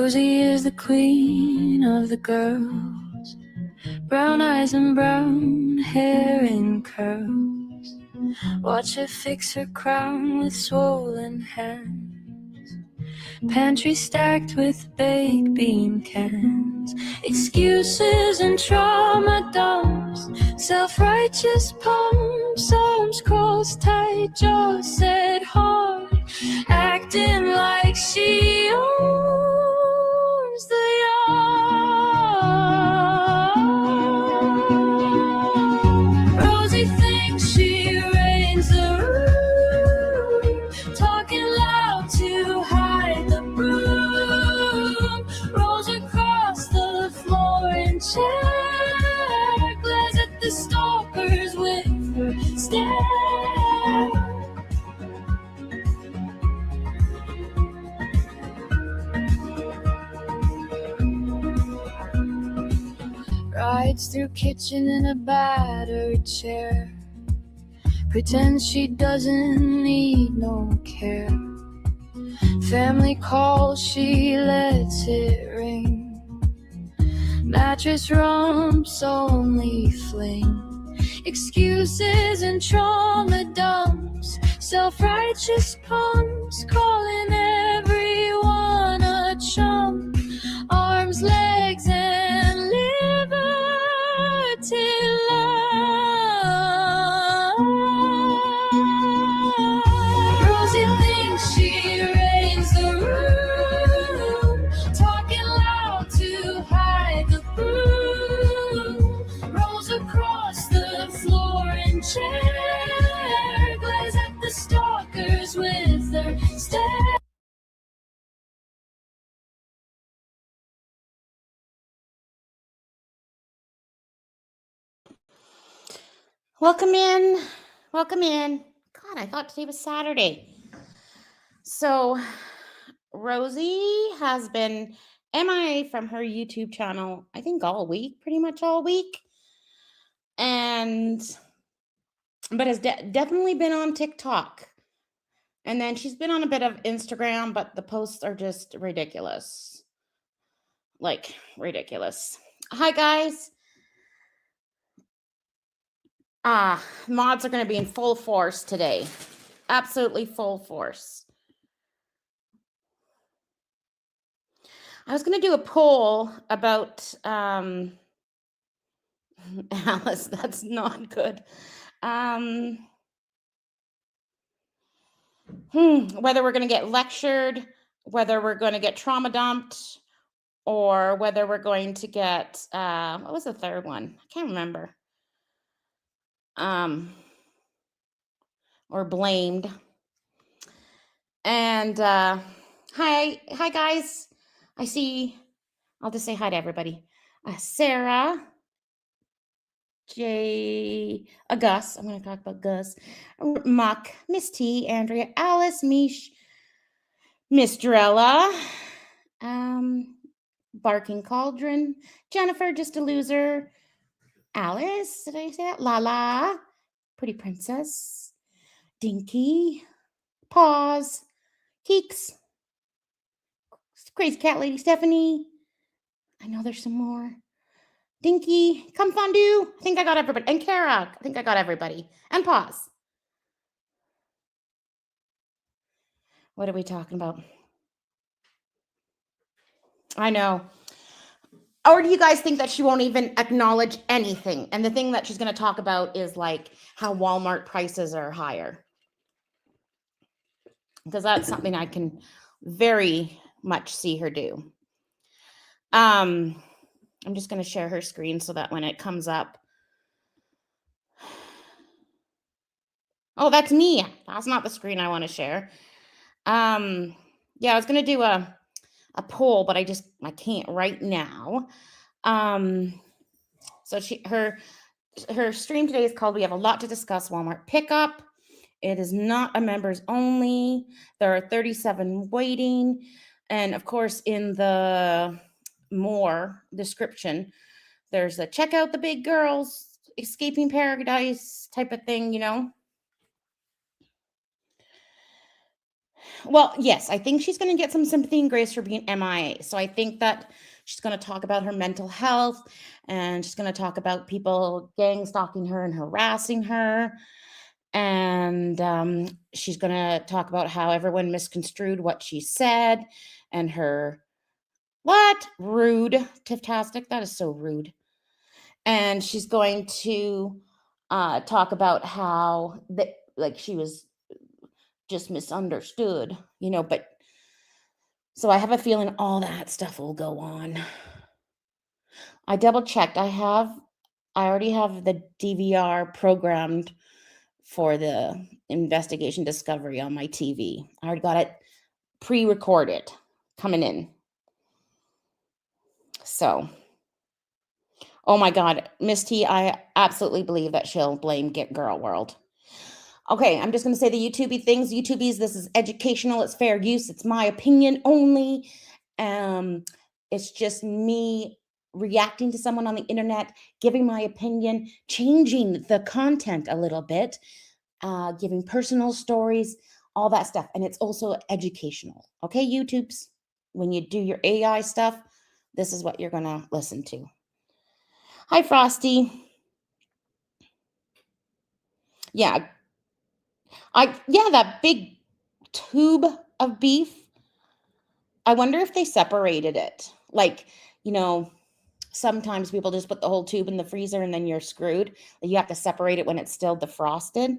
Rosie is the queen of the girls, brown eyes and brown hair in curls. Watch her fix her crown with swollen hands. Pantry stacked with baked bean cans. Excuses and trauma dumps. Self-righteous pumps. Arms crossed tight, jaws set hard. Acting like she owns the yard. Rosie thinks she reigns the room, talking loud to hide the broom. Rolls across the floor in chair, glares at the stalkers with her stare. Rides through kitchen in a battered chair, pretends she doesn't need no care. Family calls, she lets it ring. Mattress rumps, only fling. Excuses and trauma dumps. Self-righteous pumps, calling everyone a chump. Arms, legs, and liberty love. Rosie thinks she reigns the room, talking loud to hide the broom. Rolls across the floor in chair, glares at the stalkers with her stare. Welcome in. Welcome in. God, I thought today was Saturday. So Rosie has been MIA from her YouTube channel, I think all week, pretty much all week. But has definitely been on TikTok. And then she's been on a bit of Instagram, but the posts are just ridiculous. Like, ridiculous. Hi, guys. Mods are going to be in full force today. Absolutely full force. I was going to do a poll about Alice. That's not good. Whether we're going to get lectured, whether we're going to get trauma dumped, or whether we're going to get what was the third one? I can't remember. Or blamed. And hi guys. I see. I'll just say hi to everybody. Sarah, Jay, Gus. I'm going to talk about Gus. Muck, Miss T, Andrea, Alice, Mish, Miss Drella, Barking Cauldron, Jennifer, just a loser. Alice, did I say that? Lala, Pretty Princess, Dinky, Paws, Keeks, Crazy Cat Lady Stephanie. I know there's some more. Dinky, Come Fondue. I think I got everybody. And Kara, I think I got everybody. And Paws. What are we talking about? I know. Or do you guys think that she won't even acknowledge anything? And the thing that she's going to talk about is like how Walmart prices are higher. Because that's something I can very much see her do. I'm just going to share her screen so that when it comes up. Oh, that's me. That's not the screen I want to share. Yeah, I was going to do a poll, but I can't right now. So her stream today is called We Have a Lot to Discuss Walmart Pickup. It is not a members only. There are 37 waiting. And of course, in the more description, there's a check out the big girls, escaping paradise type of thing, you know. Well, yes, I think she's going to get some sympathy and grace for being MIA. So I think that she's going to talk about her mental health, and she's going to talk about people gang stalking her and harassing her. And she's going to talk about how everyone misconstrued what she said and her what? Rude. Tiftastic. That is so rude. And she's going to talk about how that like she was just misunderstood, but so I have a feeling all that stuff will go on. I double checked. I already have the DVR programmed for the investigation discovery on my TV. I already got it pre-recorded coming in. So, oh my God, Miss T, I absolutely believe that she'll blame Get Girl World. Okay, I'm just going to say the YouTubey things. YouTubies, this is educational. It's fair use. It's my opinion only. It's just me reacting to someone on the internet, giving my opinion, changing the content a little bit, giving personal stories, all that stuff. And it's also educational. Okay, YouTubes, when you do your AI stuff, this is what you're going to listen to. Hi, Frosty. Yeah, that big tube of beef. I wonder if they separated it. Like, sometimes people just put the whole tube in the freezer and then you're screwed. You have to separate it when it's still defrosted.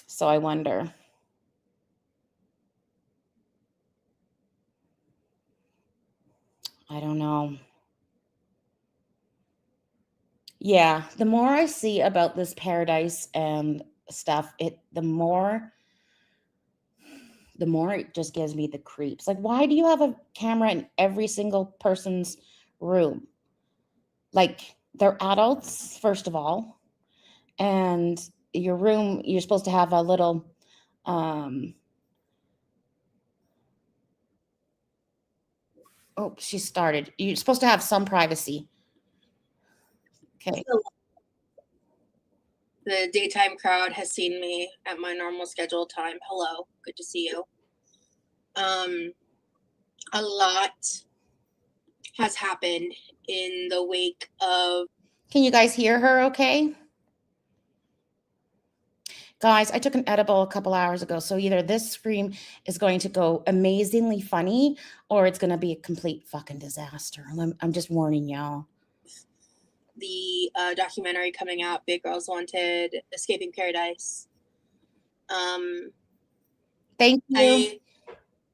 So I wonder. I don't know. Yeah, the more I see about this paradise and stuff, the more it just gives me the creeps. Like, why do you have a camera in every single person's room? Like, they're adults, first of all, and your room, you're supposed to have a little oh, she started. You're supposed to have some privacy. Okay. The daytime crowd has seen me at my normal scheduled time. Hello, good to see you. A lot has happened in the wake of. Can you guys hear her okay? Guys, I took an edible a couple hours ago, so either this stream is going to go amazingly funny or it's going to be a complete fucking disaster. I'm just warning y'all. The documentary coming out, Big Girls Wanted, Escaping Paradise. Thank you.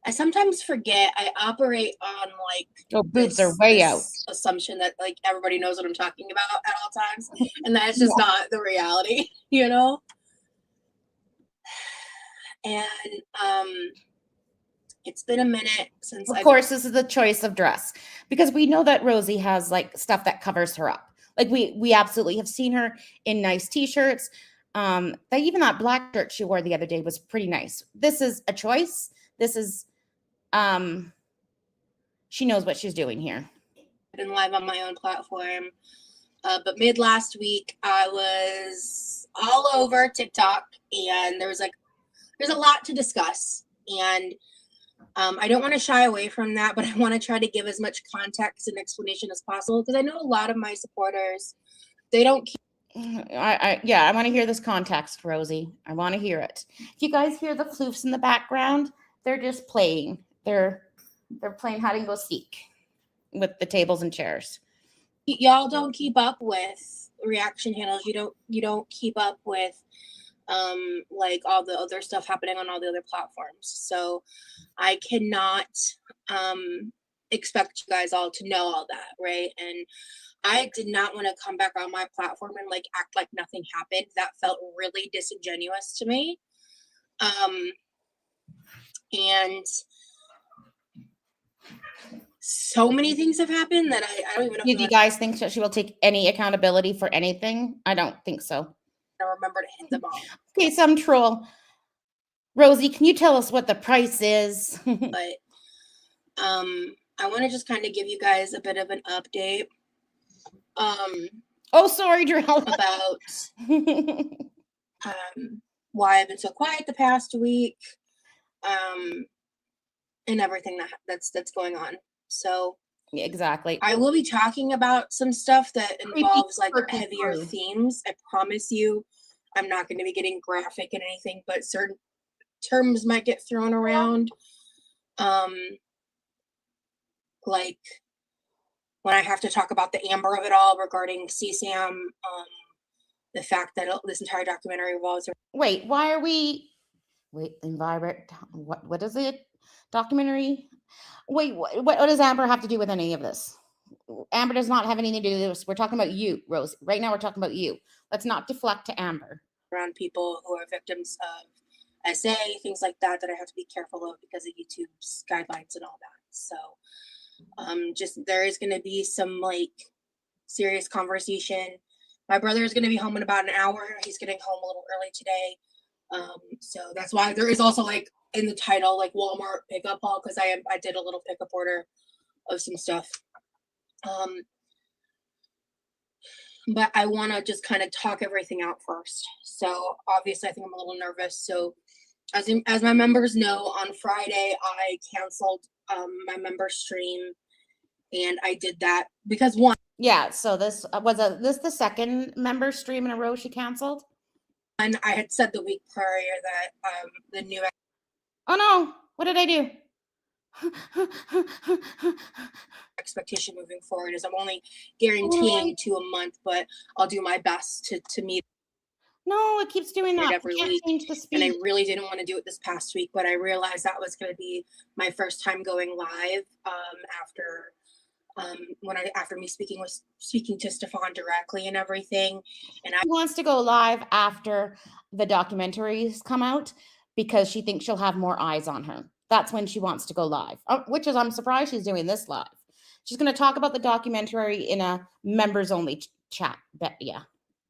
I sometimes forget I operate on boobs are way out assumption that everybody knows what I'm talking about at all times, and that's just not the reality, And it's been a minute since. Of course, this is the choice of dress because we know that Rosie has stuff that covers her up. We absolutely have seen her in nice t-shirts. Even that black shirt she wore the other day was pretty nice. This is a choice. This is she knows what she's doing here. I've been live on my own platform, but mid last week I was all over TikTok, and there's a lot to discuss, and I don't want to shy away from that, but I want to try to give as much context and explanation as possible because I know a lot of my supporters, they don't keep. I want to hear this context, Rosie. I want to hear it. If you guys hear the floofs in the background, they're just playing. They're playing hide and go seek with the tables and chairs. Y'all don't keep up with reaction channels. You don't keep up with all the other stuff happening on all the other platforms. So I cannot expect you guys all to know all that, right? And I did not want to come back on my platform and act like nothing happened. That felt really disingenuous to me. And so many things have happened that I don't even know. Do you guys think that she will take any accountability for anything? I don't think so. I remember to hit them all. Okay, some troll. Rosie, can you tell us what the price is? But I want to just kind of give you guys a bit of an update. Oh, sorry, Drell. About why I've been so quiet the past week. and everything that's going on. So Yeah, exactly. I will be talking about some stuff that Creepy involves like quirky heavier crew. themes. I promise you, I'm not going to be getting graphic and anything, but certain terms might get thrown around. Like when I have to talk about the Amber of it all regarding CSAM, the fact that this entire documentary revolves around Wait, why are we? Wait, environment. What is it? Documentary. Wait, what does Amber have to do with any of this? Amber does not have anything to do with this. We're talking about you, Rose. Right now, we're talking about you. Let's not deflect to Amber. people who are victims of SA, things like that, that I have to be careful of because of YouTube's guidelines and all that. So just there is going to be some like serious conversation. My brother is going to be home in about an hour. He's getting home a little early today. So that's why there is also like in the title like Walmart pickup haul, because I did a little pickup order of some stuff. But I want to just kind of talk everything out first. So obviously I think I'm a little nervous. So as my members know, on Friday I canceled my member stream, and I did that because one, Yeah. So this was this the second member stream in a row she canceled. I had said the week prior that the new Oh no! What did I do? expectation moving forward is I'm only guaranteeing to a month, but I'll do my best to meet No, it keeps doing it that. every You can't week. change the And I speed. really didn't want to do it this past week, but I realized that was going to be my first time going live after after me speaking to Stefan directly and everything. And I She wants to go live after the documentaries come out because she thinks she'll have more eyes on her. That's when she wants to go live, which is I'm surprised she's doing this live. She's going to talk about the documentary in a members only chat. But yeah.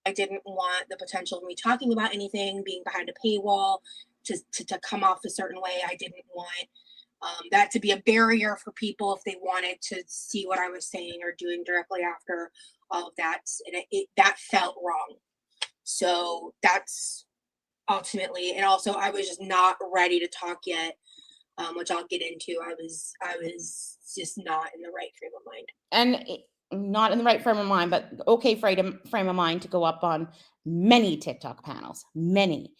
I didn't want the potential of me talking about anything being behind a paywall to come off a certain way. I didn't want that to be a barrier for people if they wanted to see what I was saying or doing directly after all of that. And that felt wrong. So that's ultimately, and also I was just not ready to talk yet, which I'll get into. I was just not in the right frame of mind. And not in the right frame of mind, but okay frame of mind to go up on many TikTok panels. Many.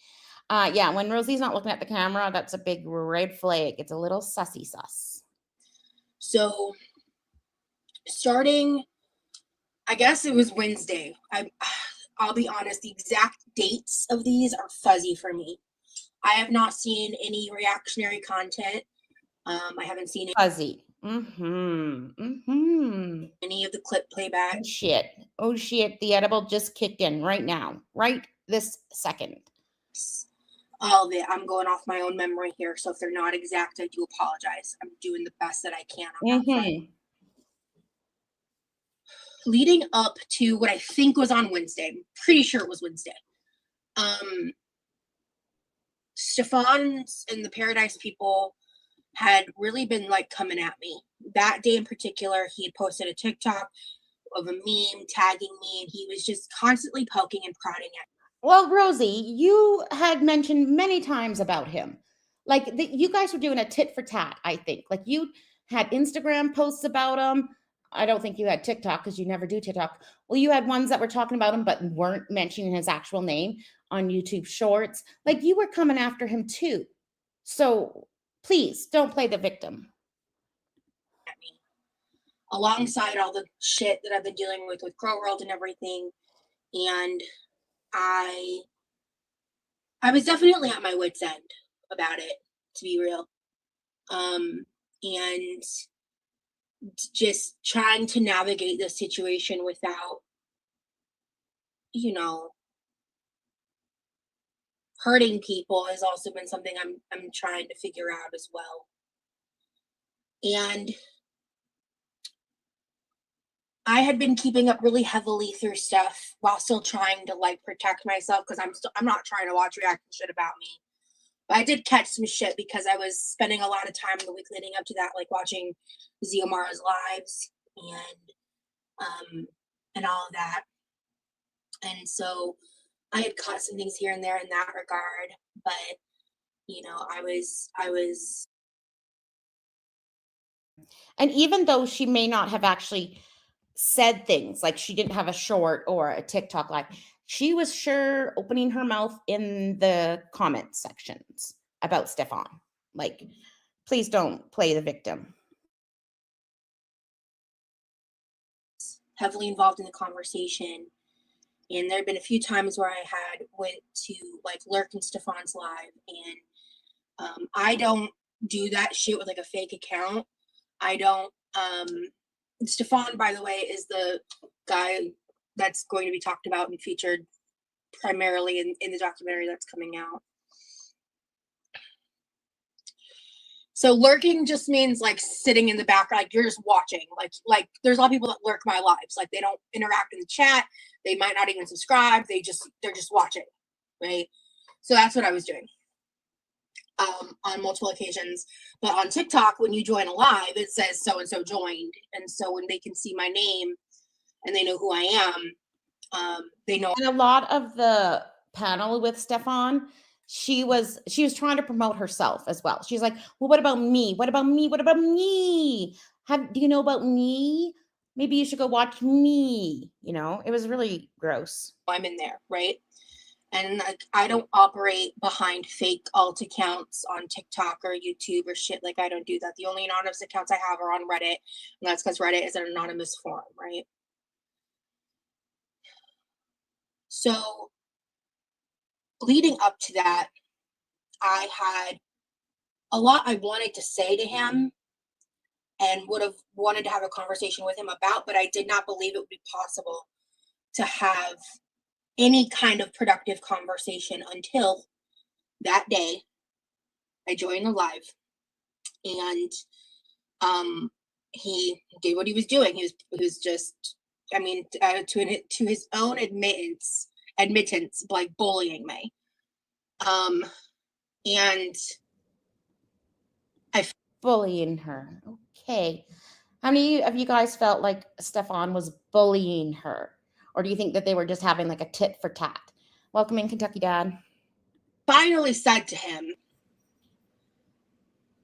Yeah, when Rosie's not looking at the camera, that's a big red flag. It's a little sussy sus. So starting, I guess it was Wednesday. I'll be honest, the exact dates of these are fuzzy for me. I have not seen any reactionary content. I haven't seen Fuzzy. any of the clip playback. Oh shit. The edible just kicked in right now. Right this second. All of it. I'm going off my own memory here, so if they're not exact, I do apologize. I'm doing the best that I can on that front. Leading up to what I think was on Wednesday, I'm pretty sure it was Wednesday. Stefan and the Paradise people had really been like coming at me. That day in particular, he had posted a TikTok of a meme tagging me, and he was just constantly poking and prodding at me. Well, Rosie, you had mentioned many times about him. Like you guys were doing a tit for tat, I think. Like you had Instagram posts about him. I don't think you had TikTok because you never do TikTok. Well, you had ones that were talking about him but weren't mentioning his actual name on YouTube Shorts. Like you were coming after him too. So please don't play the victim. At me, alongside all the shit that I've been dealing with Grow World and everything, and I was definitely at my wit's end about it, to be real. And just trying to navigate the situation without, hurting people has also been something I'm trying to figure out as well. And I had been keeping up really heavily through stuff while still trying to like protect myself, because I'm not trying to watch reaction shit about me. But I did catch some shit because I was spending a lot of time the week leading up to that, like watching Xiomara's lives and all of that. And so I had caught some things here and there in that regard, but you know, I was And even though she may not have actually said things, like she didn't have a short or a TikTok live, she was sure opening her mouth in the comment sections about Stefan. Like, please don't play the victim. heavily involved in the conversation. And there had been a few times where I had went to like lurk in Stefan's live, and I don't do that shit with like a fake account. I don't. Stefan, by the way, is the guy that's going to be talked about and featured primarily in the documentary that's coming out. So lurking just means like sitting in the back, like you're just watching. Like there's a lot of people that lurk my lives. Like they don't interact in the chat. They might not even subscribe. They're just watching, right? So that's what I was doing on multiple occasions. But on TikTok, when you join a live, it says so and so joined, and so when they can see my name and they know who I am, they know. And a lot of the panel with Stefan, she was trying to promote herself as well. She's like, well, what about me? What about me? What about me? Do you know about me? Maybe you should go watch me. You know, it was really gross. I'm in there, right? And like I don't operate behind fake alt accounts on TikTok or YouTube or shit. Like I don't do that. The only anonymous accounts I have are on Reddit, and that's because Reddit is an anonymous forum, right? So leading up to that, I had a lot I wanted to say to him and would have wanted to have a conversation with him about, but I did not believe it would be possible to have any kind of productive conversation until that day I joined the live, and he did what he was doing. He was just, I mean, to his own admittance, like bullying me. And bullying her. Okay. How many of you guys felt like Stefan was bullying her? Or do you think that they were just having like a tit for tat? Welcome in, Kentucky Dad. Finally said to him,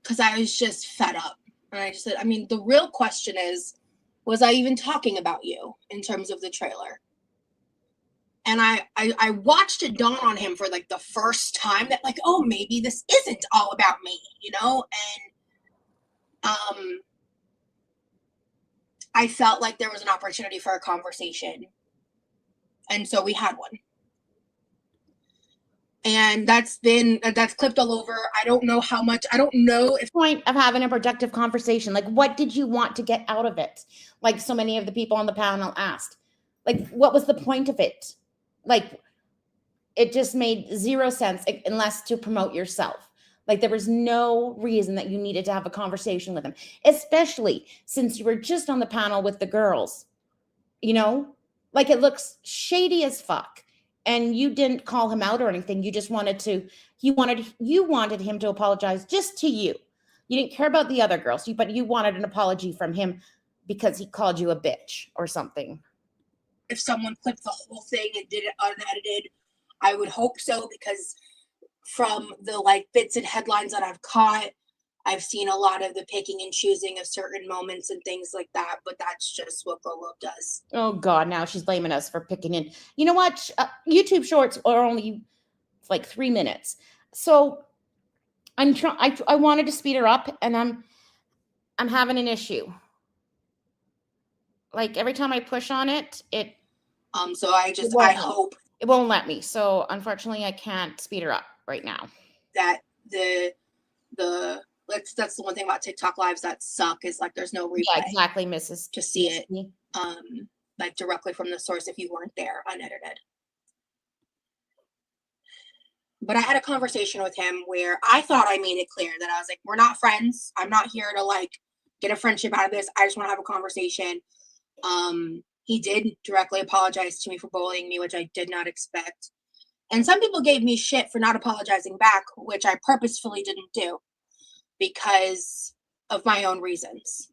because I was just fed up. And I just said, I mean, the real question is, was I even talking about you in terms of the trailer? And I watched it dawn on him for like the first time that like, oh, maybe this isn't all about me, you know? And I felt like there was an opportunity for a conversation. And so we had one. And that's clipped all over. I don't know how much, I don't know if point of having a productive conversation. Like, what did you want to get out of it? Like so many of the people on the panel asked, like, what was the point of it? Like, it just made zero sense unless to promote yourself. Like, there was no reason that you needed to have a conversation with him, especially since you were just on the panel with the girls, you know, like it looks shady as fuck. And you didn't call him out or anything. You just you wanted him to apologize just to you. You didn't care about the other girls, but you wanted an apology from him because he called you a bitch or something. If someone clipped the whole thing and did it unedited, I would hope so, because from the like bits and headlines that I've caught, I've seen a lot of the picking and choosing of certain moments and things like that, but that's just what Grow Up does. Oh God, now she's blaming us for picking in. You know what? YouTube Shorts are only like 3 minutes, so I wanted to speed her up, and I'm having an issue. Like every time I push on it, So I hope it won't let me. So unfortunately, I can't speed her up right now. That that's the one thing about TikTok lives that suck, is like there's no replay. Yeah, exactly, Mrs. To see it like directly from the source if you weren't there, unedited. But I had a conversation with him where I thought I made it clear that I was like, we're not friends. I'm not here to like get a friendship out of this. I just want to have a conversation. He did directly apologize to me for bullying me, which I did not expect. And some people gave me shit for not apologizing back, which I purposefully didn't do because of my own reasons.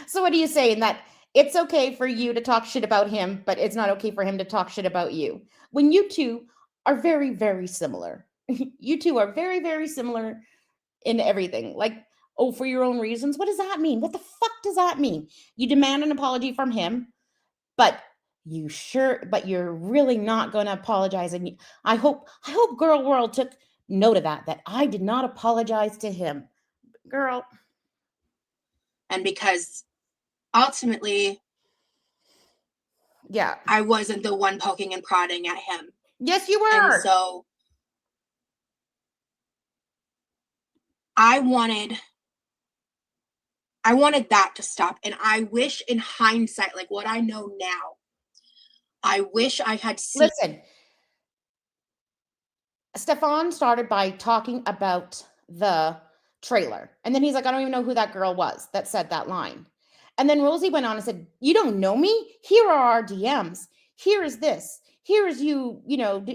So what are you saying? That it's okay for you to talk shit about him, but it's not okay for him to talk shit about you, when you two are very, very similar? You two are very, very similar in everything. Like, oh, for your own reasons. What does that mean? What the fuck does that mean? You demand an apology from him, but you're really not going to apologize. And I hope Girl World took note of that I did not apologize to him. Girl. And because ultimately, yeah, I wasn't the one poking and prodding at him. Yes, you were. And so I wanted that to stop. And I wish in hindsight, like what I know now, I wish I had seen. Listen, Stefan started by talking about the trailer. And then he's like, I don't even know who that girl was that said that line. And then Rosie went on and said, you don't know me? Here are our DMs. Here is this. Here is you,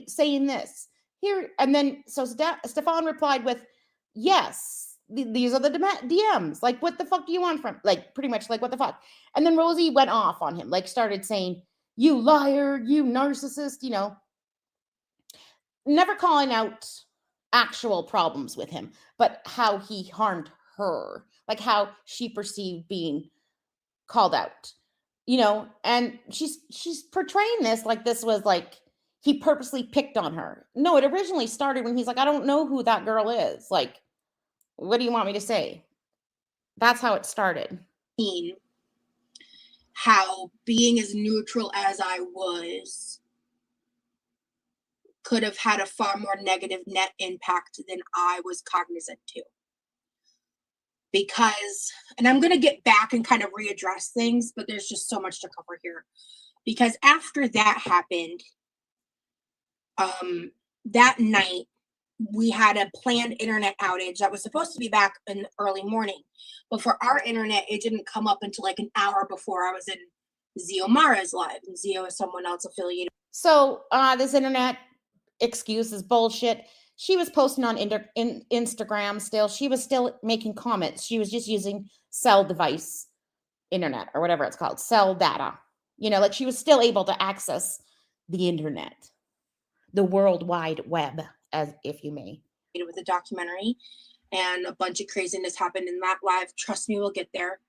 saying this. Here. And then so Stefan replied with, yes, these are the DMs. Like, what the fuck do you want from, like, pretty much like, what the fuck? And then Rosie went off on him, like started saying, you liar, you narcissist, never calling out actual problems with him, but how he harmed her, like how she perceived being called out, and she's portraying this like this was like he purposely picked on her. No, it originally started when he's like, I don't know who that girl is. Like, what do you want me to say? That's how it started. How being as neutral as I was could have had a far more negative net impact than I was cognizant to. Because, and I'm going to get back and kind of readdress things, but there's just so much to cover here. Because after that happened, that night, we had a planned internet outage that was supposed to be back in the early morning. But for our internet, it didn't come up until like an hour before I was in Zio Mara's live. And Zio is someone else affiliated. So this internet excuse is bullshit. She was posting on Instagram still. She was still making comments. She was just using cell device internet or whatever it's called, cell data. Like she was still able to access the internet, the World Wide Web, as if you may. With the documentary, and a bunch of craziness happened in that live. Trust me, we'll get there.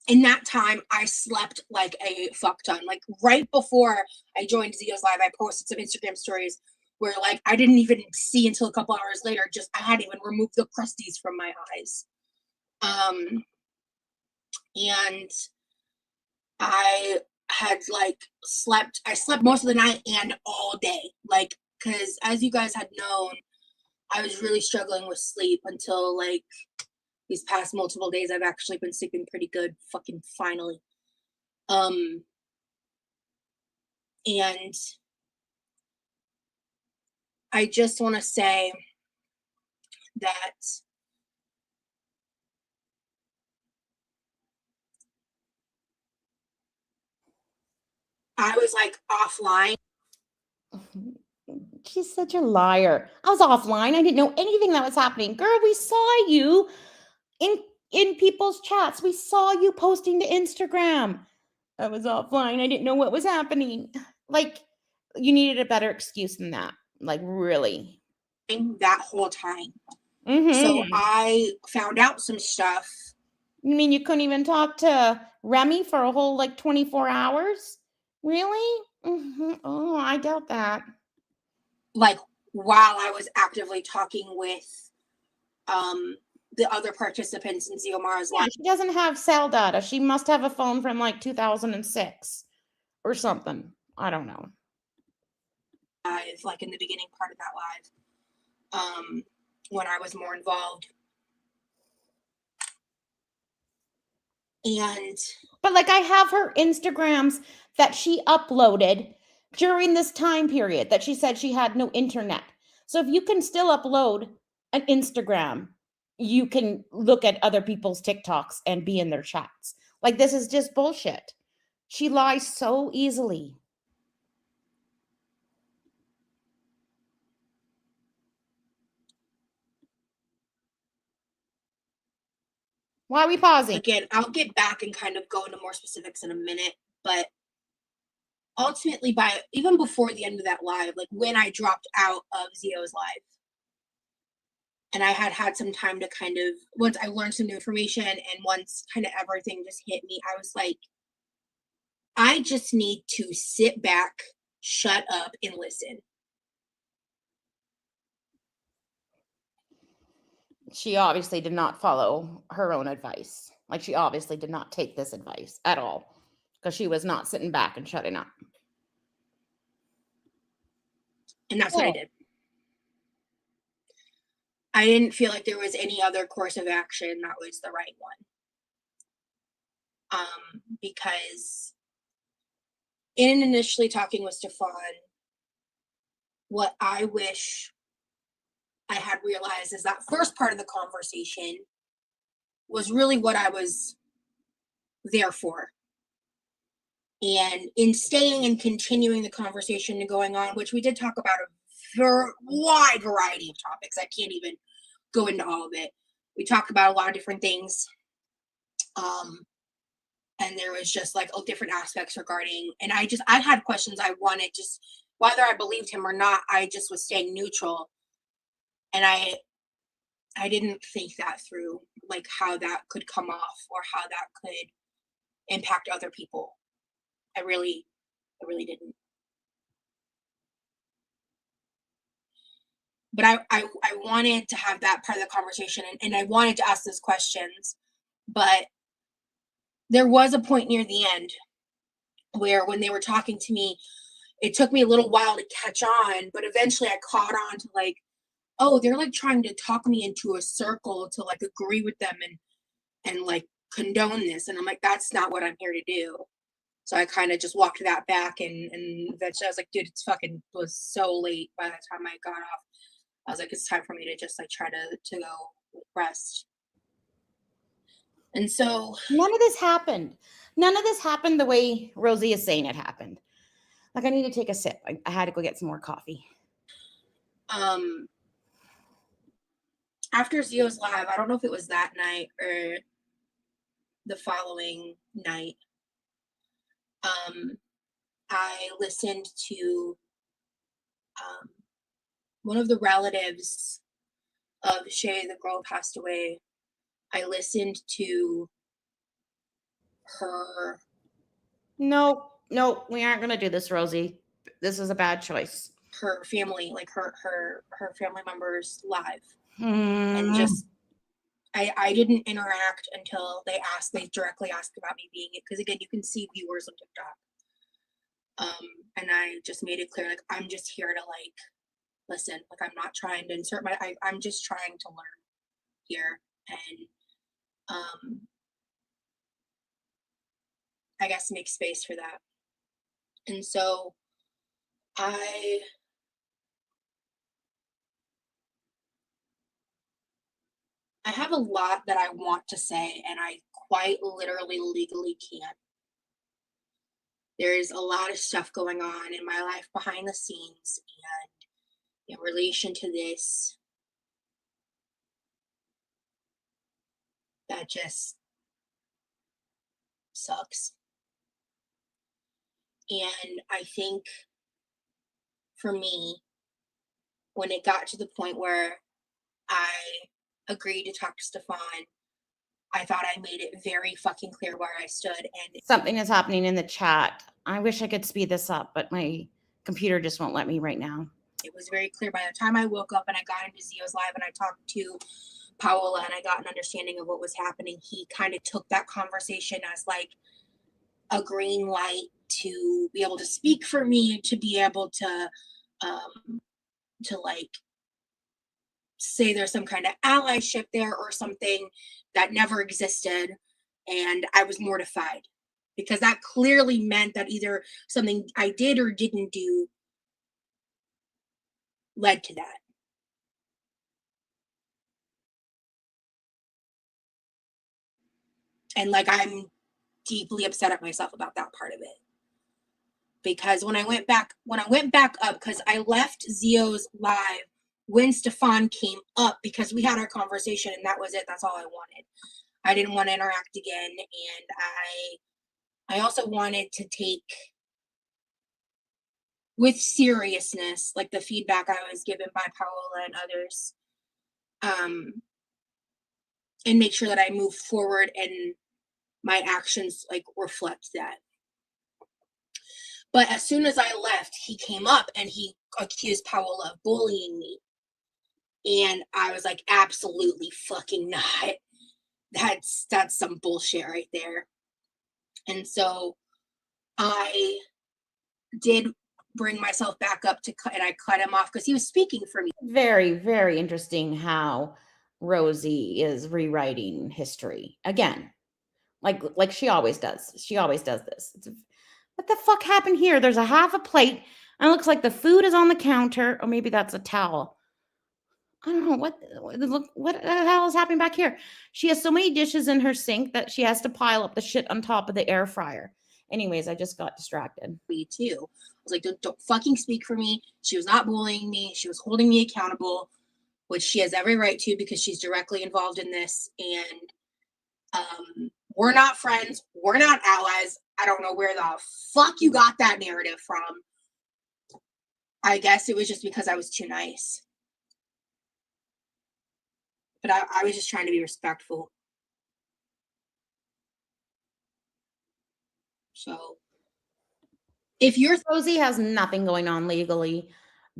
In that time, I slept like a fuck ton. Like right before I joined Zio's live, I posted some Instagram stories where like I didn't even see until a couple hours later. Just I hadn't even removed the crusties from my eyes. And I had like I slept most of the night and all day. Like, because as you guys had known, I was really struggling with sleep until like these past multiple days. I've actually been sleeping pretty good, fucking finally. And I just want to say that I was like offline. She's such a liar. I was offline. I didn't know anything that was happening. Girl, we saw you in people's chats. We saw you posting to Instagram. I was offline. I didn't know what was happening. Like, you needed a better excuse than that. Like, really. That whole time. So I found out some stuff. You mean you couldn't even talk to Remy for a whole like 24 hours? Really? Oh, I doubt that. Like while I was actively talking with the other participants in Zio Mara's live. She doesn't have cell data. She must have a phone from like 2006 or something. I don't know. Like in the beginning part of that live, when I was more involved. But like I have her Instagrams that she uploaded during this time period that she said she had no internet. So if you can still upload an Instagram, you can look at other people's TikToks and be in their chats. Like, this is just bullshit. She lies so easily. Why are we pausing? Again, I'll get back and kind of go into more specifics in a minute, but ultimately, by even before the end of that live, like when I dropped out of Zio's live, and I had some time to kind of, once I learned some new information and once kind of everything just hit me, I was like, I just need to sit back, shut up, and listen. She obviously did not follow her own advice. Like, she obviously did not take this advice at all, because she was not sitting back and shutting up. And that's what I did. I didn't feel like there was any other course of action that was the right one. Because in initially talking with Stefan, what I wish I had realized is that first part of the conversation was really what I was there for. And in staying and continuing the conversation and going on, which we did talk about a wide variety of topics. I can't even go into all of it. We talked about a lot of different things. And there was just like different aspects regarding, and I had questions I wanted, just whether I believed him or not, I just was staying neutral. And I didn't think that through, like how that could come off or how that could impact other people. I really didn't. But I wanted to have that part of the conversation, and I wanted to ask those questions, but there was a point near the end where when they were talking to me, it took me a little while to catch on, but eventually I caught on to like, oh, they're like trying to talk me into a circle to like agree with them and like condone this. And I'm like, that's not what I'm here to do. So I kind of just walked that back, and eventually I was like, dude, it's fucking was so late by the time I got off. I was like, it's time for me to just like try to go rest. And so None of this happened. None of this happened the way Rosie is saying it happened. Like, I need to take a sip. I had to go get some more coffee. After Zio's live, I don't know if it was that night or the following night, I listened to one of the relatives of Shay, the girl who passed away. I listened to her. No, we aren't going to do this, Rosie. This is a bad choice. Her family, like her family members live. And And just I didn't interact until they directly asked about me being it, because again, you can see viewers on TikTok. And I just made it clear, like, I'm just here to like listen. Like, I'm not trying to insert I'm just trying to learn here. And I guess make space for that. And so I have a lot that I want to say, and I quite literally legally can't. There's a lot of stuff going on in my life behind the scenes, and in relation to this, that just sucks. And I think for me, when it got to the point where I agreed to talk to Stefan, I thought I made it very fucking clear where I stood. And something is happening in the chat. I wish I could speed this up, but my computer just won't let me right now. It was very clear by the time I woke up and I got into Zio's live and I talked to Paola and I got an understanding of what was happening. He kind of took that conversation as like a green light to be able to speak for me, to be able to like say there's some kind of allyship there or something that never existed. And I was mortified, because that clearly meant that either something I did or didn't do led to that. And like, I'm deeply upset at myself about that part of it. Because when I went back up, because I left Zio's live when Stefan came up, because we had our conversation and that was it. That's all I wanted. I didn't want to interact again. And I also wanted to take with seriousness, like the feedback I was given by Paola and others, and make sure that I move forward and my actions like reflect that. But as soon as I left, he came up and he accused Paola of bullying me. And I was like, absolutely fucking not. That's some bullshit right there. And so I did bring myself back up to cut, and I cut him off because he was speaking for me. Very, very interesting how Rosie is rewriting history again, like she always does. She always does this. What the fuck happened here? There's a half a plate, and it looks like the food is on the counter, or maybe that's a towel. I don't know what the hell is happening back here. She has so many dishes in her sink that she has to pile up the shit on top of the air fryer. Anyways, I just got distracted. Me too. I was like, don't fucking speak for me. She was not bullying me. She was holding me accountable, which she has every right to because she's directly involved in this. And we're not friends. We're not allies. I don't know where the fuck you got that narrative from. I guess it was just because I was too nice. But I was just trying to be respectful. So if you're Rosie has nothing going on legally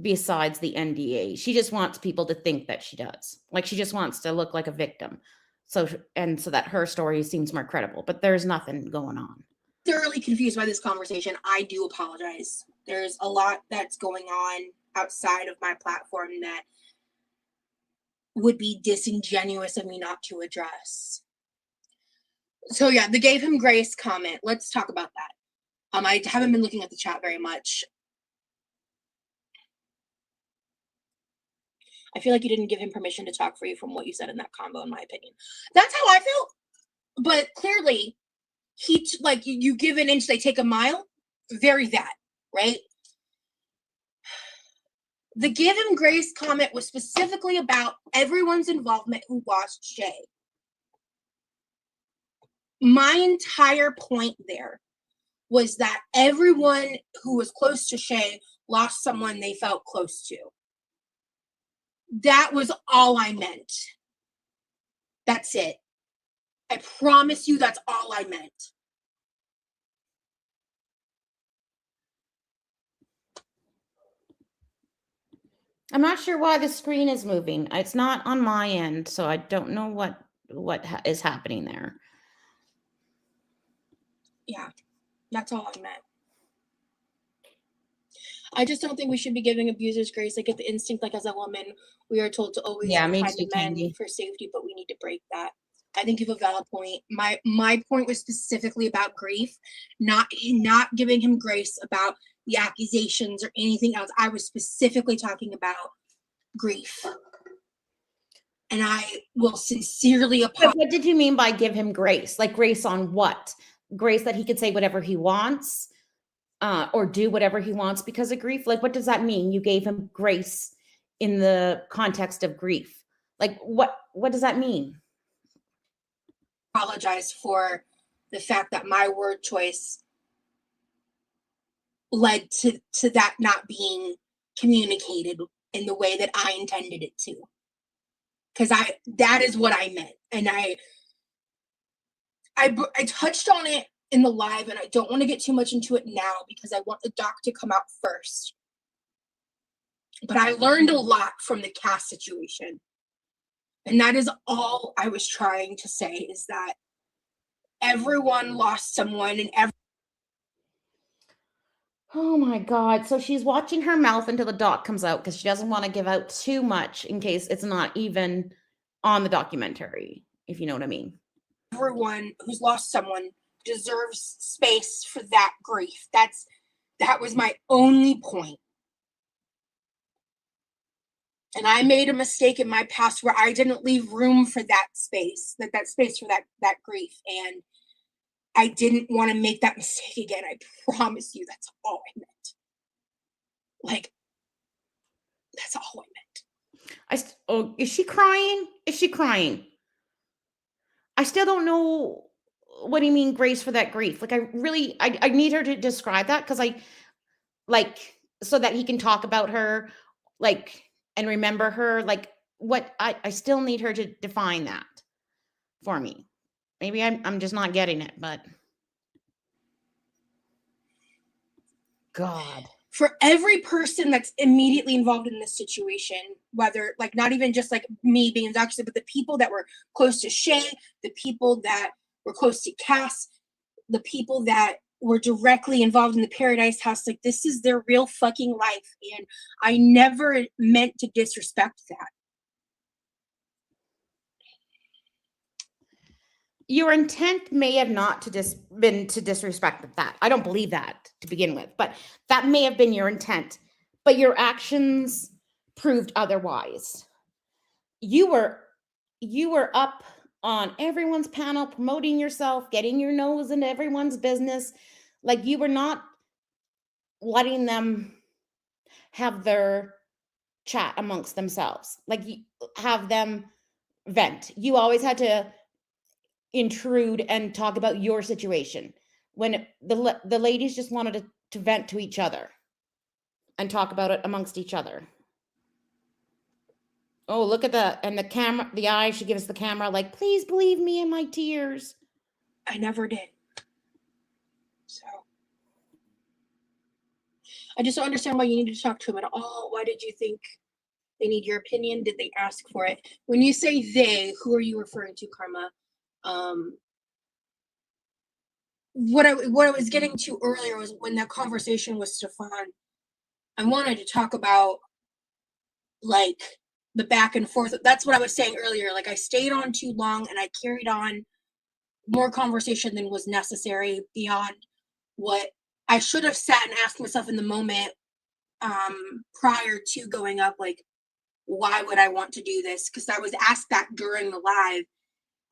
besides the NDA. She just wants people to think that she does. Like she just wants to look like a victim. So that her story seems more credible, but there's nothing going on. Thoroughly confused by this conversation, I do apologize. There's a lot that's going on outside of my platform that would be disingenuous of me not to address. So yeah, the gave him grace comment. Let's talk about that. I haven't been looking at the chat very much. I feel like you didn't give him permission to talk for you from what you said in that combo, in my opinion. That's how I feel. But clearly, he like you give an inch, they take a mile. Very that, right? The give him grace comment was specifically about everyone's involvement who watched Shay. My entire point there was that everyone who was close to Shay lost someone they felt close to. That was all I meant. That's it. I promise you that's all I meant. I'm not sure why the screen is moving. It's not on my end, so I don't know what is happening there. Yeah, that's all I meant. I just don't think we should be giving abusers grace. I get the instinct, like as a woman, we are told to always Yeah, be me kind too, to men Candy. for safety, but we need to break that. I think you have a valid point. My point was specifically about grief, not giving him grace about the accusations or anything else. I was specifically talking about grief. And I will sincerely apologize. What did you mean by give him grace? Like grace on what? Grace that he could say whatever he wants, or do whatever he wants because of grief? Like, what does that mean? You gave him grace in the context of grief. Like, what does that mean? Apologize for the fact that my word choice led to that not being communicated in the way that I intended it to. Because that is what I meant. And I touched on it in the live, and I don't want to get too much into it now because I want the doc to come out first. But I learned a lot from the Cass situation. And that is all I was trying to say, is that everyone lost someone, and Oh my God. So she's watching her mouth until the doc comes out because she doesn't want to give out too much in case it's not even on the documentary, if you know what I mean. Everyone who's lost someone deserves space for that grief. That was my only point. And I made a mistake in my past where I didn't leave room for that space, that space for that grief. And I didn't want to make that mistake again. I promise you that's all I meant. Like, that's all I meant. Is she crying? Is she crying? I still don't know what do you mean grace for that grief. Like I need her to describe that because so that he can talk about her, like, and remember her? Like, what? I still need her to define that for me. Maybe I'm just not getting it, but God. For every person that's immediately involved in this situation, whether like not even just like me being intoxicated, but the people that were close to Shay, the people that were close to Cass, the people that were directly involved in the Paradise House, like this is their real fucking life. And I never meant to disrespect that. Your intent may have not been to disrespect that. I don't believe that to begin with, but that may have been your intent. But your actions proved otherwise. You were up on everyone's panel, promoting yourself, getting your nose into everyone's business. Like, you were not letting them have their chat amongst themselves. Like, you have them vent. You always had to intrude and talk about your situation, when the ladies just wanted to vent to each other and talk about it amongst each other. Oh, look at the camera, the eye. She gives the camera, like, please believe me in my tears. I never did. So I just don't understand why you need to talk to him at all. Why did you think they need your opinion? Did they ask for it? When you say they, who are you referring to, Karma? What I was getting to earlier was when that conversation with Stefan, I wanted to talk about like the back and forth. That's what I was saying earlier. Like, I stayed on too long and I carried on more conversation than was necessary beyond what I should have sat and asked myself in the moment prior to going up, like, why would I want to do this? Because I was asked that during the live.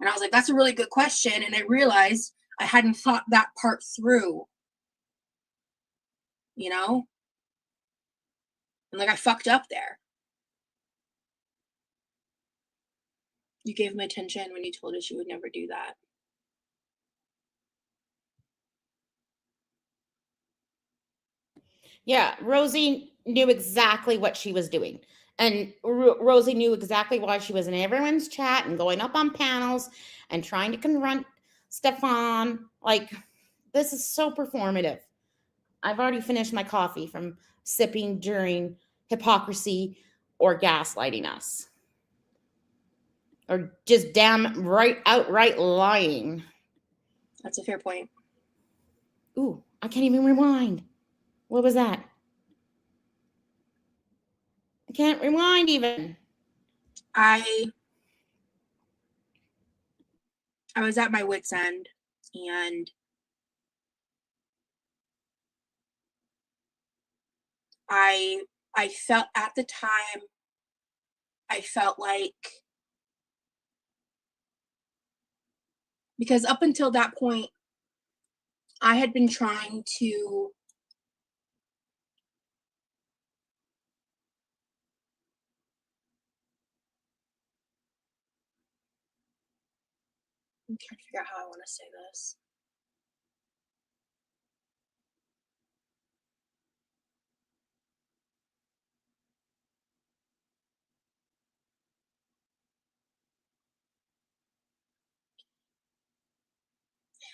And I was like, that's a really good question. And I realized I hadn't thought that part through, you know? And like, I fucked up there. You gave him attention when you told us you would never do that. Yeah, Rosie knew exactly what she was doing. And Rosie knew exactly why she was in everyone's chat and going up on panels and trying to confront Stefan. Like, this is so performative. I've already finished my coffee from sipping during hypocrisy or gaslighting us. Or just outright lying. That's a fair point. Ooh, I can't even rewind. What was that? I can't rewind even. I was at my wit's end, and I felt at the time, I felt like, because up until that point, I had been trying to I'm trying to figure out how I want to say this.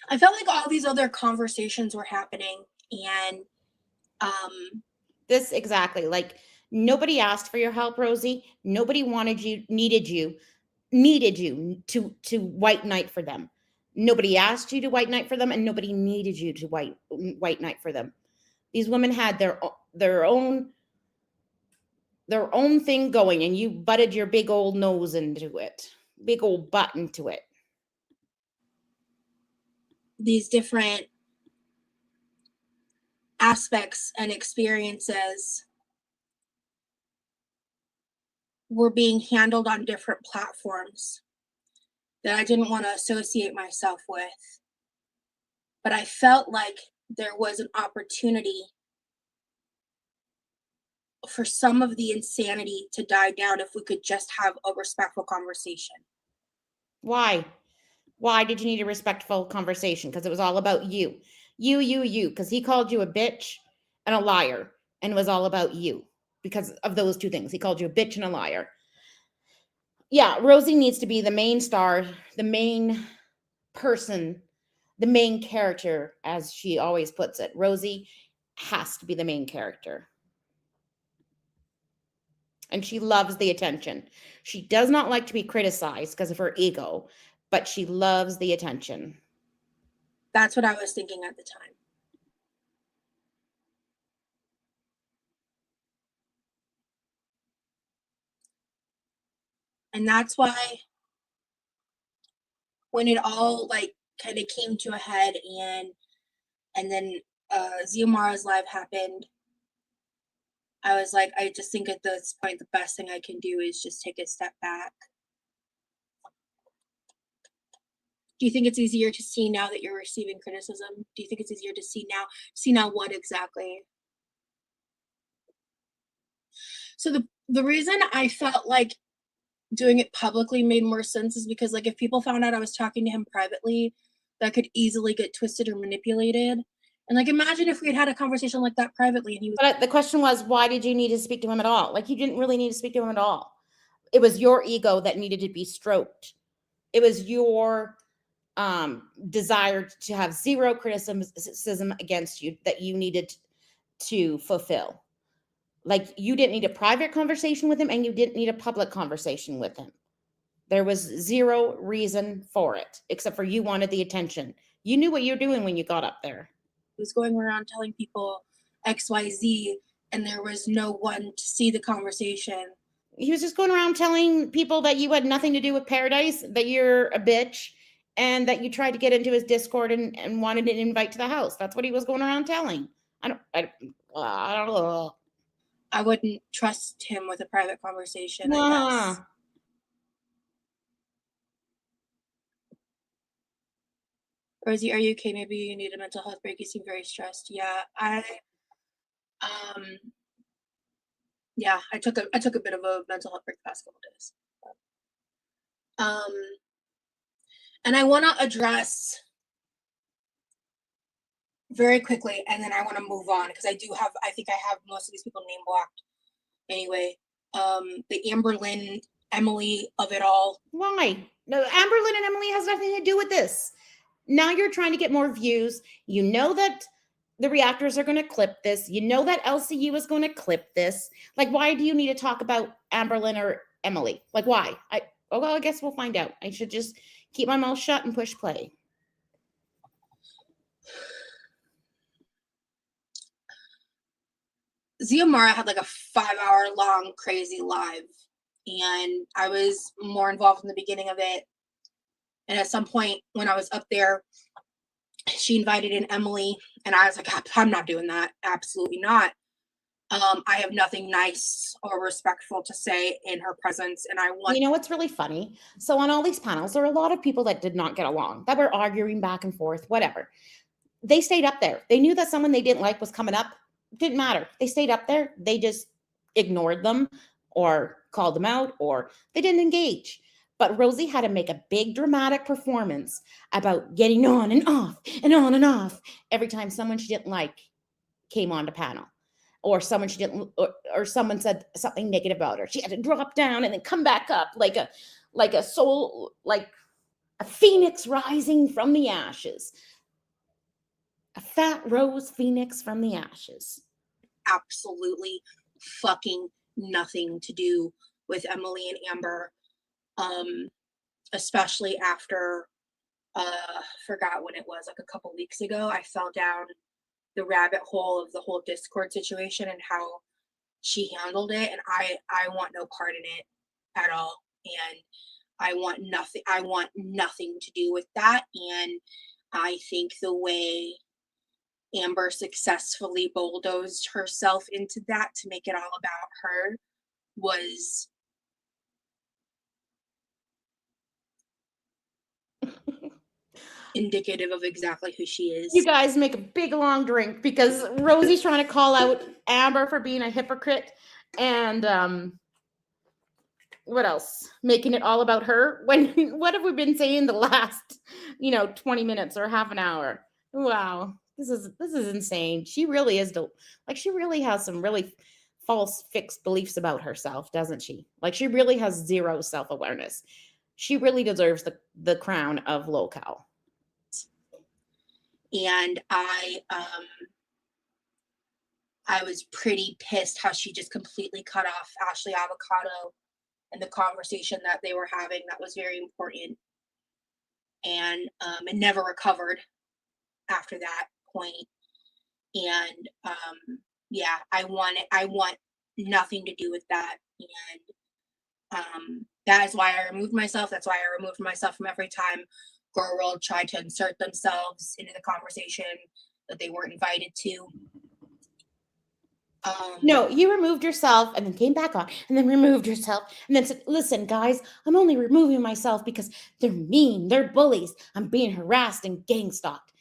I felt like all these other conversations were happening, and this exactly, like, nobody asked for your help, Rosie. Nobody needed you to white knight for them. Nobody asked you to white knight for them, and nobody needed you to white knight for them. These women had their own thing going, and you butted your big old nose into it, big old butt into it. These different aspects and experiences were being handled on different platforms that I didn't want to associate myself with. But I felt like there was an opportunity for some of the insanity to die down if we could just have a respectful conversation. Why? Why did you need a respectful conversation? Because it was all about you. You, because he called you a bitch and a liar. and it was all about you because of those two things. He called you a bitch and a liar. Yeah, Rosie needs to be the main star, the main person, the main character, as she always puts it. Rosie has to be the main character. And she loves the attention. She does not like to be criticized because of her ego, but she loves the attention. That's what I was thinking at the time. And that's why when it all like kind of came to a head and then Xiomara's live happened, I was like, I just think at this point the best thing I can do is just take a step back. Do you think it's easier to see now that you're receiving criticism? Do you think it's easier to see now what exactly? So the reason I felt like doing it publicly made more sense is because like if people found out I was talking to him privately, that could easily get twisted or manipulated. And like imagine if we had had a conversation like that privately and he was But the question was, why did you need to speak to him at all? Like, you didn't really need to speak to him at all. It was your ego that needed to be stroked. It was your desire to have zero criticism against you that you needed to fulfill. Like, you didn't need a private conversation with him and you didn't need a public conversation with him. There was zero reason for it, except for you wanted the attention. You knew what you were doing when you got up there. was going around telling people XYZ and there was no one to see the conversation. He was just going around telling people that you had nothing to do with Paradise, that you're a bitch, and that you tried to get into his Discord and wanted an invite to the house. That's what he was going around telling. I don't know. I wouldn't trust him with a private conversation, I guess. Rosie, are you okay? Maybe you need a mental health break. You seem very stressed. Yeah, I took a bit of a mental health break the past couple days. And I want to address very quickly, and then I want to move on because I think I have most of these people name blocked anyway. The Amberlynn, Emily of it all. Why? No, Amberlynn and Emily has nothing to do with this. Now you're trying to get more views. You know that the reactors are going to clip this. You know that LCU is going to clip this. Like, why do you need to talk about Amberlynn or Emily? Like, why? I guess we'll find out. I should just keep my mouth shut and push play. Xiomara had like a 5-hour long crazy live, and I was more involved in the beginning of it. And at some point when I was up there, she invited in Emily, and I was like, I'm not doing that. Absolutely not. I have nothing nice or respectful to say in her presence, and I want. You know what's really funny? So on all these panels, there are a lot of people that did not get along, that were arguing back and forth, whatever. They stayed up there. They knew that someone they didn't like was coming up. Didn't matter. They stayed up there. They just ignored them or called them out, or they didn't engage. But Rosie had to make a big dramatic performance about getting on and off and on and off every time someone she didn't like came on the panel, or someone she didn't, or someone said something negative about her. She had to drop down and then come back up like a soul, like a phoenix rising from the ashes. A fat rose phoenix from the ashes. Absolutely fucking nothing to do with Emily and Amber. Especially after forgot when it was, like a couple weeks ago, I fell down the rabbit hole of the whole Discord situation and how she handled it, and I want no part in it at all, and I want nothing to do with that. And I think the way Amber successfully bulldozed herself into that to make it all about her was indicative of exactly who she is. You guys make a big long drink because Rosie's trying to call out Amber for being a hypocrite, and what else? Making it all about her. What have we been saying the last 20 minutes or half an hour? Wow. This is insane. She really is like she really has some really false fixed beliefs about herself, doesn't she? Like she really has zero self-awareness. She really deserves the crown of low-cal. And I was pretty pissed how she just completely cut off Ashley Avocado and the conversation that they were having that was very important. And it never recovered after that point. And yeah, I want nothing to do with that. And that is why I removed myself. That's why I removed myself from every time Girl World tried to insert themselves into the conversation that they weren't invited to. No, you removed yourself and then came back on and then removed yourself and then said, listen, guys, I'm only removing myself because they're mean. They're bullies. I'm being harassed and gang stalked.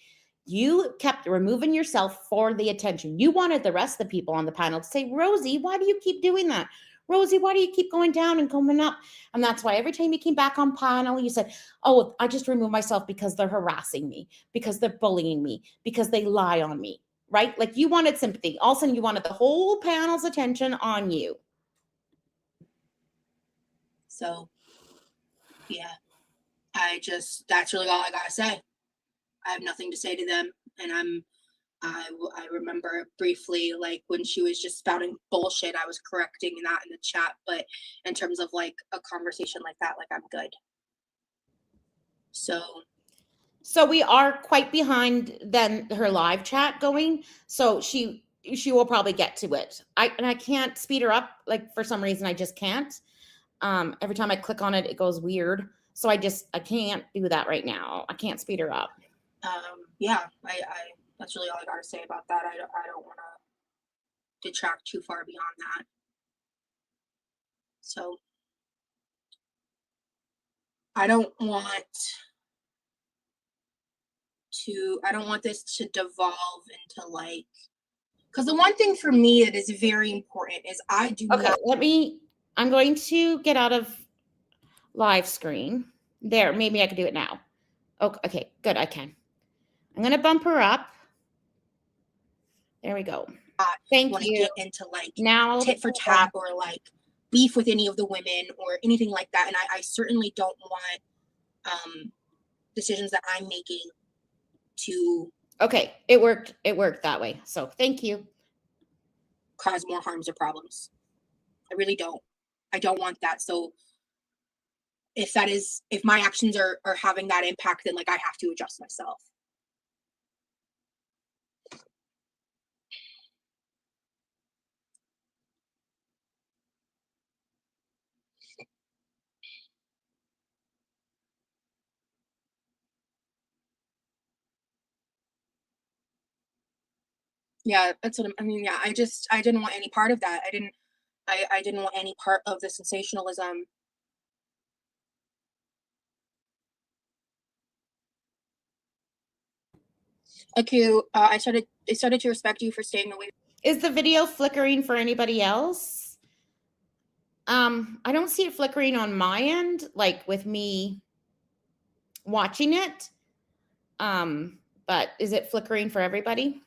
You kept removing yourself for the attention. You wanted the rest of the people on the panel to say, Rosie, why do you keep doing that? Rosie, why do you keep going down and coming up? And that's why every time you came back on panel, you said, oh, I just removed myself because they're harassing me, because they're bullying me, because they lie on me. Right? Like you wanted sympathy. All of a sudden you wanted the whole panel's attention on you. So, yeah, that's really all I gotta say. I have nothing to say to them. And I remember briefly, like when she was just spouting bullshit, I was correcting that in the chat. But in terms of like a conversation like that, like I'm good. So we are quite behind then her live chat going. So she will probably get to it. I can't speed her up. Like for some reason, I just can't. Every time I click on it, it goes weird. So I can't do that right now. I can't speed her up. Yeah, I that's really all I gotta say about that. I don't want to detract too far beyond that. So I don't want this to devolve into like, because the one thing for me that is very important is I do not. I'm going to get out of live screen. There, maybe I can do it now. Okay, good, I can. I'm going to bump her up. There we go. Thank you. Get into like now tit for tat or like beef with any of the women or anything like that. And I certainly don't want decisions that I'm making to. Okay, it worked. It worked that way. So thank you. Cause more harms or problems. I really don't. I don't want that. So if my actions are having that impact, then like I have to adjust myself. Yeah, that's what I mean. Yeah, I didn't want any part of that. I didn't want any part of the sensationalism. Okay, I started to respect you for staying away. Is the video flickering for anybody else? I don't see it flickering on my end, like with me watching it. But is it flickering for everybody?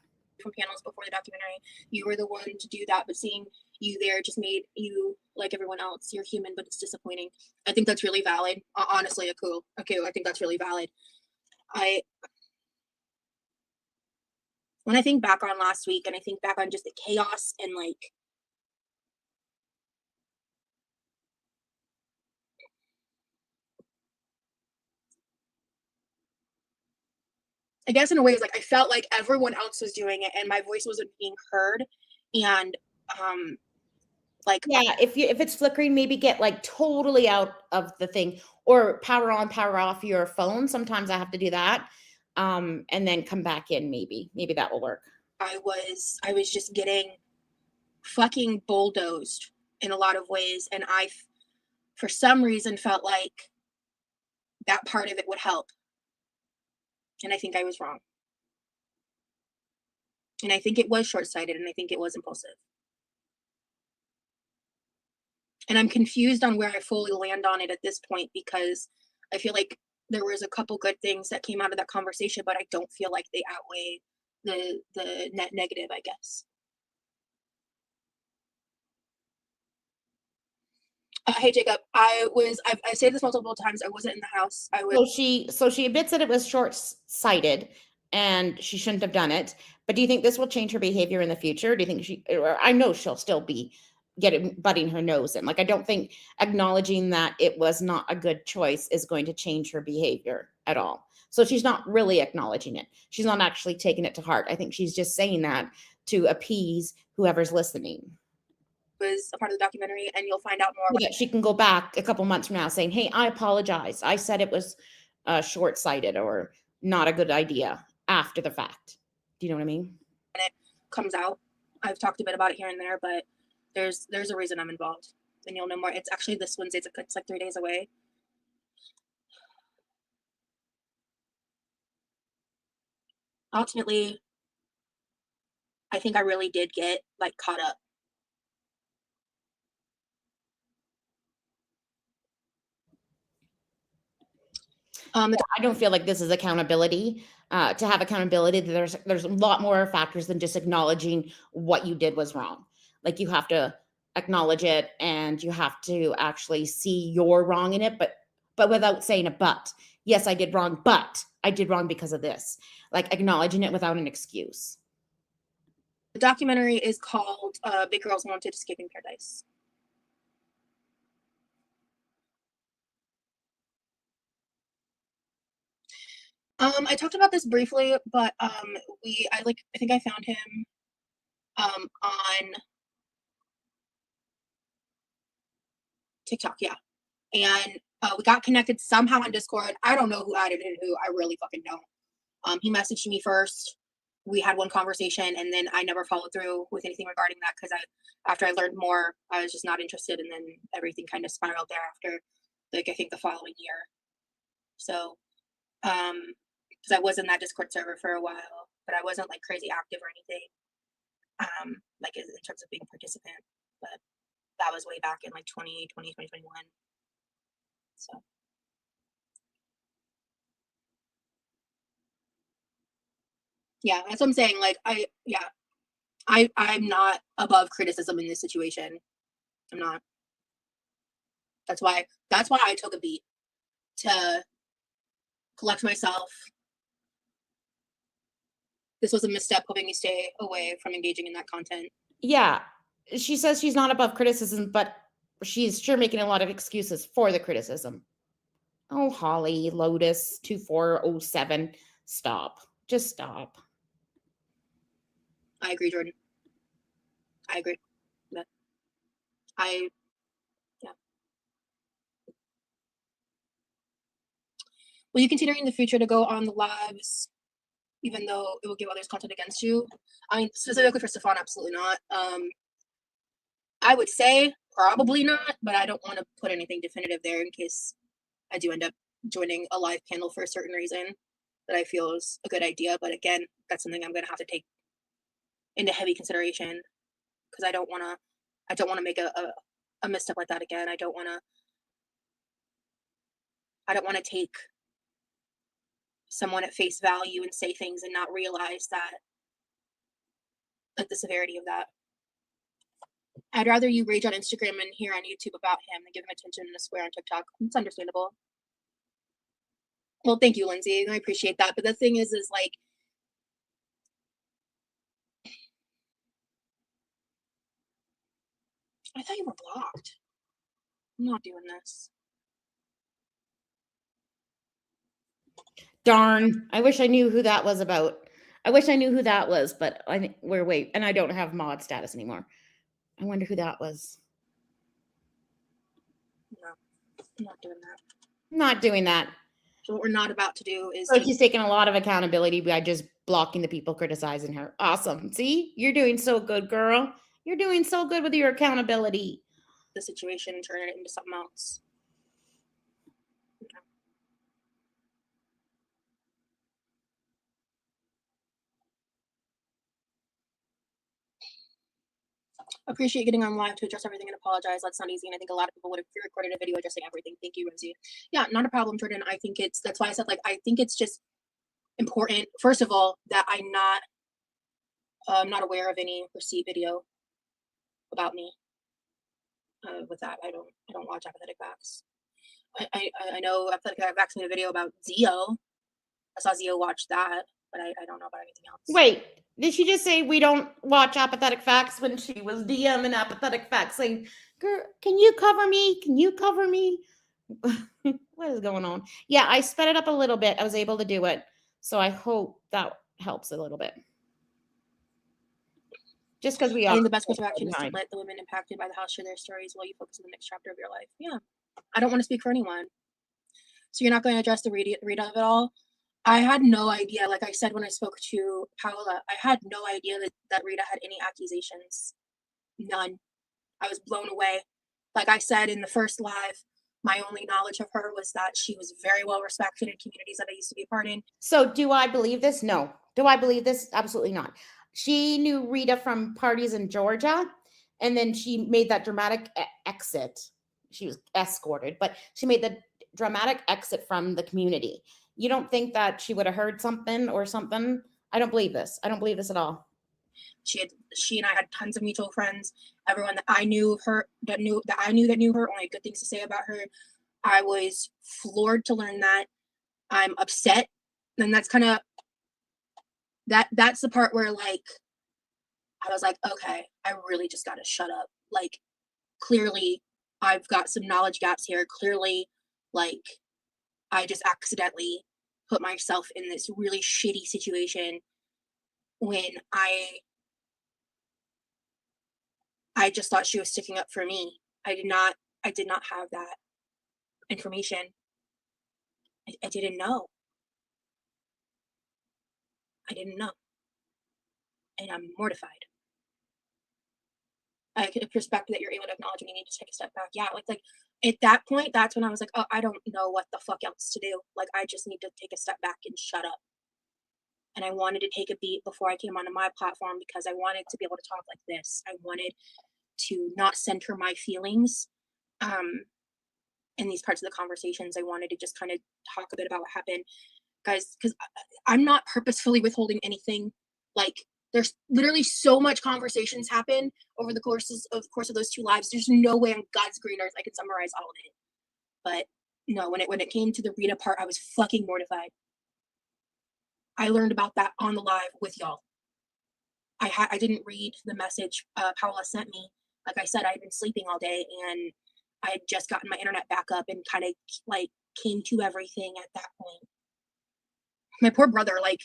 From panels before the documentary, you were the one to do that, but seeing you there just made you like everyone else. You're human, but it's disappointing. I think that's really valid. Honestly, cool. Okay, I think that's really valid. When I think back on last week and I think back on just the chaos and like I guess in a way it's like I felt like everyone else was doing it and my voice wasn't being heard. And like yeah, if it's flickering, maybe get like totally out of the thing or power on, power off your phone. Sometimes I have to do that. And then come back in, maybe that will work. I was just getting fucking bulldozed in a lot of ways. And I, for some reason, felt like that part of it would help. And I think I was wrong. And I think it was short-sighted and I think it was impulsive. And I'm confused on where I fully land on it at this point because I feel like there was a couple good things that came out of that conversation, but I don't feel like they outweigh the net negative, I guess. Hey Jacob, I've said this multiple times. I wasn't in the house. I was. So she admits that it was short-sighted and she shouldn't have done it. But do you think this will change her behavior in the future? Do you think or I know she'll still be butting her nose in. Like, I don't think acknowledging that it was not a good choice is going to change her behavior at all. So she's not really acknowledging it. She's not actually taking it to heart. I think she's just saying that to appease whoever's listening. Was a part of the documentary, and you'll find out more. So that she can go back a couple months from now saying, hey, I apologize. I said it was short-sighted or not a good idea after the fact. Do you know what I mean? When it comes out, I've talked a bit about it here and there, but there's a reason I'm involved, and you'll know more. It's actually this Wednesday. It's like 3 days away. Ultimately, I think I really did get like caught up. I don't feel like this is accountability. To have accountability, there's a lot more factors than just acknowledging what you did was wrong. Like, you have to acknowledge it, and you have to actually see you're wrong in it, but without saying a but. Yes, I did wrong, but I did wrong because of this. Like, acknowledging it without an excuse. The documentary is called Big Girls Wanted Escaping Paradise. I talked about this briefly, but I think I found him on TikTok, yeah. And we got connected somehow on Discord. I don't know who added who. I really fucking don't. He messaged me first. We had one conversation, and then I never followed through with anything regarding that because after I learned more, I was just not interested, and then everything kind of spiraled thereafter, like I think the following year. So, because I was in that Discord server for a while, but I wasn't like crazy active or anything, like in terms of being a participant. But that was way back in like 2020, 2021. So. Yeah, that's what I'm saying. Like, I'm not above criticism in this situation. I'm not. That's why I took a beat to collect myself. This was a misstep, hoping you stay away from engaging in that content. Yeah, she says she's not above criticism, but she's sure making a lot of excuses for the criticism. Oh, Holly, Lotus 2407, stop. Just stop. I agree, Jordan. I agree. But yeah. Will you consider in the future to go on the lives, even though it will give others content against you? I mean, specifically for Stefan, absolutely not. I would say probably not, but I don't want to put anything definitive there in case I do end up joining a live panel for a certain reason that I feel is a good idea. But again, that's something I'm going to have to take into heavy consideration because I don't want to make a misstep like that again. I don't want to take someone at face value and say things and not realize that, like, the severity of that. I'd rather you rage on Instagram and hear on YouTube about him than give him attention and swear on TikTok. It's understandable. Well, thank you, Lindsay. I appreciate that. But the thing is like, I thought you were blocked. I'm not doing this. Darn. I wish I knew who that was about. I wish I knew who that was, but I think wait, and I don't have mod status anymore. I wonder who that was. No, I'm not doing that. Not doing that. So what we're not about to do is. So she's taking a lot of accountability by just blocking the people criticizing her. Awesome. See, you're doing so good, girl. You're doing so good with your accountability. The situation and turn it into something else. Appreciate getting on live to address everything and apologize. That's not easy, and I think a lot of people would have recorded a video addressing everything. Thank you, Rosie. Yeah, not a problem, Jordan. I think that's why I said, like, I think it's just important, first of all, that I not I'm not aware of any receipt video about me. With that, I don't watch Apathetic Facts. I know Apathetic Facts made a video about Zio. I saw Zio watch that, but I don't know about anything else. Wait, did she just say we don't watch Apathetic Facts when she was DMing Apathetic Facts saying, "Girl, can you cover me? Can you cover me?" What is going on? Yeah, I sped it up a little bit. I was able to do it. So I hope that helps a little bit. Just because we I are. think the best course of action is to Fine. let the women impacted by the house share their stories while you focus on the next chapter of your life. Yeah. I don't want to speak for anyone. So you're not going to address the Rita of it all? I had no idea. Like I said when I spoke to Paola, I had no idea that Rita had any accusations. None. I was blown away. Like I said in the first live, my only knowledge of her was that she was very well respected in communities that I used to be a part in. So do I believe this? No. Do I believe this? Absolutely not. She knew Rita from parties in Georgia, and then she made that dramatic exit. She was escorted, but she made the dramatic exit from the community. You don't think that she would have heard something or something? I don't believe this. I don't believe this at all. She and I had tons of mutual friends. Everyone that I knew of her, that knew her, only had good things to say about her. I was floored to learn that. I'm upset, and that's kind of that's the part where like I was like, okay, I really just gotta shut up. Like clearly, I've got some knowledge gaps here. Clearly, like I just accidentally put myself in this really shitty situation when I just thought she was sticking up for me. I did not have that information. I didn't know. I didn't know. And I'm mortified. I could respect that you're able to acknowledge when you need to take a step back. Yeah, like at that point, that's when I was like, oh, I don't know what the fuck else to do. Like I just need to take a step back and shut up. And I wanted to take a beat before I came onto my platform because I wanted to be able to talk like this. I wanted to not center my feelings in these parts of the conversations. I wanted to just kind of talk a bit about what happened, guys, because I'm not purposefully withholding anything. Like there's literally so much conversations happen over the course of those two lives. There's no way on God's green earth I could summarize all of it. But no, when it came to the Rita part, I was fucking mortified. I learned about that on the live with y'all. I didn't read the message Paola sent me. Like I said, I'd been sleeping all day and I had just gotten my internet back up and kind of like came to everything at that point. My poor brother, like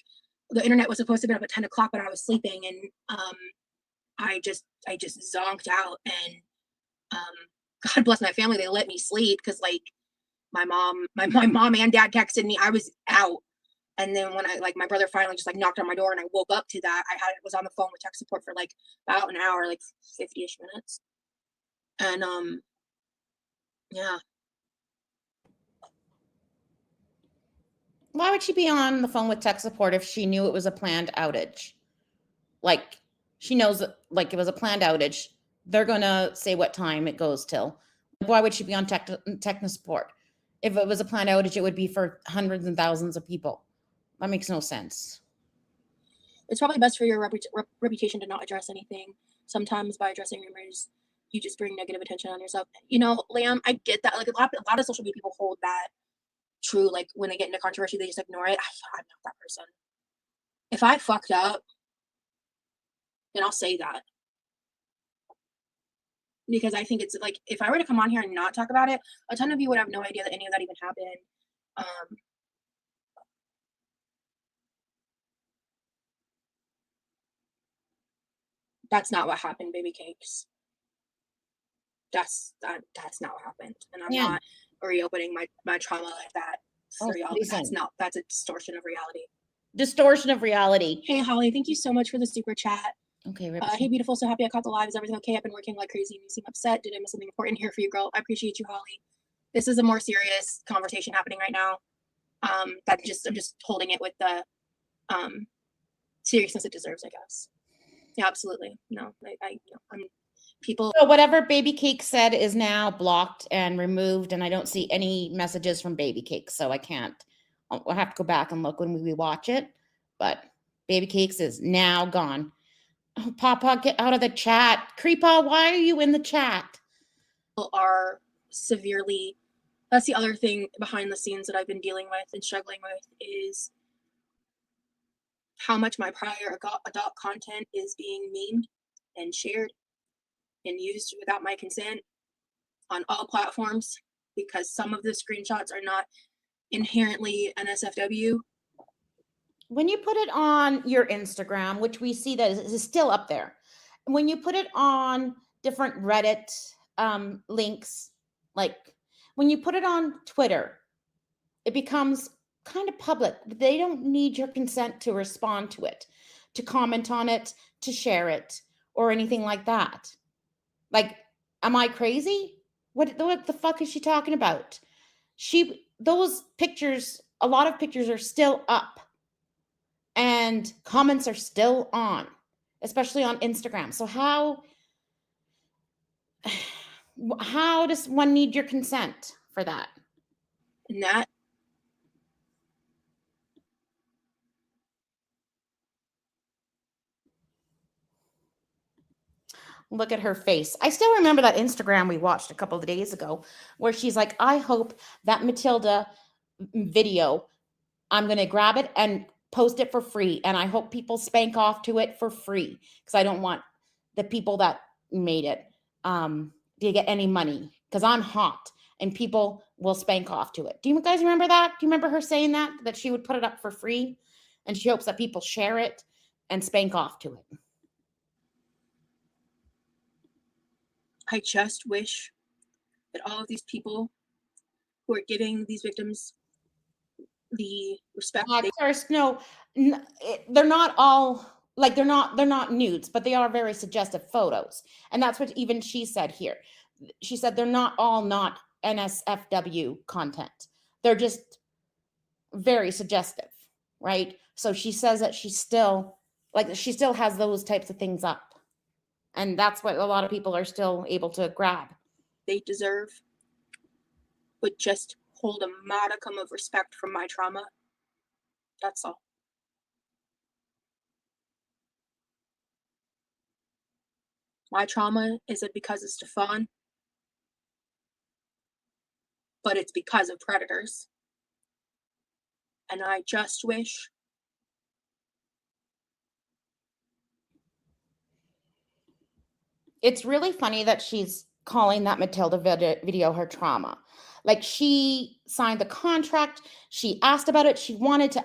the internet was supposed to be up at 10 o'clock, but I was sleeping and I just zonked out and God bless my family, they let me sleep because like my mom and dad texted me. I was out. And then when my brother finally just like knocked on my door and I woke up to that, was on the phone with tech support for like about an hour, like 50-ish minutes. And yeah. Why would she be on the phone with tech support if she knew it was a planned outage? Like she knows that like it was a planned outage. They're gonna say what time it goes till. Why would she be on tech support? If it was a planned outage, it would be for hundreds and thousands of people. That makes no sense. It's probably best for your reputation to not address anything. Sometimes by addressing rumors, you just bring negative attention on yourself. You know, Liam, I get that. Like a lot of social media people hold that true. Like when they get into controversy, they just ignore it. I'm not that person. If I fucked up, then I'll say that. Because I think it's like, if I were to come on here and not talk about it, a ton of you would have no idea that any of that even happened. That's not what happened, baby cakes. That's not what happened. And I'm not reopening my trauma like that for y'all. That's a distortion of reality. Distortion of reality. Hey Holly, thank you so much for the super chat. Okay, hey beautiful, so happy I caught the live. Is everything okay? I've been working like crazy and you seem upset. Did I miss something important here for you, girl? I appreciate you, Holly. This is a more serious conversation happening right now. I'm just holding it with the seriousness it deserves, I guess. Yeah, absolutely. No, I'm people. So whatever Baby Cake said is now blocked and removed, and I don't see any messages from Baby Cake, so I can't. I'll have to go back and look when we watch it. But Baby Cakes is now gone. Oh, Papa, get out of the chat. Creepa, why are you in the chat? Are severely, that's the other thing behind the scenes that I've been dealing with and struggling with, is how much my prior adult content is being memed and shared and used without my consent on all platforms, because some of the screenshots are not inherently NSFW. When you put it on your Instagram, which we see that is still up there, when you put it on different Reddit links, like when you put it on Twitter, it becomes kind of public. They don't need your consent to respond to it, to comment on it, to share it, or anything like that. Like, am I crazy? What the fuck is she talking about? Those pictures, a lot of pictures are still up and comments are still on, especially on Instagram. So how does one need your consent for that? And that, Look at her face. I still remember that Instagram we watched a couple of days ago where she's like, I hope that Matilda video, I'm going to grab it and post it for free. And I hope people spank off to it for free because I don't want the people that made it to get any money because I'm hot and people will spank off to it. Do you guys remember that? Do you remember her saying that she would put it up for free and she hopes that people share it and spank off to it? I just wish that all of these people who are giving these victims the respect First, no, they're not all like they're not nudes, but they are very suggestive photos, and that's what even she said here. She said they're not all not NSFW content. They're just very suggestive, right? So she says that she still has those types of things up, and that's what a lot of people are still able to grab. they deserve would just hold a modicum of respect from my trauma. That's all. My trauma isn't because of Stefan, but it's because of predators. And I just wish It's really funny that she's calling that Matilda video her trauma. Like she signed the contract, she asked about it, she wanted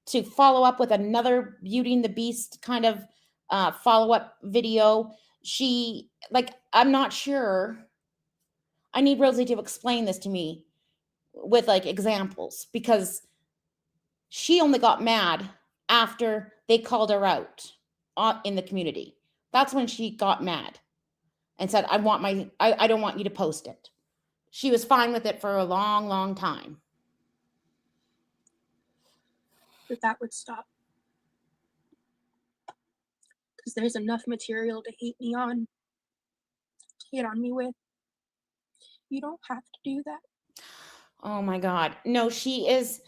to follow up with another Beauty and the Beast kind of follow-up video. I'm not sure. I need Rosie to explain this to me with like examples because she only got mad after they called her out in the community. That's when she got mad and said, I don't want you to post it. She was fine with it for a long, long time. that would stop. Because there's enough material to hate me on, to hate on me with. You don't have to do that. Oh my God. No, she is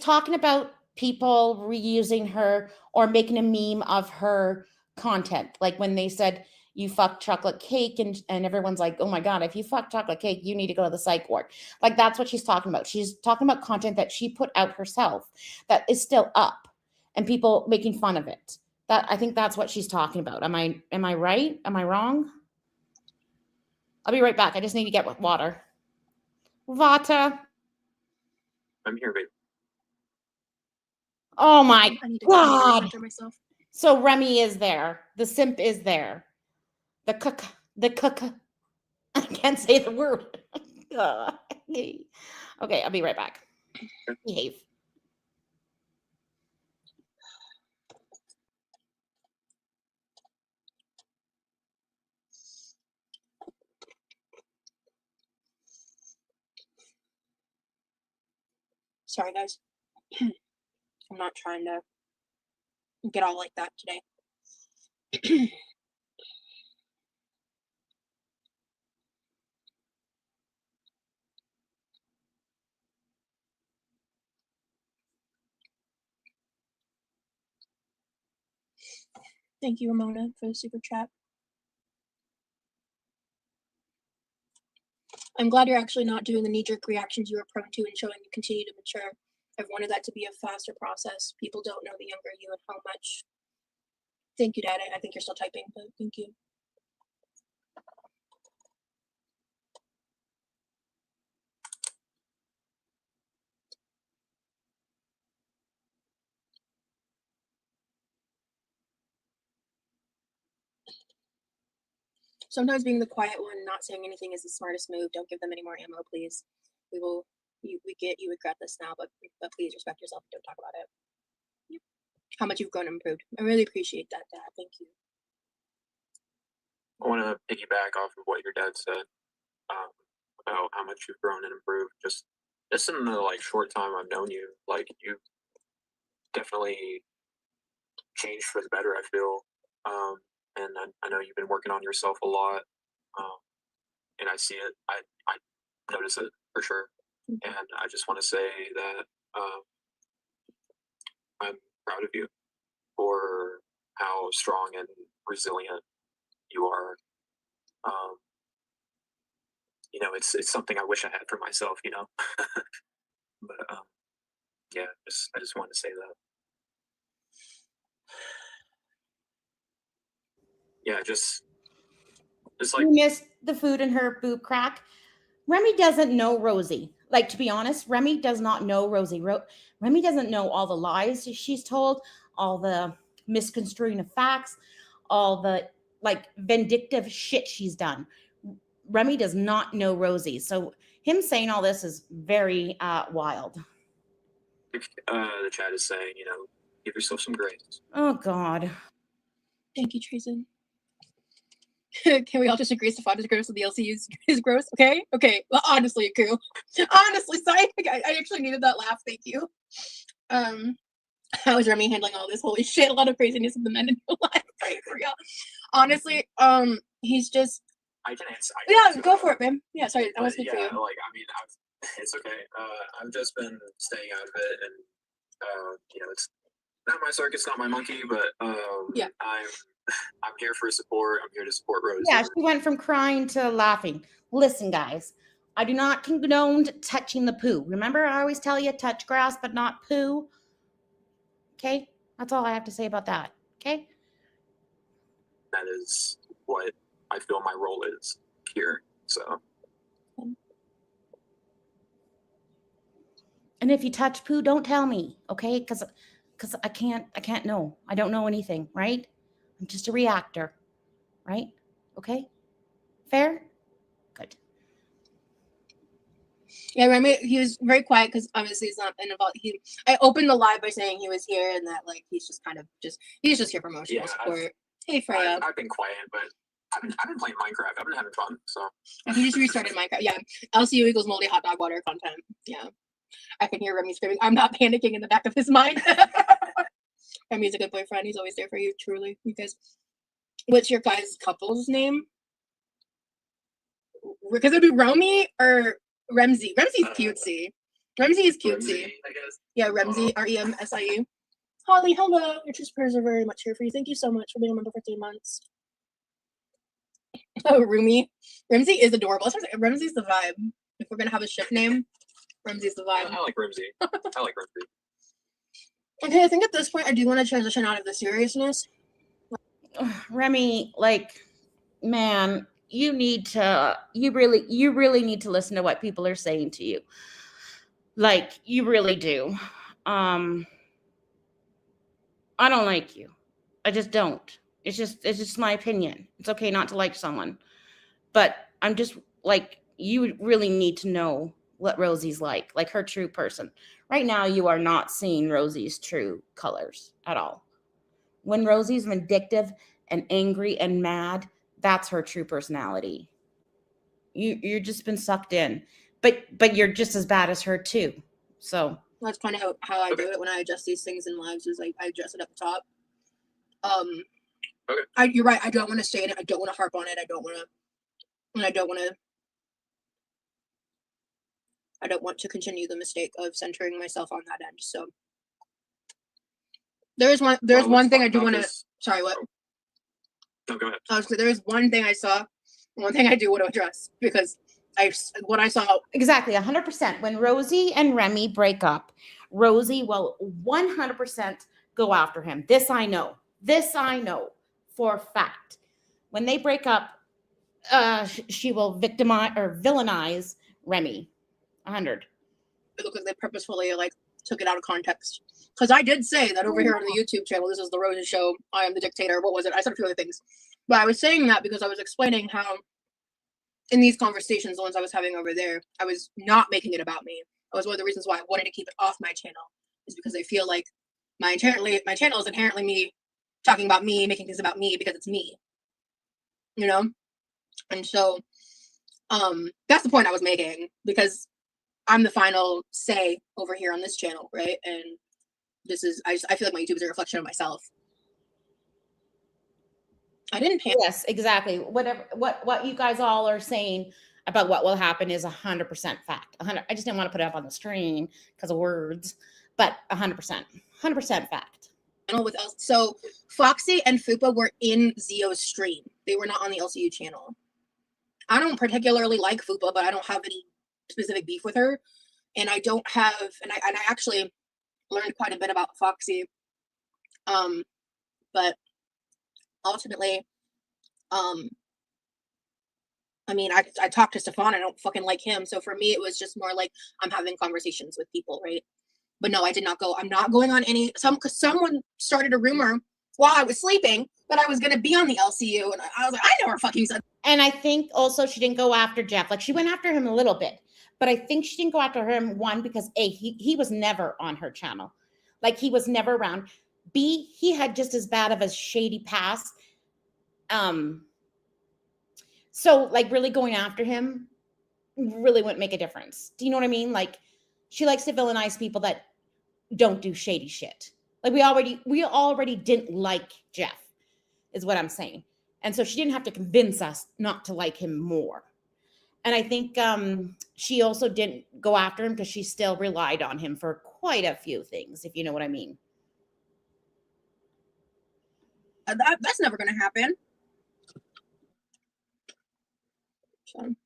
talking about people reusing her or making a meme of her content. Like when they said, you fuck chocolate cake, and everyone's like, oh my God, if you fuck chocolate cake, you need to go to the psych ward. Like that's what she's talking about. She's talking about content that she put out herself that is still up and people making fun of it. I think that's what she's talking about. Am I right? Am I wrong? I'll be right back. I just need to get water. Vata. I'm here, babe. Oh my I need to God. center myself. So Remy is there. The simp is there. The cook. I can't say the word. Okay, I'll be right back. Behave. Sorry, guys. I'm not trying to get all like that today. Thank you, Ramona, for the super chat. I'm glad you're actually not doing the knee-jerk reactions you were prone to and showing you continue to mature. I've wanted that to be a faster process. People don't know the younger you and how much. Thank you, Dad. I think you're still typing, but thank you. Sometimes being the quiet one, not saying anything is the smartest move. Don't give them any more ammo, please. We get you regret this now, but please respect yourself and don't talk about it. Yep. How much you've grown and improved. I really appreciate that, Dad. Thank you. I want to piggyback off of what your dad said about how much you've grown and improved. Just in the like short time I've known you, like you've definitely changed for the better. I feel, and I know you've been working on yourself a lot, and I see it. I notice it for sure, and I just want to say that I'm proud of you for how strong and resilient you are. You know, it's something I wish I had for myself, you know. But yeah, I just wanted to say that. Yeah, just like You missed the food in her boob crack. Remy doesn't know Rosie. Like, to be honest, Remy does not know Rosie. Remy doesn't know all the lies she's told, all the misconstruing of facts, all the like vindictive shit she's done. Remy does not know Rosie. So him saying all this is very wild. the chat is saying, you know, give yourself some grace. Oh, God. Thank you, Treason. Can we all just agree Stefan is gross and the LCU is gross? Okay? Okay. Well, honestly, Koo. Honestly, sorry. I actually needed that laugh. Thank you. How is Remy handling all this? Holy shit, a lot of craziness in the men in your life. Right, for real. Honestly, he's just. I can answer. Yeah, go for it, man. Yeah, sorry, I want to speak for you. Like, I mean, it's okay. I've just been staying out of it, and you know, it's not my circus, not my monkey, but yeah, I'm here for support. I'm here to support Rose. Yeah, she went from crying to laughing. Listen, guys, I do not condone touching the poo. Remember, I always tell you, touch grass, but not poo. Okay, that's all I have to say about that. Okay. That is what I feel my role is here. So. And if you touch poo, don't tell me, okay? Because I can't know. I don't know anything, right? I'm just a reactor, right? Okay? Fair? Good. Yeah, Remy, he was very quiet because obviously he's not involved. I opened the live by saying he was here and that like he's just he's just here for emotional support. Hey, Freya. I've been quiet, but I've been playing Minecraft. I've been having fun. So. And he just restarted Minecraft. Yeah, LCU equals moldy hot dog water content. Yeah. I can hear Remy screaming, I'm not panicking in the back of his mind. Remy's a good boyfriend. He's always there for you, truly. You guys, what's your guys' couple's name? Because it'd be Romy or Remsie. Remsie's cutesy. Remsie is cutesy. I guess. Yeah, Remsie, R-E-M-S-I-E. Holly, hello. Your two prayers are very much here for you. Thank you so much for being a member for 3 months. Oh, Rumi. Remsie is adorable. Remsie's the vibe. If we're going to have a ship name, Remsie's the vibe. I like Remsie. I like Remsie. Okay, I think at this point I do want to transition out of the seriousness. Remy, like, man, you really need to listen to what people are saying to you. Like, you really do. I don't like you. I just don't. It's just my opinion. It's okay not to like someone. But I'm just like, you really need to know what Rosie's like her true person. Right now, you are not seeing Rosie's true colors at all. When Rosie's vindictive and angry and mad, that's her true personality. You're just been sucked in, but you're just as bad as her too. So that's kind of how I do it when I adjust these things in lives. Is like I adjust it at the top. Okay. You're right. I don't want to stay in it. I don't want to harp on it. I don't want to continue the mistake of centering myself on that end. So there's one thing I do want to. Sorry, what? No, go ahead. There is one thing I saw, one thing I do want to address because what I saw. Exactly, 100%. When Rosie and Remy break up, Rosie will 100% go after him. This I know. This I know for a fact. When they break up, she will victimize or villainize Remy. 100. It looked like they purposefully like took it out of context. Because I did say that over here on the YouTube channel, this is the Rosie Show. I am the dictator. What was it? I said a few other things, but I was saying that because I was explaining how, in these conversations, the ones I was having over there, I was not making it about me. That was one of the reasons why I wanted to keep it off my channel, is because I feel like my channel is inherently me talking about me, making things about me because it's me, you know. And so, that's the point I was making, because I'm the final say over here on this channel, right? And this is, I feel like my YouTube is a reflection of myself. I didn't pay. Yes, exactly. Whatever, what you guys all are saying about what will happen is 100% fact. 100. I just didn't want to put it up on the screen because of words, but 100% fact. With us. So Foxy and Fupa were in Zio's stream. They were not on the LCU channel. I don't particularly like Fupa, but I don't have any specific beef with her. And I don't have, and I actually learned quite a bit about Foxy. But ultimately, I mean, I talked to Stefan. I don't fucking like him. So for me, it was just more like I'm having conversations with people, right? But no, I did not go. I'm not going on any, because someone started a rumor while I was sleeping that I was going to be on the LCU. And I was like, I never fucking said. And I think also she didn't go after Jeff. Like, she went after him a little bit, but I think she didn't go after him, one, because A, he was never on her channel. Like, he was never around. B, he had just as bad of a shady past. So like really going after him really wouldn't make a difference. Do you know what I mean? Like, she likes to villainize people that don't do shady shit. Like, we already didn't like Jeff, is what I'm saying. And so she didn't have to convince us not to like him more. And I think she also didn't go after him because she still relied on him for quite a few things, if you know what I mean. That's never going to happen. So. Can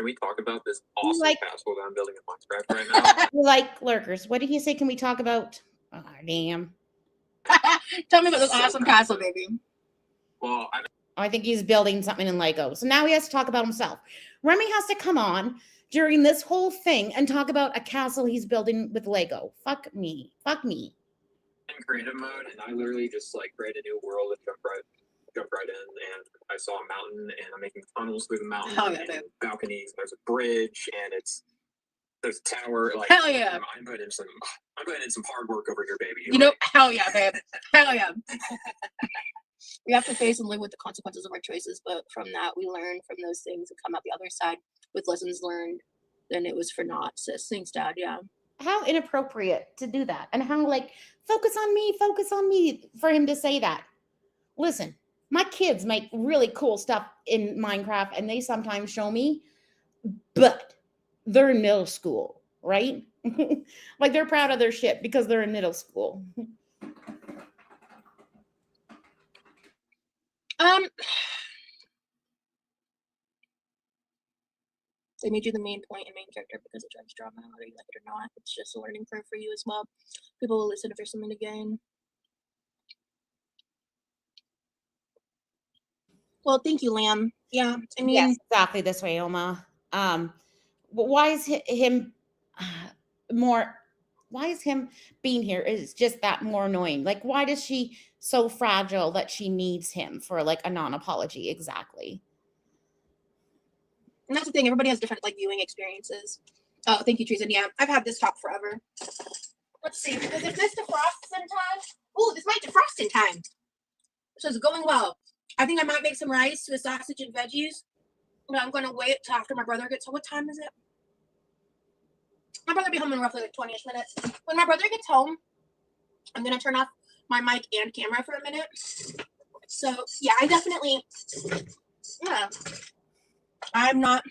we talk about this awesome castle that I'm building in Minecraft right now? Like lurkers. What did he say? Can we talk about? Oh, damn. Tell me about this awesome castle, baby. Well, I think he's building something in Lego. So now he has to talk about himself. Remy has to come on during this whole thing and talk about a castle he's building with Lego. Fuck me. Fuck me. In creative mode, and I literally just like create a new world and jump right in, and I saw a mountain, and I'm making tunnels through the mountain, and balconies, and there's a bridge, and there's a tower. Like, hell yeah! I'm putting in some hard work over here, baby. You know, hell yeah, babe. Hell yeah. We have to face and live with the consequences of our choices, but from that, we learn from those things and come out the other side with lessons learned. Then it was for naught, sis. Thanks, Dad. Yeah. How inappropriate to do that, and how like focus on me for him to say that. Listen, my kids make really cool stuff in Minecraft, and they sometimes show me, but they're in middle school, right? Like, they're proud of their shit because they're in middle school. They made you the main point and main character because it drives drama, whether you like it or not. It's just a learning curve for you as well. People will listen if there's something to gain. Well, thank you, Lamb. Yeah, I mean, yes, exactly this way, Oma. Why is him more? Why is him being here is just that more annoying? Like, why is she so fragile that she needs him for like a non-apology? Exactly. And that's the thing. Everybody has different like viewing experiences. Oh, thank you, Treason. Yeah, I've had this talk forever. Let's see. Because if this defrosts in time, oh, this might defrost in time. So it's going well. I think I might make some rice with sausage and veggies. But I'm going to wait till after my brother gets home. What time is it? My brother will be home in roughly like 20-ish minutes. When my brother gets home, I'm going to turn off my mic and camera for a minute. So, yeah, I definitely, yeah. I'm not,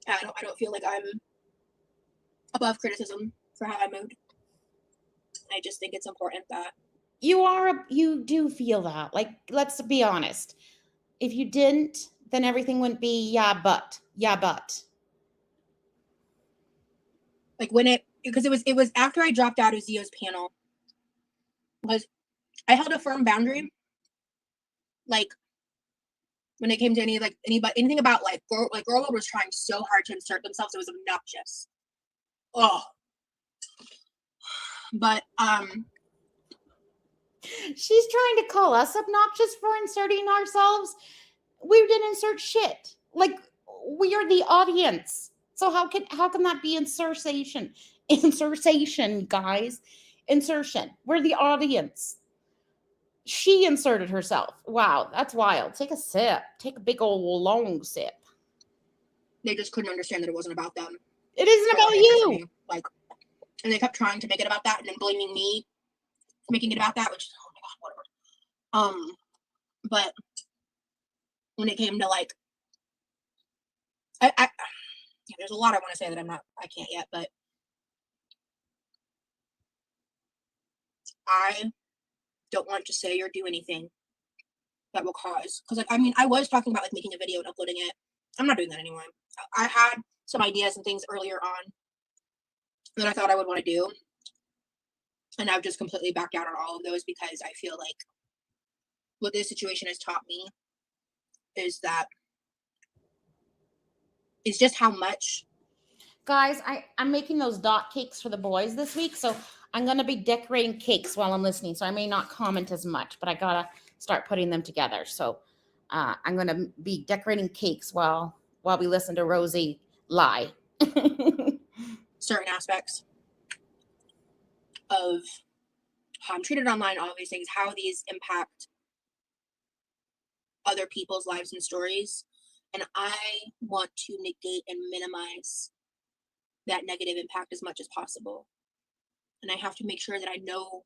I don't feel like I'm above criticism for how I moved. I just think it's important that. you do feel that. Like, let's be honest. If you didn't, then everything wouldn't be yeah, but. Like because it was after I dropped out of Zio's panel, was I held a firm boundary. Like when it came to anything about like Girl World was trying so hard to insert themselves, it was obnoxious. Oh, but She's trying to call us obnoxious for inserting ourselves. We didn't insert shit. Like, we are the audience. So how can that be insertion? Insertion, guys. Insertion. We're the audience. She inserted herself. Wow, that's wild. Take a sip. Take a big old long sip. They just couldn't understand that it wasn't about them. It isn't about you. Like, and they kept trying to make it about that and then blaming me for making it about that, which, oh my God, whatever. But when it came to like, yeah, there's a lot I want to say that I can't yet, but I don't want to say or do anything that will cause, because like, I mean, I was talking about like making a video and uploading it. I'm not doing that anymore. I had some ideas and things earlier on that I thought I would want to do, and I've just completely backed out on all of those because I feel like what this situation has taught me is just how much. Guys, I'm making those dot cakes for the boys this week, so I'm going to be decorating cakes while I'm listening, so I may not comment as much, but I got to start putting them together. So I'm going to be decorating cakes while we listen to Rosie lie. Certain aspects of how I'm treated online, all of these things, how these impact other people's lives and stories. And I want to negate and minimize that negative impact as much as possible. And I have to make sure that I know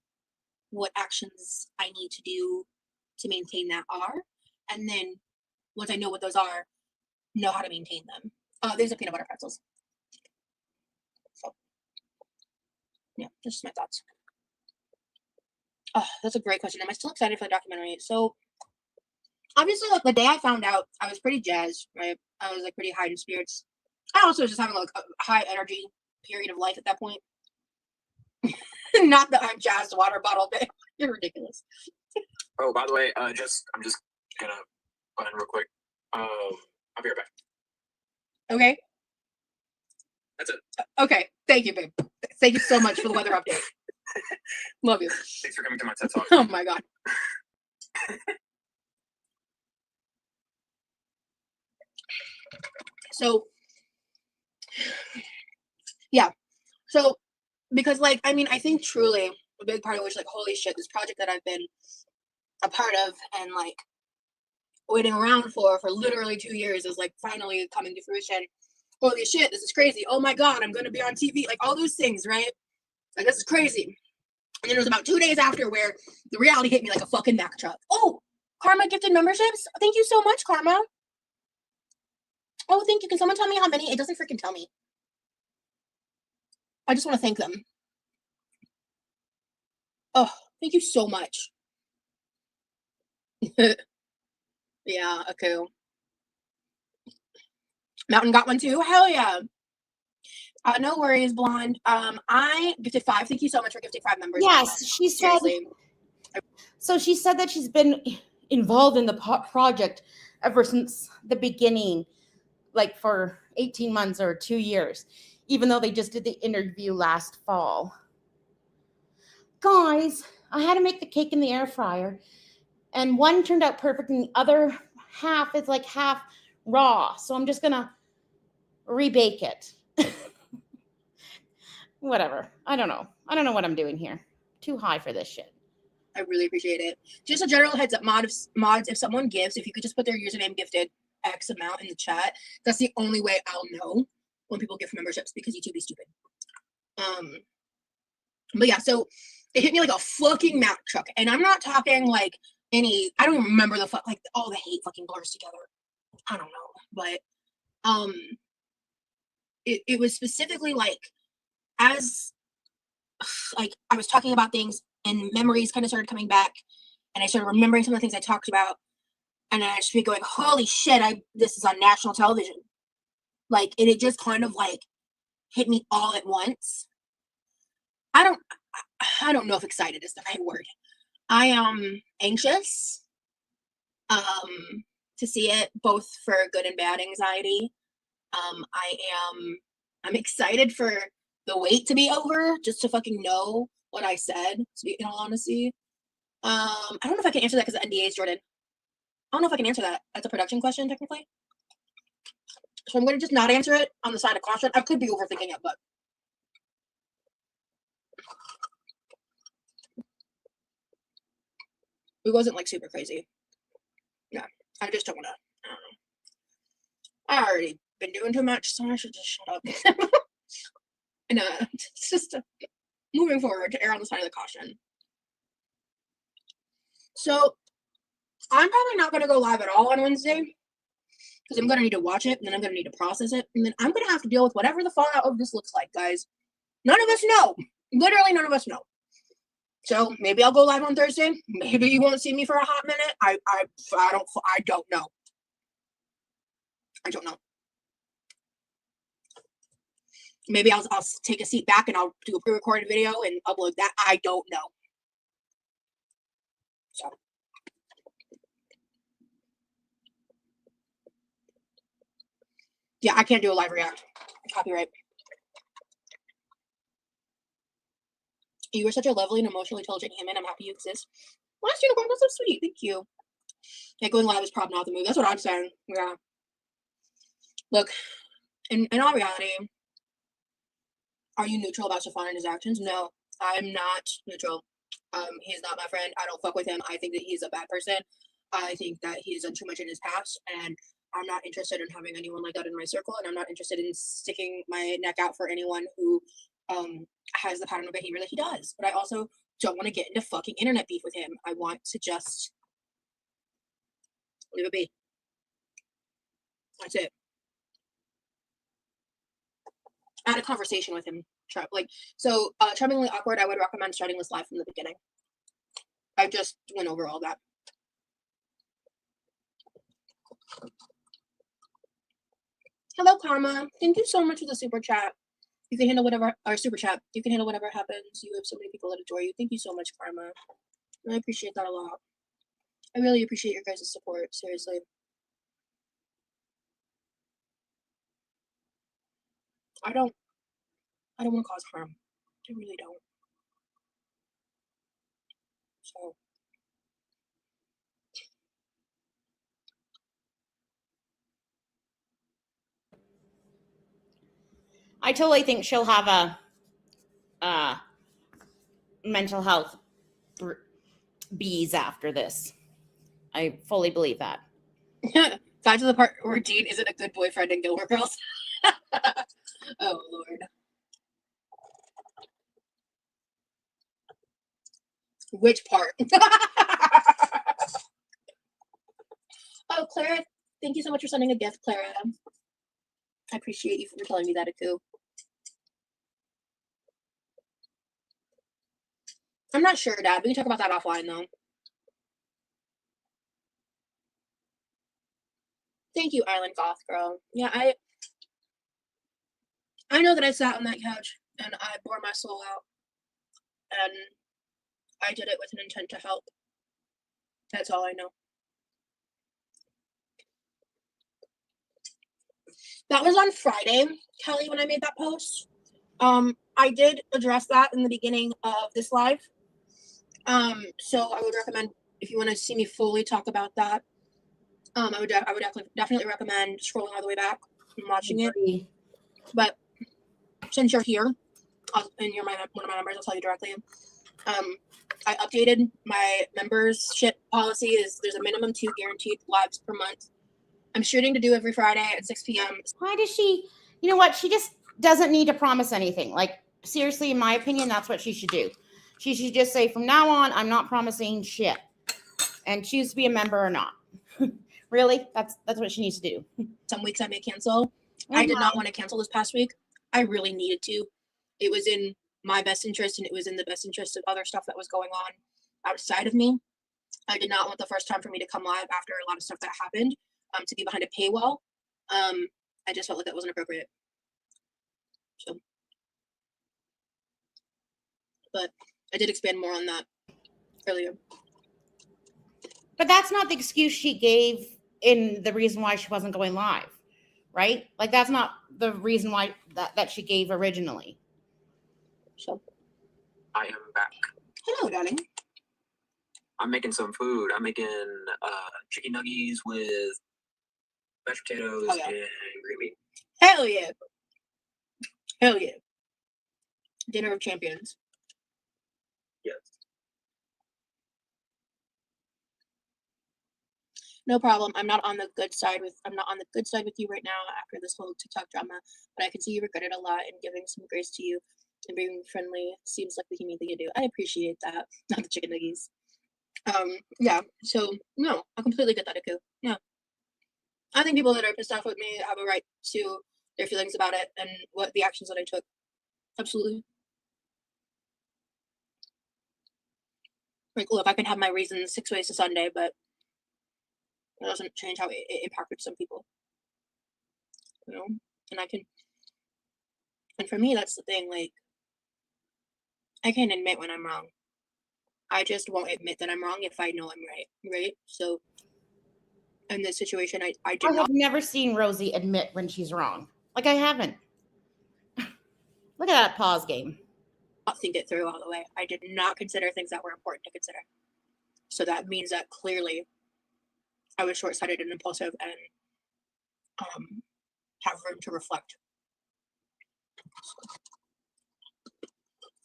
what actions I need to do to maintain that are. And then once I know what those are, know how to maintain them. There's a peanut butter pretzels. So, yeah, just my thoughts. Oh, that's a great question. Am I still excited for the documentary? So, obviously, like the day I found out, I was pretty jazzed, right? I was like pretty high in spirits. I also was just having like a high energy period of life at that point. Not the I'm jazzed water bottle bit. You're ridiculous. Oh, by the way, I'm just gonna go in real quick. I'll be right back. Okay. That's it. Okay. Thank you, babe. Thank you so much for the weather update. Love you. Thanks for coming to my TED Talk. Oh my God. So, yeah. So, because like, I mean, I think truly a big part of which like, holy shit, this project that I've been a part of and like waiting around for literally 2 years is like finally coming to fruition. Holy shit, this is crazy. Oh my God, I'm going to be on TV. Like all those things, right? Like this is crazy. And then it was about 2 days after where the reality hit me like a fucking Mack truck. Oh, Karma gifted memberships. Thank you so much, Karma. Oh, thank you. Can someone tell me how many? It doesn't freaking tell me. I just want to thank them. Oh, thank you so much. Yeah, okay. Mountain got one too. Hell yeah. No worries, Blonde. I gifted 5. Thank you so much for gifting 5 members. Yes, she said. Seriously. So she said that she's been involved in the project ever since the beginning, like for 18 months or 2 years, even though they just did the interview last fall. Guys, I had to make the cake in the air fryer, and one turned out perfect, and the other half is like half raw. So I'm just gonna rebake it. Whatever. I don't know what I'm doing here. Too high for this shit. I really appreciate it. Just a general heads up, mods, if someone gives, if you could just put their username gifted X amount in the chat, that's the only way I'll know when people gift memberships, because YouTube is stupid. But yeah, so it hit me like a fucking Mack truck, and I'm not talking like I don't even remember like all the hate fucking blurs together. I don't know, but it was specifically like as like I was talking about things and memories kind of started coming back, and I started remembering some of the things I talked about, and then I just be going, holy shit, this is on national television. Like, and it just kind of like hit me all at once. I don't know if excited is the right word. I am anxious to see it, both for good and bad anxiety. I'm excited for the wait to be over, just to fucking know what I said, in all honesty. I don't know if I can answer that because the NDA is Jordan. I don't know if I can answer that. That's a production question, technically. So I'm going to just not answer it on the side of caution. I could be overthinking it, but it wasn't like super crazy. Yeah, I just don't want to. I don't know. I already been doing too much, so I should just shut up. And it's just moving forward to err on the side of the caution. So I'm probably not going to go live at all on Wednesday because I'm going to need to watch it, and then I'm going to need to process it, and then I'm going to have to deal with whatever the fallout of this looks like, guys. None of us know. Literally none of us know. So maybe I'll go live on Thursday. Maybe you won't see me for a hot minute. I don't know. I don't know. Maybe I'll take a seat back and I'll do a pre-recorded video and upload that. I don't know. So yeah, I can't do a live react. Copyright. You are such a lovely and emotionally intelligent human. I'm happy you exist. Last unicorn, that's so sweet. Thank you. Yeah, going live is probably not the move. That's what I'm saying. Yeah. Look, in all reality, are you neutral about Stefan and his actions? No, I'm not neutral. He's not my friend. I don't fuck with him. I think that he's a bad person. I think that he's done too much in his past, and I'm not interested in having anyone like that in my circle, and I'm not interested in sticking my neck out for anyone who has the pattern of behavior that he does. But I also don't want to get into fucking internet beef with him. I want to just leave it be. That's it. I had a conversation with him. Charmingly awkward. I would recommend starting this live from the beginning. I just went over all that. Hello, Karma. Thank you so much for the super chat. You can handle whatever, or super chat. You can handle whatever happens. You have so many people that adore you. Thank you so much, Karma. And I appreciate that a lot. I really appreciate your guys' support. Seriously. I don't want to cause harm. I really don't. So. I totally think she'll have a mental health bees after this. I fully believe that. Back to the part where Dean isn't a good boyfriend in Gilmore Girls. Oh, Lord. Which part? Oh, Clara, thank you so much for sending a gift, Clara. I appreciate you for telling me that, too. I'm not sure, Dad. We can talk about that offline, though. Thank you, Island Goth Girl. Yeah, I know that I sat on that couch and I bore my soul out. And I did it with an intent to help. That's all I know. That was on Friday, Kelly, when I made that post. I did address that in the beginning of this live. So I would recommend, if you want to see me fully talk about that, I would definitely recommend scrolling all the way back and watching it. But since you're here, and you're one of my members, I'll tell you directly. I updated my membership policy. There's a minimum 2 guaranteed lives per month. I'm shooting to do every Friday at 6 p.m. Why does she? You know what? She just doesn't need to promise anything. Like, seriously, in my opinion, that's what she should do. She should just say, from now on, I'm not promising shit, and choose to be a member or not. Really, that's what she needs to do. Some weeks I may cancel. I did not want to cancel this past week. I really needed to. It was in my best interest, and it was in the best interest of other stuff that was going on outside of me. I did not want the first time for me to come live after a lot of stuff that happened to be behind a paywall. I just felt like that wasn't appropriate. So, but I did expand more on that earlier. But that's not the excuse she gave in the reason why she wasn't going live, right? Like that's not the reason why that she gave originally. So, I am back. hello, darling. I'm making some food. I'm making chicken nuggets with mashed potatoes Oh, yeah. and green bean. Hell yeah. Hell yeah. Dinner of champions. Yes. No problem. I'm not on the good side with you right now after this whole TikTok drama, but I can see you regret it a lot, and giving some grace to you and being friendly seems like the human thing to do. I appreciate that. Not the chicken nuggies. Yeah. So no, I completely get that, Aku. Yeah. I think people that are pissed off with me have a right to their feelings about it and what the actions that I took. Absolutely. Like, look, I can have my reasons 6 ways to Sunday, but it doesn't change how it impacted some people. You know? And for me, that's the thing, like, I can admit when I'm wrong. I just won't admit that I'm wrong if I know I'm right? So, in this situation, I I did not. have never seen Rosie admit when she's wrong. Like I haven't. Look at that pause game. Think it through all the way. I did not consider things that were important to consider. So that means that clearly I was short-sighted and impulsive and have room to reflect.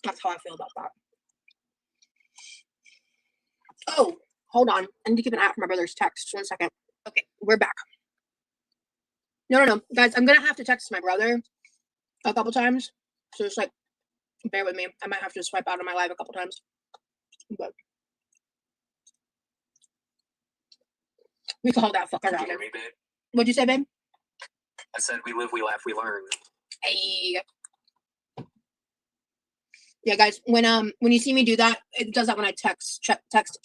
That's how I feel about that. Oh, hold on. I need to keep an eye out for my brother's text. 1 second. Okay, we're back. No. Guys, I'm going to have to text my brother a couple times. So just like, bear with me. I might have to swipe out of my live a couple times. But we call that fucker Did out. you hear me, babe? What'd you say, babe? I said we live, we laugh, we learn. Hey. Yeah, guys, when you see me do that, it does that when I check text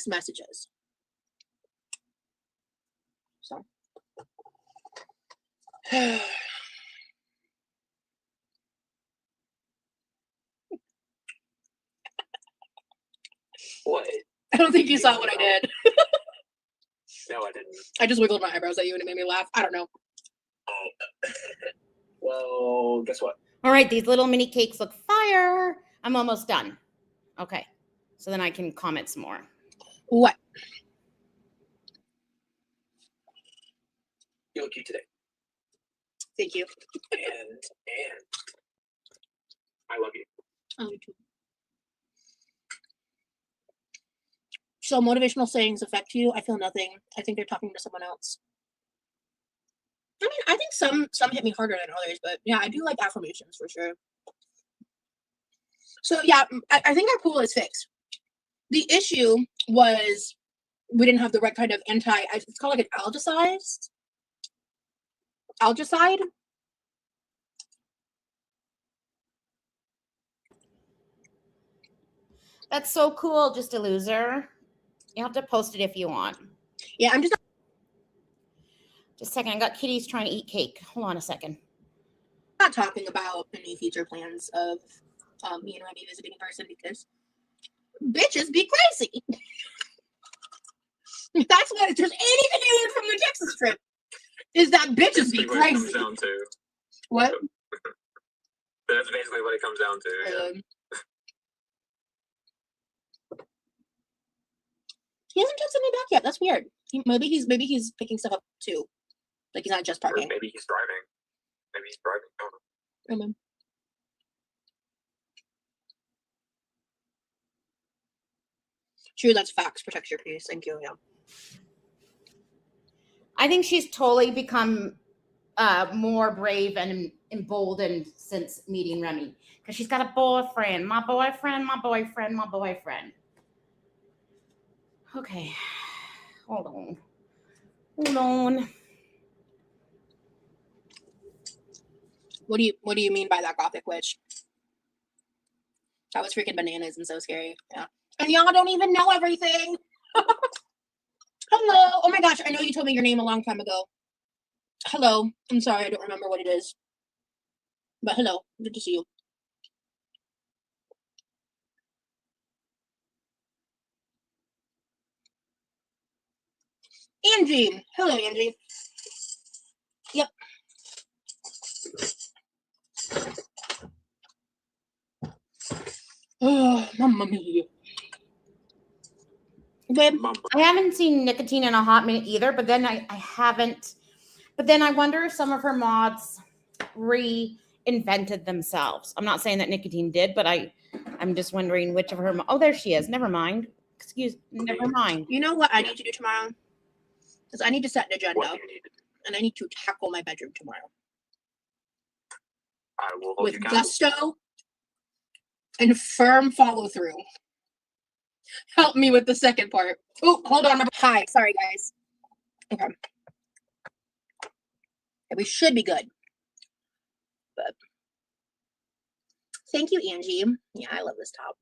messages. So What? I don't think you saw what I did. No, I didn't. I just wiggled my eyebrows at you and it made me laugh. I don't know. Oh. Well, guess what? All right, these little mini cakes look fire. I'm almost done. Okay, so then I can comment some more. What? You look cute today. Thank you. And I love you. Oh, you too. So motivational sayings affect you? I feel nothing. I think they're talking to someone else. I mean, I think some hit me harder than others, but yeah, I do like affirmations for sure. So yeah, I think our pool is fixed. The issue was we didn't have the right kind of it's called like an algicide. That's so cool, just a loser. You have to post it if you want. Yeah, I'm just a second. I got kitties trying to eat cake. Hold on a second. not talking about any future plans of me and Remy visiting in person because bitches be crazy. That's what, if there's anything you learned from the Texas trip, is that bitches be Basically what it comes crazy. down to. What? That's basically what it comes down to. Yeah. He hasn't texted me back yet. That's weird. Maybe he's picking stuff up too. Like he's not just Or parking. maybe he's driving. Maybe he's driving. I don't know. True, that's facts. Protect your peace. Thank you. Yeah. I think she's totally become more brave and emboldened since meeting Remy because she's got a boyfriend. My boyfriend. Okay, hold on. What do you mean by that, Gothic Witch? That was freaking bananas and so scary. Yeah. And y'all don't even know everything. Hello. Oh my gosh, I know you told me your name a long time ago. Hello. I'm sorry, I don't remember what it is. But hello. Good to see you. Angie. Hello, Angie. Yep. Oh, mamma mia. Babe, Mama. I haven't seen Nicotine in a hot minute either, but then I haven't. But then I wonder if some of her mods reinvented themselves. I'm not saying that Nicotine did, but I'm just wondering which of her. Oh, there she is. Never mind. Never mind. you know what I need to do tomorrow? Because I need to set an agenda, What do you need? and I need to tackle my bedroom tomorrow I will hold with you accountable. gusto and firm follow through. Help me with the second part. Oh, hold on. Hi, sorry guys. Okay. We should be good. But thank you, Angie. Yeah, I love this top.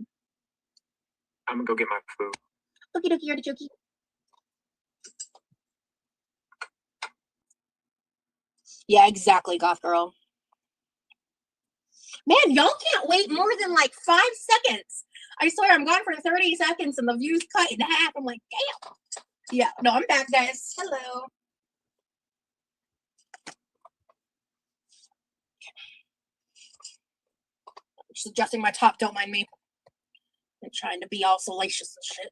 I'm gonna go get my food. Okie dokie, artichoke. Yeah, exactly, goth girl. Man, y'all can't wait more than like 5 seconds. I swear, I'm gone for 30 seconds and the view's cut in half. I'm like, damn. Yeah, no, I'm back, guys. Hello. Just adjusting my top, don't mind me. I'm trying to be all salacious and shit.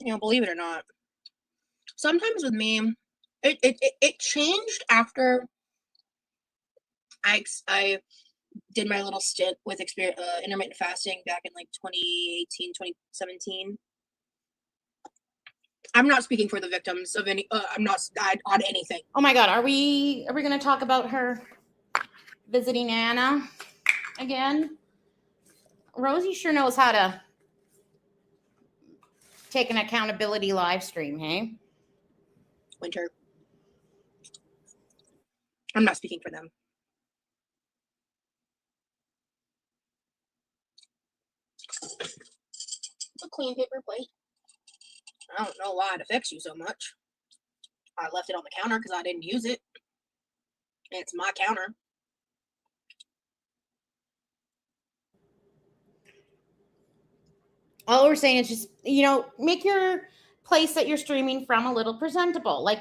You know, believe it or not, sometimes with me, it changed after I did my little stint with intermittent fasting back in like 2018, 2017. I'm not speaking for the victims of any. I'm not on anything. Oh my God, are we going to talk about her visiting Anna again? Rosie sure knows how to take an accountability live stream, hey? Winter. I'm not speaking for them. A clean paper plate. I don't know why it affects you so much. I left it on the counter because I didn't use it. And it's my counter. All we're saying is just, make your place that you're streaming from a little presentable. Like,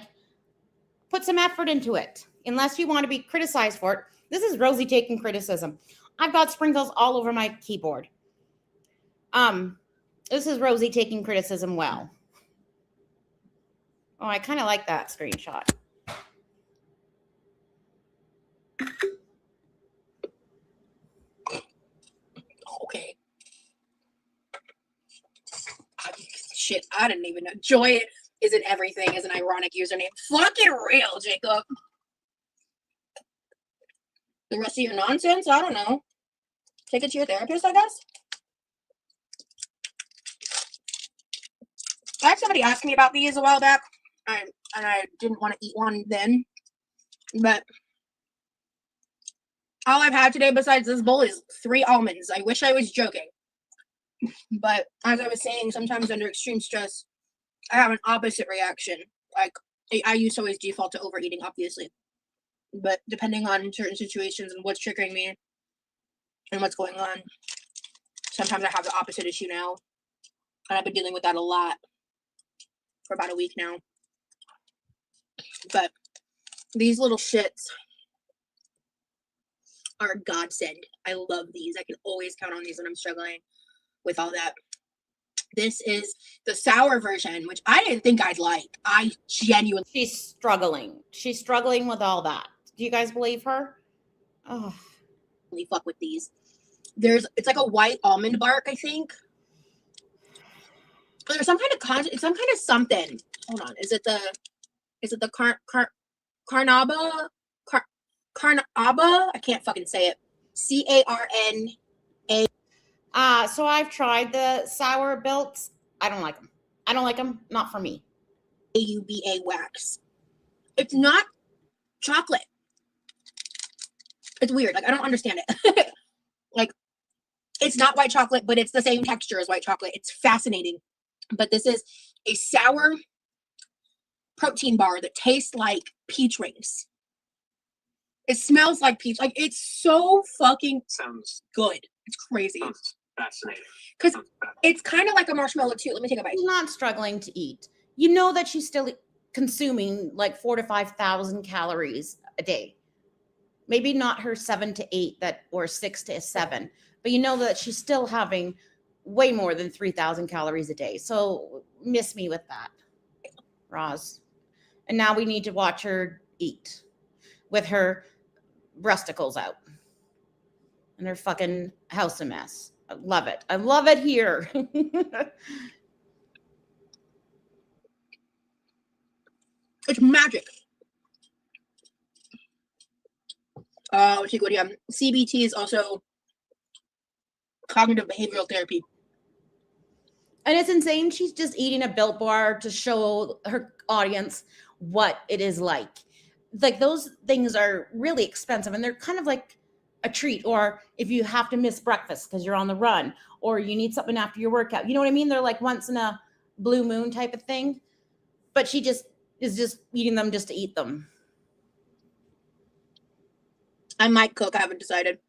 put some effort into it. Unless you want to be criticized for it. This is Rosie taking criticism. I've got sprinkles all over my keyboard. This is Rosie taking criticism well. Oh, I kind of like that screenshot. Okay. Shit, I didn't even know. Joy isn't everything is an ironic username. Fucking real, Jacob. The rest of your nonsense, I don't know. Take it to your therapist, I guess. I had somebody ask me about these a while back, and I didn't want to eat one then. But all I've had today besides this bowl is 3 almonds. I wish I was joking. But as I was saying, sometimes under extreme stress, I have an opposite reaction. Like, I used to always default to overeating, obviously. But depending on certain situations and what's triggering me and what's going on, sometimes I have the opposite issue now. And I've been dealing with that a lot for about a week now. But these little shits are a godsend. I love these. I can always count on these when I'm struggling with all that. This is the sour version, which I didn't think I'd like. I genuinely. She's struggling. She's struggling with all that. Do you guys believe her? Oh. Fuck with these. It's like a white almond bark, I think. There's some kind of something. Hold on. Is it the is it the Carnaba? Carnaba? I can't fucking say it. CARN. So I've tried the sour belts. I don't like them. I don't like them. Not for me. AUBA wax. It's not chocolate. It's weird. Like, I don't understand it. Like, it's not white chocolate, but it's the same texture as white chocolate. It's fascinating. But this is a sour protein bar that tastes like peach rings. It smells like peach. Like, it's so fucking Sounds good. It's crazy. fascinating. Because it's kind of like a marshmallow too. Let me take a bite. She's not struggling to eat. You know that she's still consuming like 4,000 to 5,000 calories a day. Maybe not her 7 to 8 or 6 to 7, but you know that she's still having way more than 3,000 calories a day. So miss me with that, Roz. And now we need to watch her eat with her breasticles out and her fucking house a mess. I love it. I love it here. It's magic. CBT is also cognitive behavioral therapy. And it's insane. She's just eating a Built Bar to show her audience what it is like. Like, those things are really expensive and they're kind of like a treat. Or if you have to miss breakfast because you're on the run or you need something after your workout, you know what I mean? They're like once in a blue moon type of thing. But she just is just eating them just to eat them. I might cook. I haven't decided.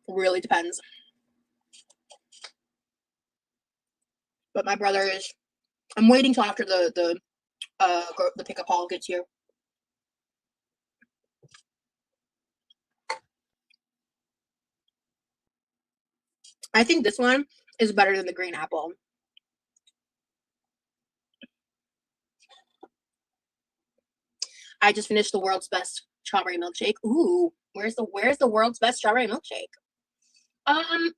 Really depends. But my brother is. I'm waiting till after the pickup haul gets here. I think this one is better than the green apple. I just finished the world's best strawberry milkshake. Ooh, where's the world's best strawberry milkshake? I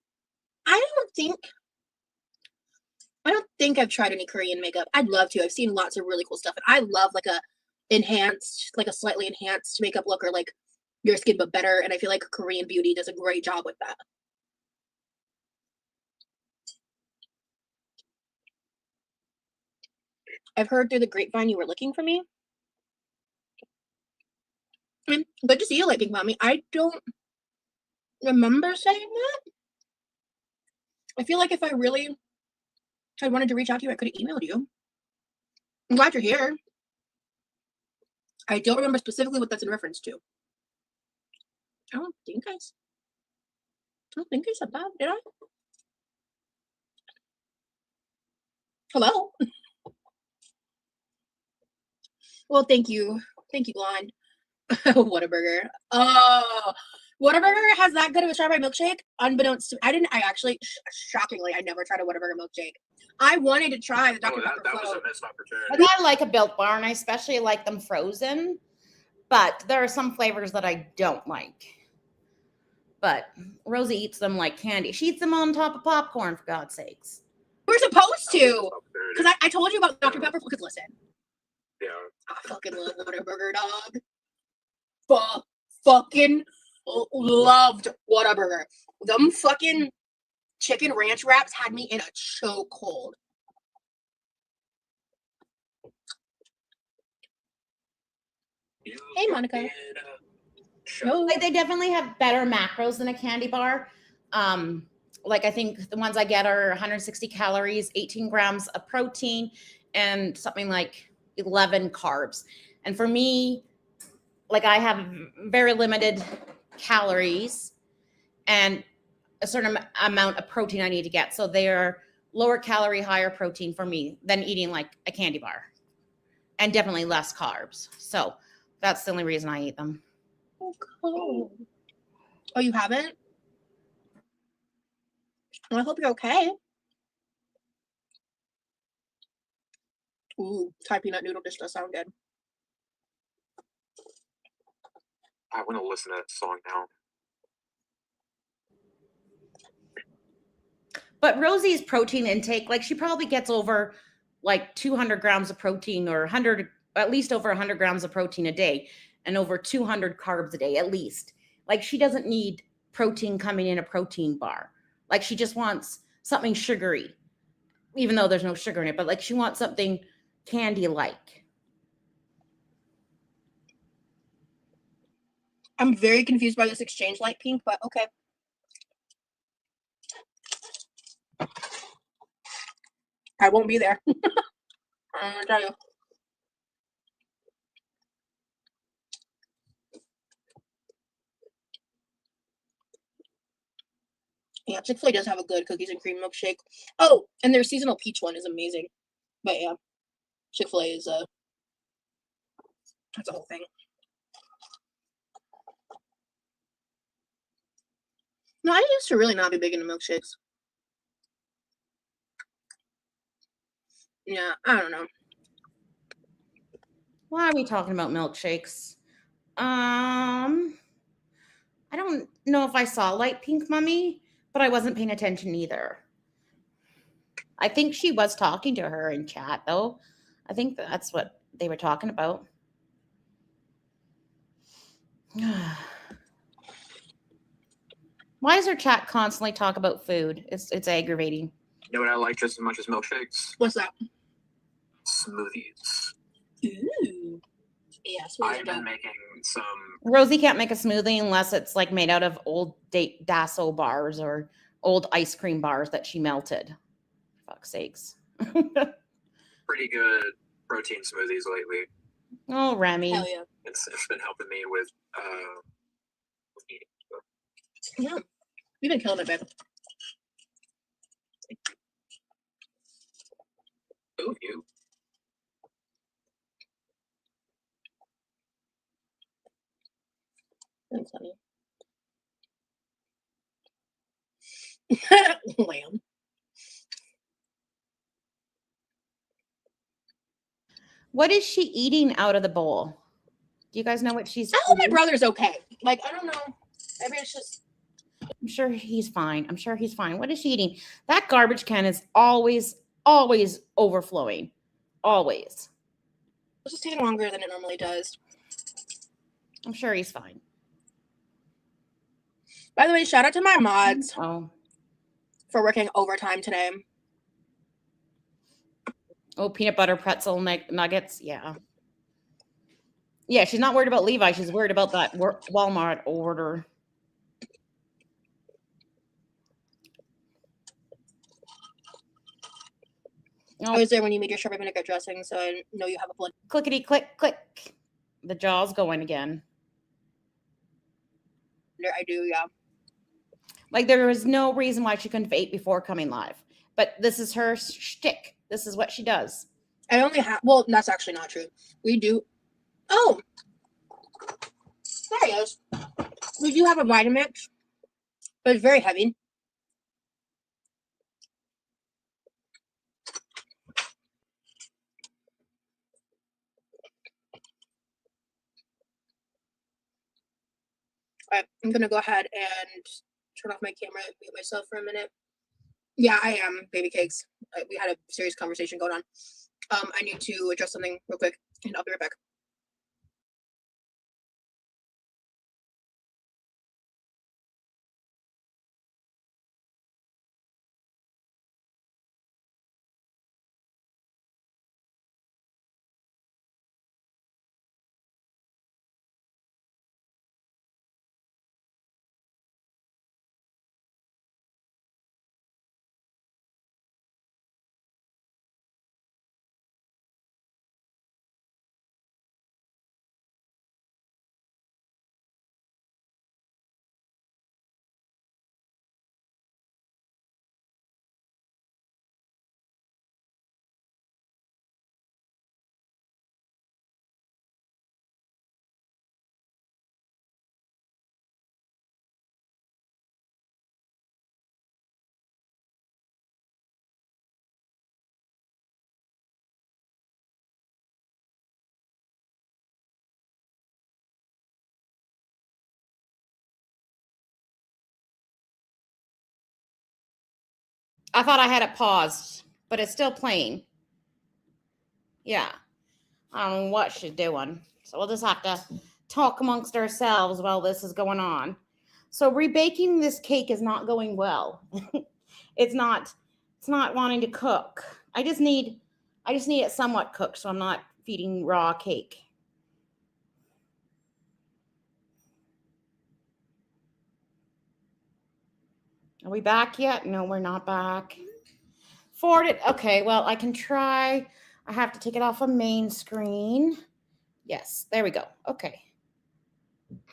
don't think I've tried any Korean makeup. I'd love to. I've seen lots of really cool stuff. And I love like a slightly enhanced makeup look, or like your skin but better. And I feel like Korean Beauty does a great job with that. I've heard through the grapevine you were looking for me. I mean, good to see you looking for me. I don't remember saying that. I feel like if I wanted to reach out to you, I could have emailed you. I'm glad you're here. I don't remember specifically what that's in reference to. I don't think I said that, did I? Hello? Well, thank you. Thank you, Blonde. Whataburger. Oh, Whataburger has that good of a strawberry milkshake? Unbeknownst to shockingly, I never tried a Whataburger milkshake. I wanted to try the Dr. Pepper that was float. a missed opportunity. I like a Built Bar, and I especially like them frozen. But there are some flavors that I don't like. But Rosie eats them like candy. She eats them on top of popcorn, for God's sakes. We're supposed to. Because I told you about Dr. Pepper. Because listen. Yeah. I fucking love Whataburger, dog. Fucking loved Whataburger. Them fucking chicken ranch wraps had me in a chokehold. Hey, Monica. Like, they definitely have better macros than a candy bar. Like, I think the ones I get are 160 calories, 18 grams of protein, and something like 11 carbs. And for me, like, I have very limited calories and a certain amount of protein I need to get. So they're lower calorie, higher protein for me than eating like a candy bar, and definitely less carbs. So that's the only reason I eat them. Oh, cool. Oh, you haven't? Well, I hope you're okay. Ooh, Thai peanut noodle dish does sound good. I want to listen to that song now. But Rosie's protein intake, like, she probably gets over like 200 grams of protein or 100 at least over 100 grams of protein a day and over 200 carbs a day, at least. Like she doesn't need protein coming in a protein bar. Like she just wants something sugary, even though there's no sugar in it, but like she wants something candy-like. I'm very confused by this exchange light pink, but okay. I won't be there. I'm gonna tell you. Yeah, Chick-fil-A does have a good cookies and cream milkshake. Oh, and their seasonal peach one is amazing. But yeah, Chick-fil-A is that's a whole thing. No, I used to really not be big into milkshakes. Yeah, I don't know. Why are we talking about milkshakes? I don't know if I saw light pink mummy, but I wasn't paying attention either. I think she was talking to her in chat though. I think that's what they were talking about. Why does her chat constantly talk about food? It's aggravating. You know what I like just as much as milkshakes? What's that? Smoothies. Ooh. Yeah, I've been making some. Rosie can't make a smoothie unless it's like made out of old Dasso bars or old ice cream bars that she melted. Fuck's sakes. Pretty good protein smoothies lately. Oh, Remy. Hell yeah. It's been helping me with eating. Yeah. We've been killing it, babe. Oh, you. Thanks, honey. Lamb. What is she eating out of the bowl? Do you guys know what she's I hope my eating? brother's okay. Like, I don't know. Maybe it's just. I'm sure he's fine. I'm sure he's fine. What is she eating? That garbage can is always overflowing. Always. It's just taking longer than it normally does. I'm sure he's fine. By the way, shout out to my mods Oh. for working overtime today. Oh, peanut butter pretzel nuggets. Yeah. Yeah, she's not worried about Levi. She's worried about that Walmart order. I was there when you made your strawberry vinegar dressing, so I know you have a blood. Clickety click click. The jaw's going again. I do, yeah. Like there was no reason why she couldn't have ate before coming live. But this is her shtick. This is what she does. I only have. Well, that's actually not true. We do. Oh, there he is. We do have a Vitamix, but it's very heavy. All right, I'm gonna go ahead and turn off my camera and mute myself for a minute. Yeah, I am, baby cakes. We had a serious conversation going on. I need to address something real quick, and I'll be right back. I thought I had it paused, but it's still playing. Yeah. I don't know what she's doing. So we'll just have to talk amongst ourselves while this is going on. So rebaking this cake is not going well. it's not wanting to cook. I just need it somewhat cooked, so I'm not feeding raw cake. Are we back yet? No, we're not back. Forward it. Okay, well, I can try. I have to take it off of main screen. Yes, there we go. Okay.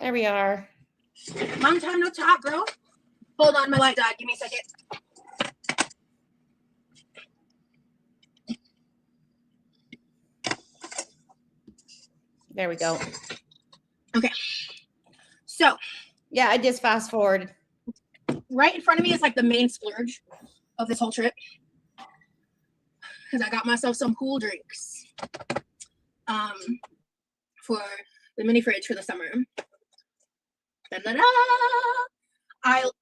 There we are. Long time no talk, girl. Hold on, my light died. Give me a second. There we go. Okay. So, yeah, I just fast forward. Right in front of me is like the main splurge of this whole trip. Because I got myself some cool drinks for the mini fridge for the summer. Da-da-da!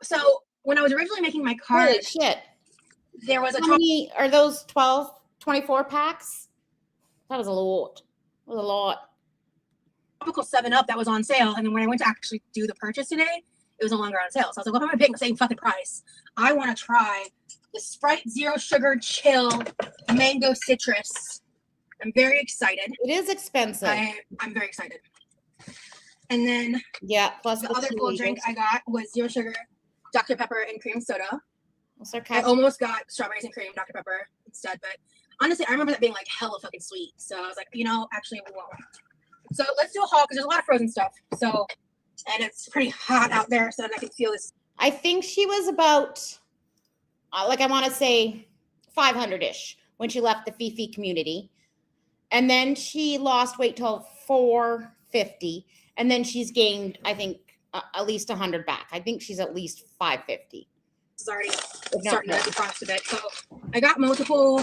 So when I was originally making my card, Holy shit. There was a How many are those 12, 24 packs? That was a lot. It was a lot. tropical 7-Up that was on sale, and then when I went to actually do the purchase today, it was no longer on sale. So I was like, well, if I'm paying the same fucking price, I want to try the Sprite Zero Sugar Chill Mango Citrus. I'm very excited. It is expensive. I'm very excited. And then yeah, plus the other cool drink I got was Zero Sugar Dr. Pepper and cream soda. I almost got strawberries and cream Dr. Pepper instead, but honestly, I remember that being like hella fucking sweet. So I was like, actually, we won't. So let's do a haul because there's a lot of frozen stuff. So, and it's pretty hot out there, so I can feel this. I think she was about, I want to say 500-ish when she left the Fifi community. And then she lost weight till 450. And then she's gained, I think, at least 100 back. I think she's at least 550. This is already starting to defrost a bit. So I got multiple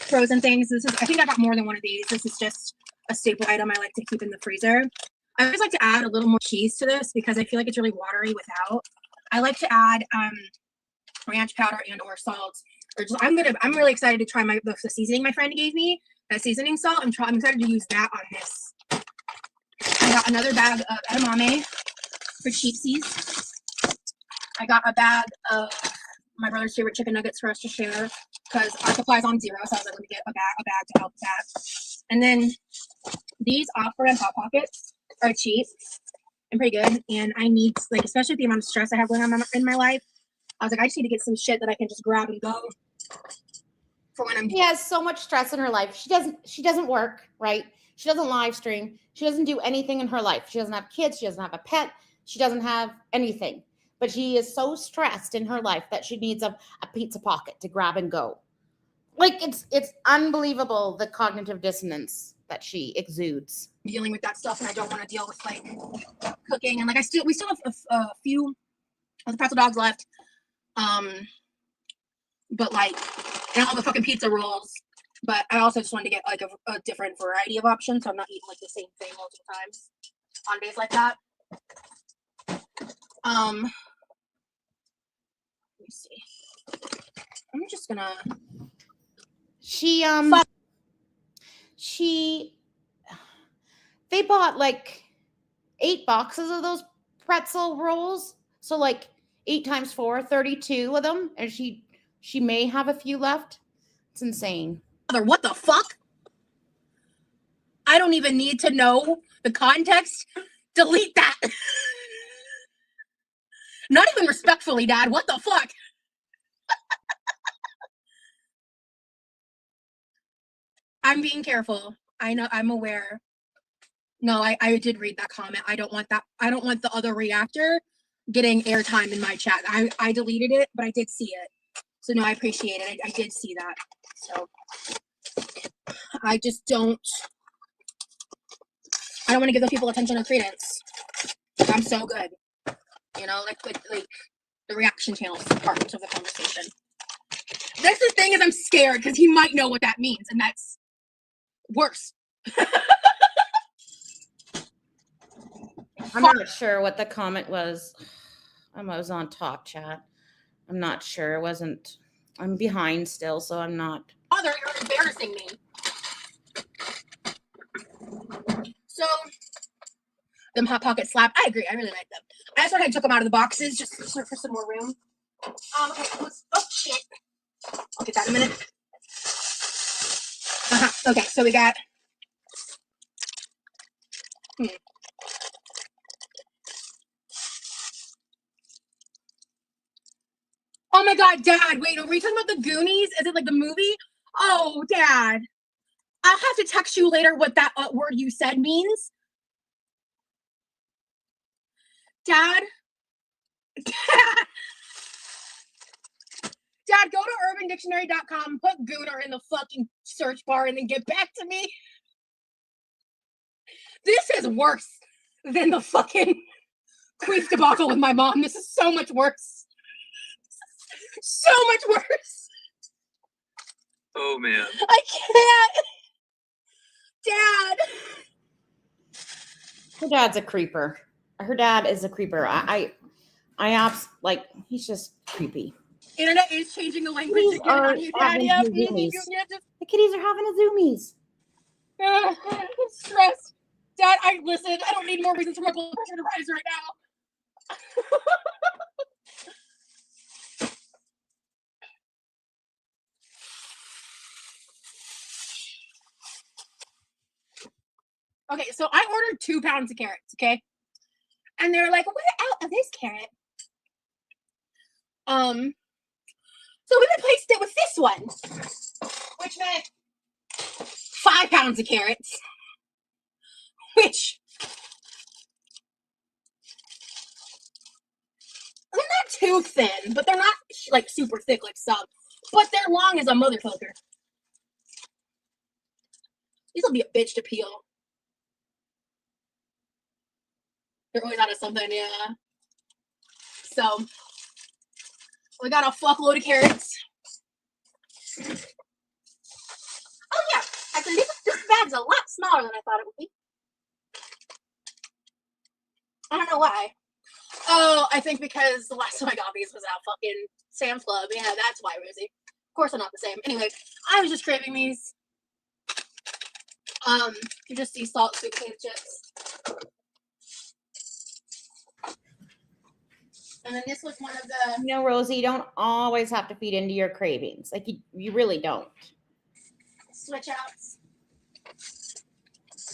frozen things. I think I got more than one of these. This is just a staple item I like to keep in the freezer. I always like to add a little more cheese to this because I feel like it's really watery without. I like to add ranch powder and or salt. I'm really excited to try the seasoning my friend gave me. That seasoning salt. I'm excited to use that on this. I got another bag of edamame for cheapsies. I got a bag of my brother's favorite chicken nuggets for us to share because our supply's on zero. So I was like, let me get a bag to help that. And then these off-brand Hot Pockets are cheap and pretty good. And I need, especially with the amount of stress I have going on in my life, I was like, I just need to get some shit that I can just grab and go for when I'm. She has so much stress in her life. She doesn't work, right? She doesn't live stream. She doesn't do anything in her life. She doesn't have kids. She doesn't have a pet. She doesn't have anything. But she is so stressed in her life that she needs a pizza pocket to grab and go. It's unbelievable the cognitive dissonance that she exudes. Dealing with that stuff, and I don't want to deal with cooking. And we still have a few of the pretzel dogs left. But and all the fucking pizza rolls. But I also just wanted to get a different variety of options, so I'm not eating the same thing multiple times on days like that. Let me see. I'm just gonna. They bought 8 boxes of those pretzel rolls, so 8 times 4, 32 of them, and she may have a few left. It's insane. What the fuck? I don't even need to know the context. Delete that. Not even respectfully, Dad. What the fuck? I'm being careful. I know. I'm aware. No, I did read that comment. I don't want that. I don't want the other reactor getting airtime in my chat. I deleted it, but I did see it. So no, I appreciate it. I did see that. So I just don't. I don't want to give those people attention or credence. I'm so good. The reaction channels part of the conversation. That's the thing is I'm scared because he might know what that means, and that's worse. I'm not sure what the comment was. I was on top chat. I'm not sure. It wasn't. I'm behind still, so I'm not. Mother, you're embarrassing me. So, them Hot Pockets slap. I agree. I really like them. I just went ahead and took them out of the boxes just for some more room. Okay, oh, shit. I'll get that in a minute. Okay, so we got... Oh my God, Dad, wait, are we talking about the Goonies? Is it like the movie? Oh, Dad. I'll have to text you later what that word you said means. Dad? Dad, go to urbandictionary.com, put Gooner in the fucking search bar, and then get back to me. This is worse than the fucking queef debacle with my mom. This is so much worse. So much worse. Oh man. I can't. Dad. Her dad's a creeper. Her dad is a creeper. Like, he's just creepy. Internet is changing the language Kitties again are on you, Daddy. having zoomies. The kitties are having a zoomies. I'm stressed. Dad, listen, I don't need more reasons for my blood pressure to rise right now. Okay, so I ordered 2 pounds of carrots, okay? And they were like, "What out of this carrot?" So we replaced it with this one, which meant 5 pounds of carrots, which they're not too thin, but they're not like super thick like some, but they're long as a motherfucker. These will be a bitch to peel. They're always out of something, yeah. So we got a fuckload of carrots. Oh yeah, actually this bag's a lot smaller than I thought it would be. I don't know why. Oh, I think because the last time I got these was at fucking Sam's Club. Yeah, that's why, Rosie. Of course they're not the same. Anyway, I was just craving these. You just see salt soup potato chips. And then this was one of the... You know, Rosie, you don't always have to feed into your cravings. Like, you really don't. switch outs.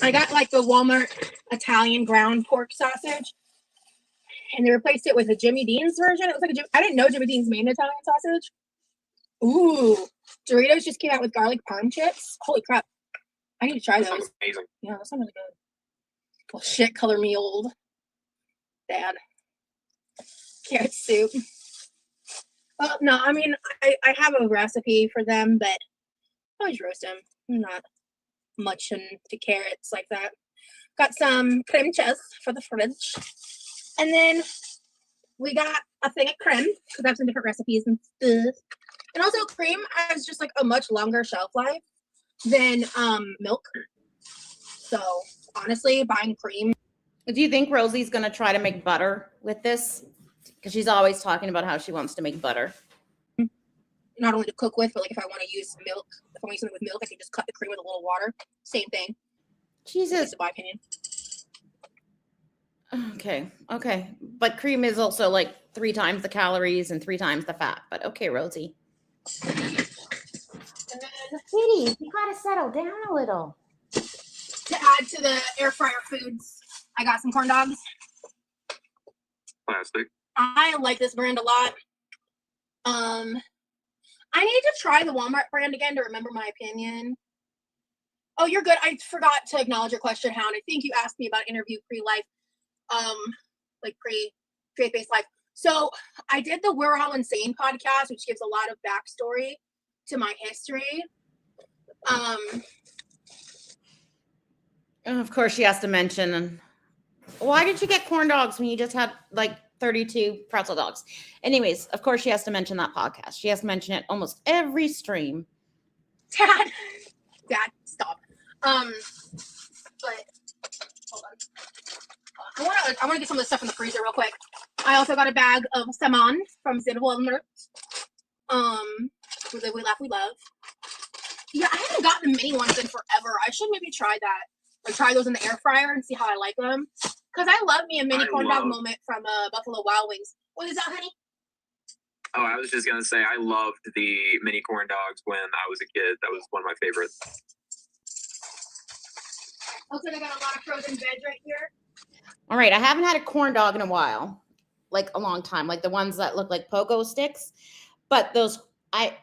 I got like the Walmart Italian ground pork sausage, and they replaced it with a Jimmy Dean's version. It was like I didn't know Jimmy Dean's made an Italian sausage. Ooh, Doritos just came out with garlic parm chips. Holy crap. I need to try That those. sounds amazing. Yeah, that sounds really good. Well, shit, color me old. Dad. Carrot soup. Well, no, I mean, I have a recipe for them, but I always roast them. I'm not much into carrots like that. Got some creme cheese for the fridge. And then we got a thing of creme, because I have some different recipes and stuff. And also cream has just like a much longer shelf life than milk. So honestly, buying cream. Do you think Rosie's going to try to make butter with this? Because she's always talking about how she wants to make butter. Not only to cook with, but like if I want to use milk, if I want to use something with milk, I can just cut the cream with a little water. Same thing. Jesus. That's my opinion. Okay. But cream is also like 3 times the calories and 3 times the fat. But okay, Rosie. And then Kitty, you got to settle down a little. to add to the air fryer foods, I got some corn dogs. Plastic. I like this brand a lot. I need to try the Walmart brand again to remember my opinion. Oh, you're good. I forgot to acknowledge your question, Hound. I think you asked me about interview pre-life, like pre-faith-based life. So I did the We're All Insane podcast, which gives a lot of backstory to my history. Of course, she has to mention, why did you get corn dogs when you just had like 32 pretzel dogs? Anyways, of course, she has to mention that podcast. She has to mention it almost every stream. Dad, stop. But hold on. I want to get some of this stuff in the freezer real quick. I also got a bag of salmon from Walmart. We Live, We Laugh, We Love. Yeah, I haven't gotten mini ones in forever. I should maybe try that. try those in the air fryer and see how I like them. Because I love me a mini I corn dog love- moment from Buffalo Wild Wings. What is that, honey? Oh, I was just gonna say I loved the mini corn dogs when I was a kid. That was one of my favorites. Looks like I got a lot of frozen veg right here. All right, I haven't had a corn dog in a while, like a long time, like the ones that look like pogo sticks. But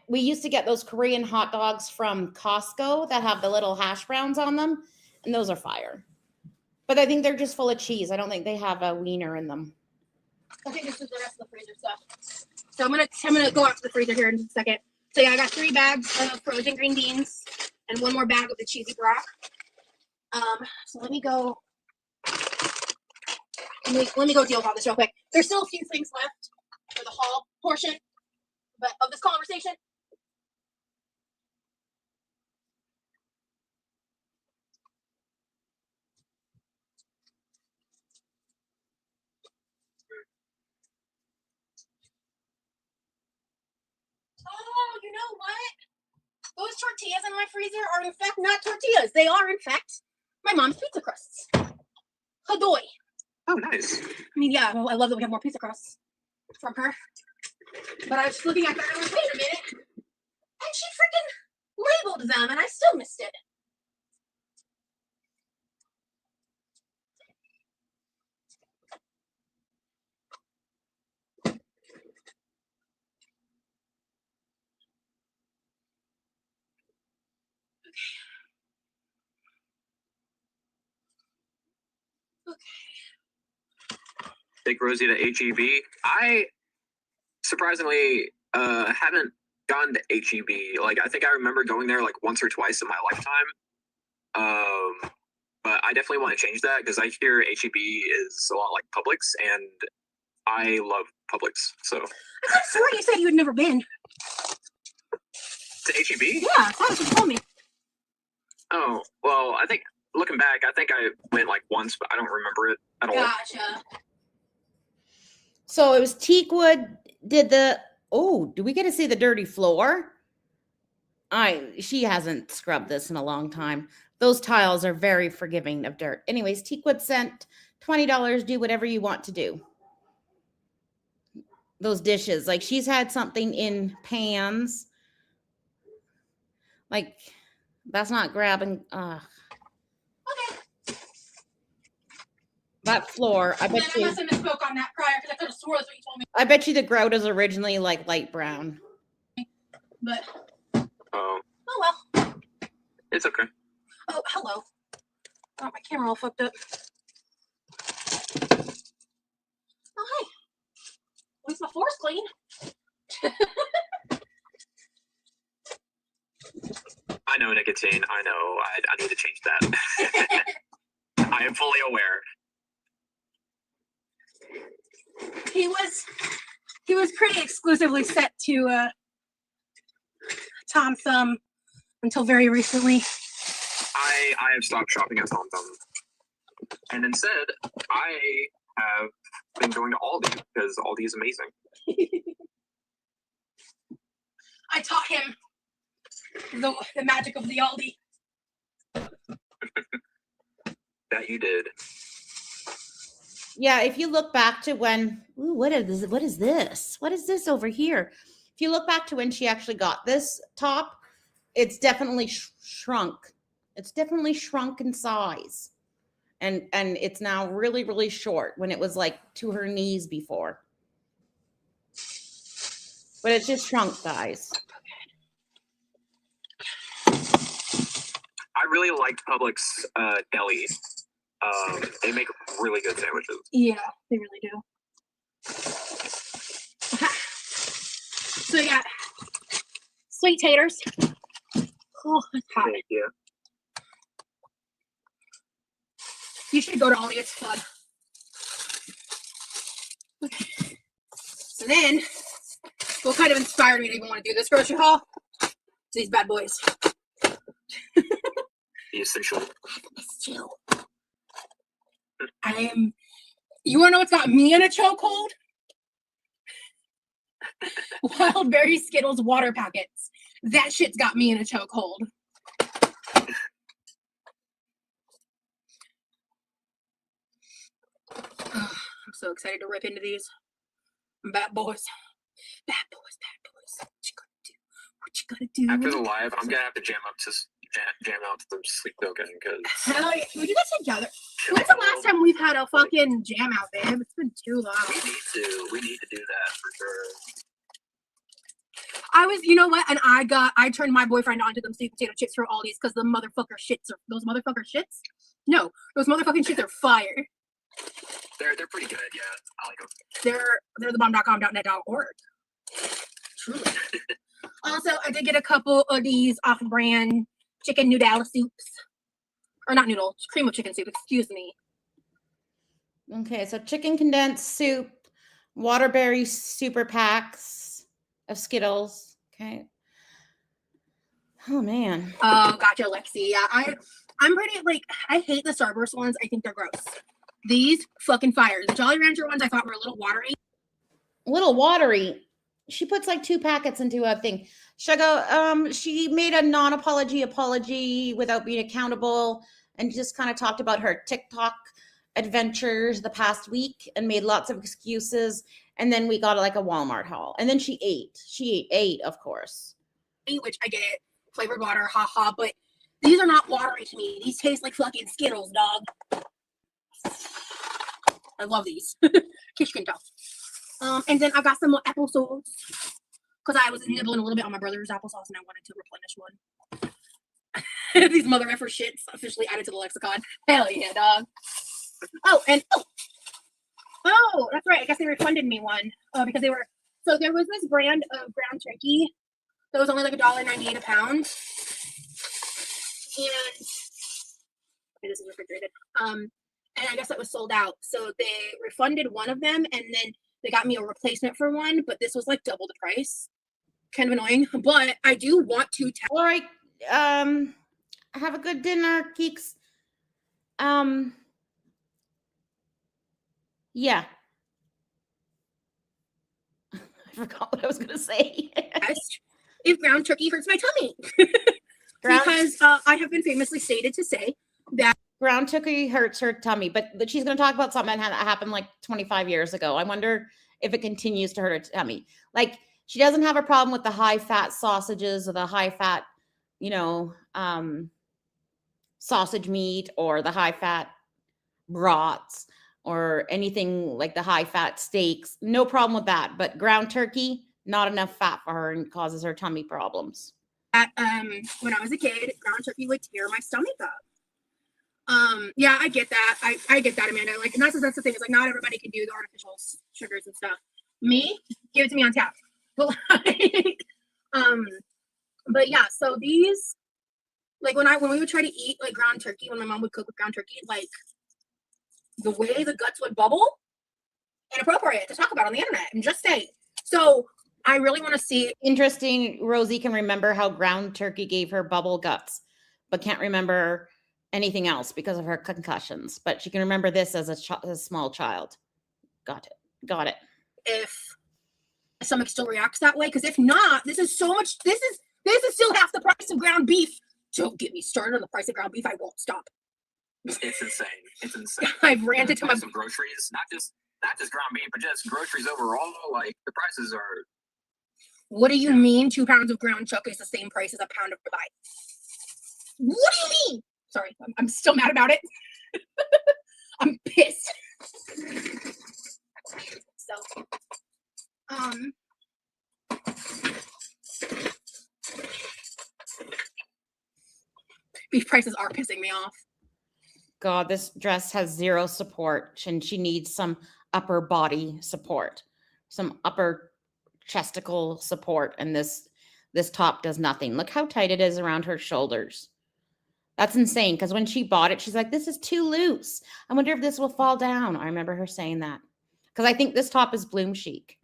we used to get those Korean hot dogs from Costco that have the little hash browns on them, and those are fire. But I think they're just full of cheese. I don't think they have a wiener in them. I think this is the rest of the freezer stuff. So I'm gonna go out to the freezer here in just a second. So yeah, I got 3 bags of frozen green beans and 1 more bag of the cheesy brock. So let me go. Let me go deal with all this real quick. There's still a few things left for the haul portion, but of this conversation. Oh, you know what? Those tortillas in my freezer are in fact not tortillas. They are in fact my mom's pizza crusts. Hadoy. Oh, nice. I mean, yeah, well, I love that we have more pizza crusts from her. But I was just looking at that and I was, wait a minute. And she freaking labeled them and I still missed it. Take Rosie to HEB. I surprisingly haven't gone to HEB. Like I think I remember going there like once or twice in my lifetime. But I definitely want to change that because I hear HEB is a lot like Publix, and I love Publix. So I could have sworn you said you had never been. to HEB? Yeah, that's what you told me. Oh well, I think looking back, I think I went like once, but I don't remember it at all. Gotcha. So it was Teakwood did the. Oh, do we get to see the dirty floor? She hasn't scrubbed this in a long time. Those tiles are very forgiving of dirt. Anyways, Teakwood sent $20. Do whatever you want to do. Those dishes, like she's had something in pans. Like that's not grabbing. Okay. That floor, I Then bet I you. must have misspoke on that prior because I could have swore that's what you told me. I bet you the grout is originally like light brown. But Oh, oh well. it's okay. Oh, hello. Got my camera all fucked up. Oh, hi. At least my floor's clean. I know nicotine. I know. I need to change that. I am fully aware. He was pretty exclusively set to Tom Thumb until very recently. I have stopped shopping at Tom Thumb, and instead I have been going to Aldi because Aldi is amazing. I taught him the magic of the Aldi. That you did. Yeah, if you look back to when, ooh, what is this? What is this over here? If you look back to when she actually got this top, it's definitely shrunk. It's definitely shrunk in size. And it's now really, really short when it was like to her knees before. But it's just shrunk, guys. I really liked Publix deli. They make really good sandwiches. Yeah, they really do. So we got sweet taters. Oh, it's hot. Yeah. You should go to Aldi. It's fun. Okay. So then, what kind of inspired me to even want to do this grocery haul? These bad boys. The essential. Let's chill. You want to know what's got me in a chokehold? Wild Berry Skittles water packets. That shit's got me in a chokehold. so excited to rip into these bad boys. Bad boys, bad boys. What you gonna do? What you gonna do? After the live, I'm gonna have to jam out to some Sleep Token because Hell yeah. We do that together. When's the last time we've had a fucking jam out, babe? It's been too long. we need to do that for sure. I was, you know what? And I turned my boyfriend onto them sweet potato chips for Aldi's because the motherfucker shits are those motherfucker shits. No, those motherfucking shits are fire. They're pretty good, yeah. I like them. They're the bomb.com.net.org. Truly. Also, I did get a couple of these off-brand chicken noodle soups, or not noodle, cream of chicken soup. Excuse me. Okay, so chicken condensed soup, Waterberry super packs of Skittles. Okay. Oh man. Oh, gotcha, Lexi. Yeah, I'm pretty like I hate the Starburst ones. I think they're gross. These fucking fire. The Jolly Rancher ones I thought were a little watery. A little watery. She puts like 2 packets into a thing. Sugar, she made a apology without being accountable and just kind of talked about her TikTok adventures the past week and made lots of excuses. And then we got like a Walmart haul. And then she ate. She ate, of course. Which I get it. Flavored water, haha. But these are not watery to me. These taste like fucking Skittles, dog. I love these. Kish can tell. And then I got some more applesauce because I was nibbling a little bit on my brother's applesauce and I wanted to replenish one. These mother effer shits officially added to the lexicon. Hell yeah, dog. Oh, that's right. I guess they refunded me one because they were. So there was this brand of ground turkey that was only like $1.98 a pound, and this is refrigerated. And I guess that was sold out. So they refunded one of them, and then they got me a replacement for one, but this was like double the price. Kind of annoying, but I do want to tell. All right. Have a good dinner, Keeks. Yeah. I forgot what I was gonna say. If ground turkey hurts my tummy. Because I have been famously stated to say that ground turkey hurts her tummy, but she's going to talk about something that happened like 25 years ago. I wonder if it continues to hurt her tummy. Like she doesn't have a problem with the high fat sausages or the high fat, sausage meat or the high fat brats or anything like the high fat steaks. No problem with that. But ground turkey, not enough fat for her and causes her tummy problems. When I was a kid, ground turkey would tear my stomach up. Yeah, I get that. I get that, Amanda. Like, and that's the thing. It's like not everybody can do the artificial sugars and stuff. Me, give it to me on tap. But but yeah. So these, like when we would try to eat like ground turkey, when my mom would cook with ground turkey, like the way the guts would bubble, inappropriate to talk about on the internet. I'm just saying. So I really want to see. Interesting. Rosie can remember how ground turkey gave her bubble guts, but can't remember anything else because of her concussions. But she can remember this as a small child. Got it. If my stomach still reacts that way, because if not, this is so much. This is still half the price of ground beef. Don't get me started on the price of ground beef. I won't stop. It's insane. It's insane. I've ranted to my some groceries, not just ground beef, but just groceries overall. Like the prices are. What do you mean 2 pounds of ground chuck is the same price as a pound of ribeye? What do you mean? Sorry, I'm still mad about it. I'm pissed. So, beef prices are pissing me off. God, this dress has zero support and she needs some upper body support, some upper chesticle support. And this top does nothing. Look how tight it is around her shoulders. That's insane. Because when she bought it, she's like, this is too loose. I wonder if this will fall down. I remember her saying that. Because I think this top is Bloom Chic.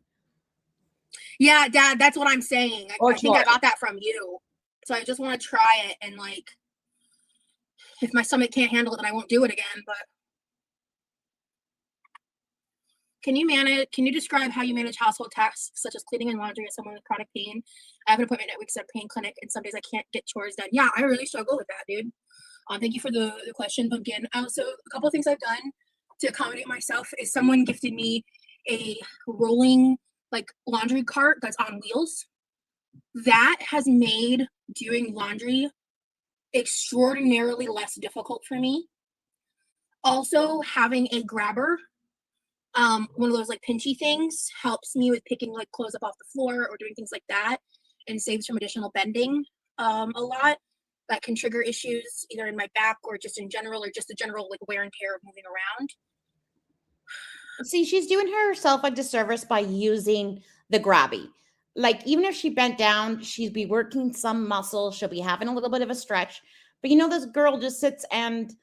Yeah, Dad, that's what I'm saying. I think I got that from you. So I just want to try it. And like, if my stomach can't handle it, then I won't do it again. But can you describe how you manage household tasks such as cleaning and laundry as someone with chronic pain? I have an appointment at weeks at a pain clinic, and some days I can't get chores done. Yeah, I really struggle with that, dude. Thank you for the question, Pumpkin. So a couple of things I've done. to accommodate myself is someone gifted me a rolling like laundry cart that's on wheels. That has made doing laundry extraordinarily less difficult for me. Also, having a grabber, one of those like pinchy things, helps me with picking like clothes up off the floor or doing things like that, and saves from additional bending a lot. That can trigger issues either in my back or just in general, or just the general like wear and tear of moving around. See, she's doing herself a disservice by using the grabby. Like, even if she bent down, she'd be working some muscle. She'll be having a little bit of a stretch. But this girl just sits and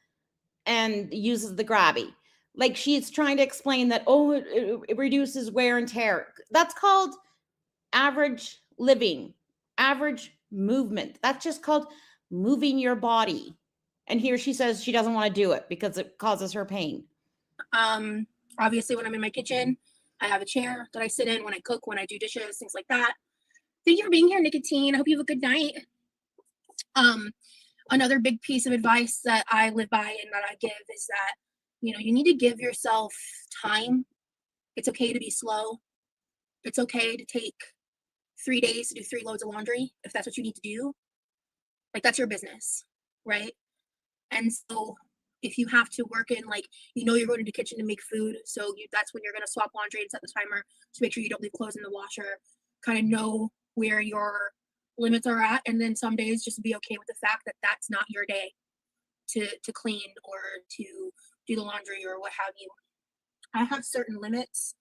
uses the grabby. Like, she's trying to explain that, it reduces wear and tear. That's called average living, average movement. That's just called moving your body. And here she says she doesn't want to do it because it causes her pain. Obviously, when I'm in my kitchen, I have a chair that I sit in when I cook, when I do dishes, things like that. Thank you for being here, Nicotine. I hope you have a good night. Another big piece of advice that I live by and that I give is that, you need to give yourself time. It's okay to be slow. It's okay to take 3 days to do 3 loads of laundry if that's what you need to do. Like, that's your business, right? And so if you have to work in, like, you're going to the kitchen to make food, so that's when you're going to swap laundry and set the timer to make sure you don't leave clothes in the washer, kind of know where your limits are at, and then some days just be okay with the fact that that's not your day to clean or to do the laundry or what have you. I have certain limits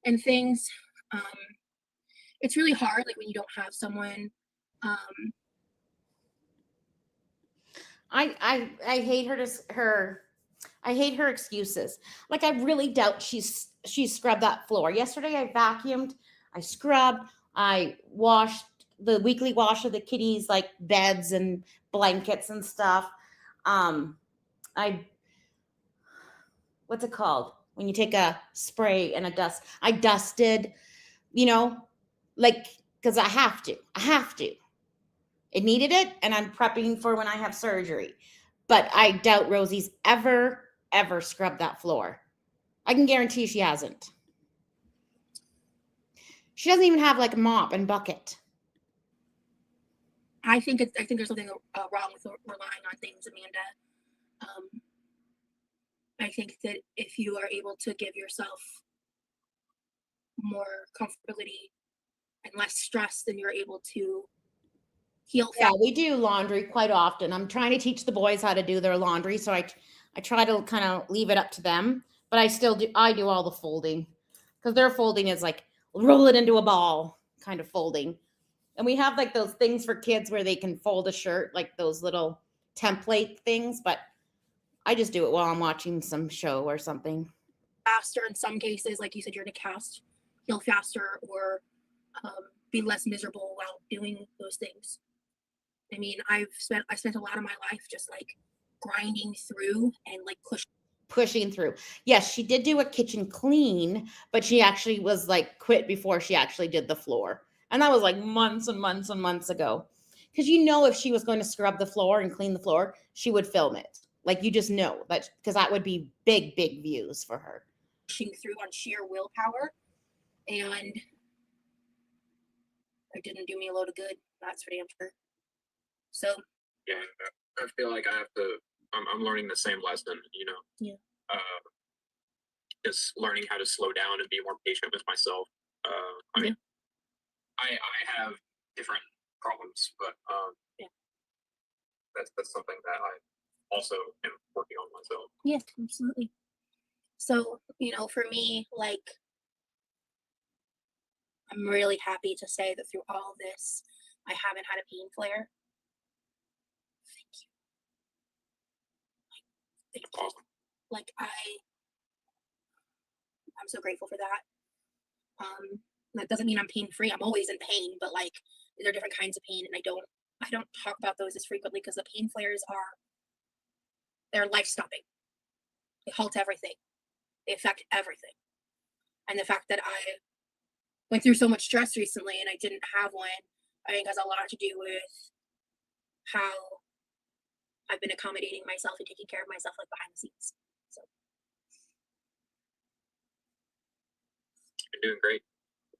and things. It's really hard, like, when you don't have someone. I hate I hate her excuses. Like, I really doubt she's scrubbed that floor. Yesterday I vacuumed, I scrubbed, I washed the weekly wash of the kitties, like beds and blankets and stuff. What's it called when you take a spray and a dust? I dusted, like, because I have to. It needed it, and I'm prepping for when I have surgery. But I doubt Rosie's ever scrubbed that floor. I can guarantee she hasn't. She doesn't even have like a mop and bucket. I think there's something wrong with relying on things, Amanda. I think that if you are able to give yourself more comfortability and less stress, then you're able to heal Yeah, fast. we do laundry quite often. I'm trying to teach the boys how to do their laundry, so I try to kind of leave it up to them, but I do all the folding, because their folding is like roll it into a ball kind of folding. And we have like those things for kids where they can fold a shirt, like those little template things, but I just do it while I'm watching some show or something. Faster in some cases, like you said, you're going to heal faster or be less miserable while doing those things. I mean, I spent a lot of my life just like grinding through and like pushing through. Yes, she did do a kitchen clean, but she actually was like quit before she actually did the floor. And that was like months and months and months ago. Because if she was going to scrub the floor and clean the floor, she would film it. Like, you just know that, because that would be big views for her. Pushing through on sheer willpower, and it didn't do me a load of good. That's for damn sure. So yeah, I feel like I have to. I'm learning the same lesson. Yeah. Just learning how to slow down and be more patient with myself. I mean, I have different problems, but that's something that I also am working on myself. Yeah, absolutely. So, for me, like, I'm really happy to say that through all of this, I haven't had a pain flare. Thank you. Thank you. Awesome. Like, I'm so grateful for that. That doesn't mean I'm pain free. I'm always in pain, but like, there are different kinds of pain, and I don't talk about those as frequently because the pain flares they're life stopping. They halt everything. They affect everything. And the fact that I went through so much stress recently and I didn't have one, I think has a lot to do with how I've been accommodating myself and taking care of myself, like, behind the scenes. So You're doing great.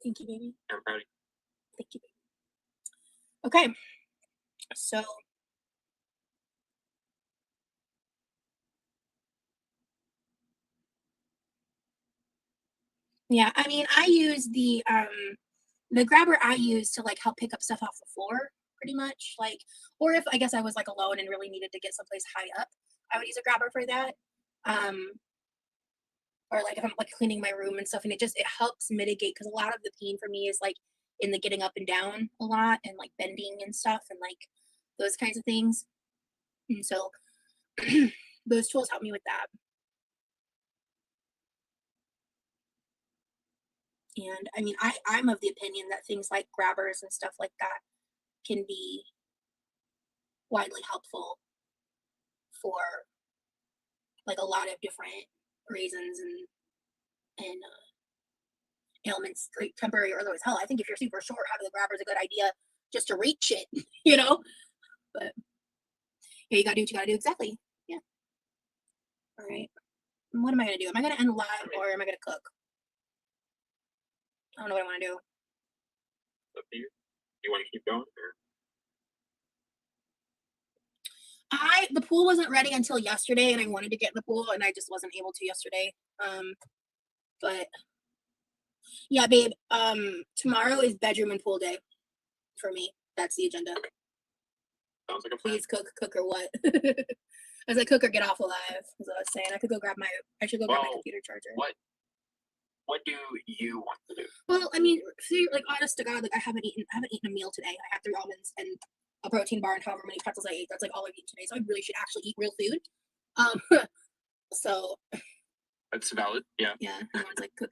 Thank you, baby. I'm proud of you. Thank you. Okay. So yeah, I mean, I use the grabber I use to like help pick up stuff off the floor pretty much. Like, or if I guess I was like alone and really needed to get someplace high up, I would use a grabber for that. Or like if I'm like cleaning my room and stuff, and it helps mitigate, because a lot of the pain for me is like in the getting up and down a lot and like bending and stuff and like those kinds of things. And so those tools help me with that. And I mean, I'm of the opinion that things like grabbers and stuff like that can be widely helpful for like a lot of different reasons and ailments, like temporary or otherwise. Hell, I think if you're super short, having the grabber is a good idea just to reach it, you know? But yeah, you gotta do what you gotta do. Exactly. Yeah. All right. And what am I gonna do? Am I gonna end live or am I gonna cook? I don't know what I want to do. Up to you. You want to keep going? Or? The pool wasn't ready until yesterday, and I wanted to get in the pool, and I just wasn't able to yesterday. But yeah, babe. Tomorrow is bedroom and pool day for me. That's the agenda. Sounds like a plan. Please cook or what? I was like, cook or get off alive. Is what I was saying. I should go grab my computer charger. What do you want to do? Well, I mean, see, like honest to God, like I haven't eaten a meal today. I had 3 almonds and a protein bar and however many pretzels I ate. That's like all I've eaten today. So I really should actually eat real food. So That's valid. Yeah. yeah, everyone's like cook.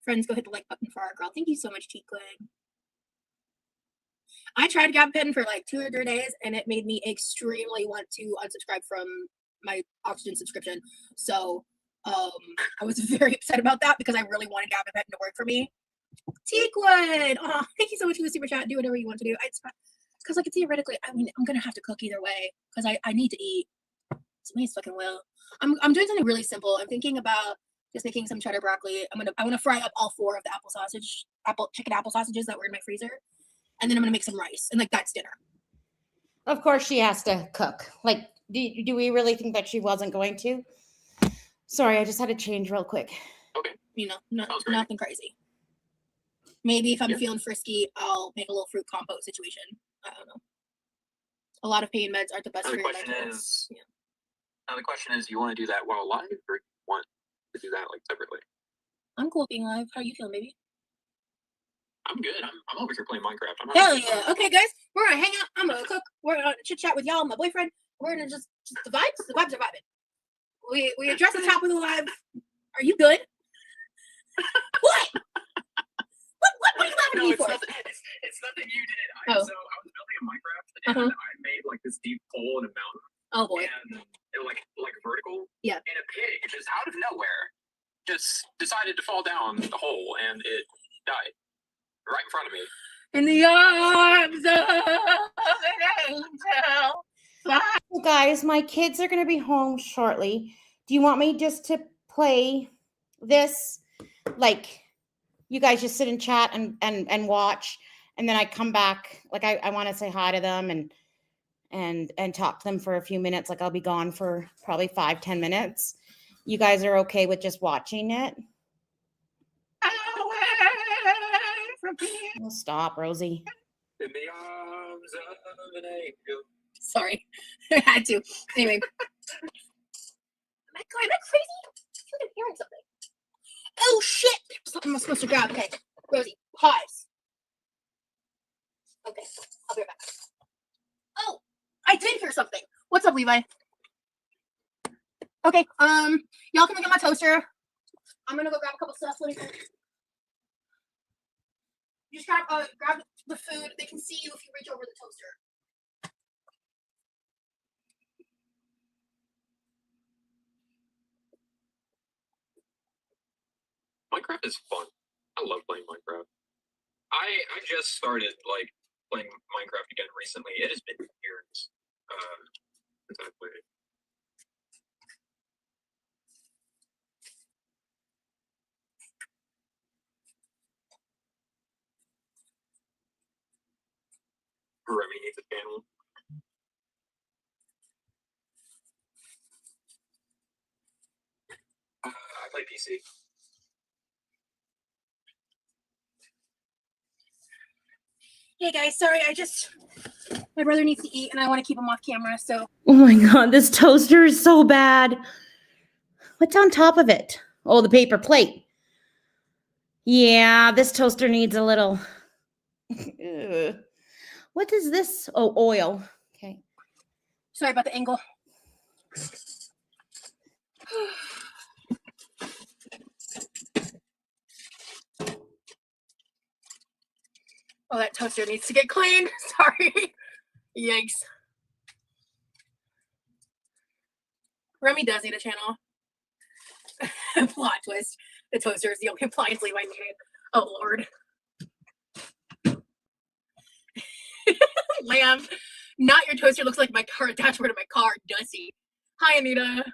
Friends, go hit the like button for our girl. Thank you so much, Cheat Quig. I tried Gabapentin for like 2 or 3 days, and it made me extremely want to unsubscribe from my oxygen subscription. So I was very upset about that because I really wanted Gabapentin to work for me. Teakwood, oh, thank you so much for the super chat. Do whatever you want to do. Because like theoretically, I mean, I'm gonna have to cook either way because I need to eat. So may as fucking well. I'm doing something really simple. I'm thinking about just making some cheddar broccoli. I want to fry up all 4 of the chicken apple sausages that were in my freezer, and then I'm gonna make some rice, and like that's dinner. Of course, she has to cook. Like, do we really think that she wasn't going to? Sorry, I just had to change real quick. Okay. You know, nothing crazy. Maybe if I'm feeling frisky, I'll make a little fruit compote situation. I don't know. A lot of pain meds aren't the best for your mental health. Now the question is, you want to do that while live, or you want to do that like separately? I'm cool being live. How are you feeling, baby? I'm good. I'm over here playing Minecraft. Hell yeah. Okay, guys, we're gonna hang out. I'm gonna cook. We're gonna chit chat with y'all and my boyfriend. We're gonna just the vibes. The vibes are vibing. We address the top of the live. Are you good? What? What are you laughing at me for? It's nothing you did. So I was building a Minecraft and I made like this deep hole in a mountain. Oh boy. And it like vertical. Yeah. And a pig just out of nowhere just decided to fall down the hole and it died right in front of me. In the arms of an angel. Well, guys, my kids are going to be home shortly. Do you want me just to play this? Like, you guys just sit and chat and watch, and then I come back. Like, I want to say hi to them and talk to them for a few minutes. Like, I'll be gone for probably 5-10 minutes. You guys are okay with just watching it? Well, stop, Rosie. In the arms of an angel. Sorry, I had to. Anyway, am I crazy? I feel like I'm hearing something. Oh shit! Something I'm supposed to grab. Okay, Rosie, pause. Okay, I'll be right back. Oh, I did hear something. What's up, Levi? Okay, y'all can look at my toaster. I'm gonna go grab a couple stuff. Let me just grab the food. They can see you if you reach over the toaster. Minecraft is fun. I love playing Minecraft. I just started like playing Minecraft again recently. It has been years since I played it. Remy needs a channel. I play PC. Hey guys, sorry, my brother needs to eat and I want to keep him off camera, so. Oh my god, this toaster is so bad. What's on top of it? Oh, the paper plate. Yeah, this toaster needs a little. Ugh. What is this? Oh, oil. Okay. Sorry about the angle. Oh, that toaster needs to get cleaned. Sorry. Yikes. Remy does need a channel. Plot twist. The toaster is the only appliance Levi needed. Oh, Lord. Lamb. Not your toaster looks like my car dashboard of my car, Dusty. Hi, Anita.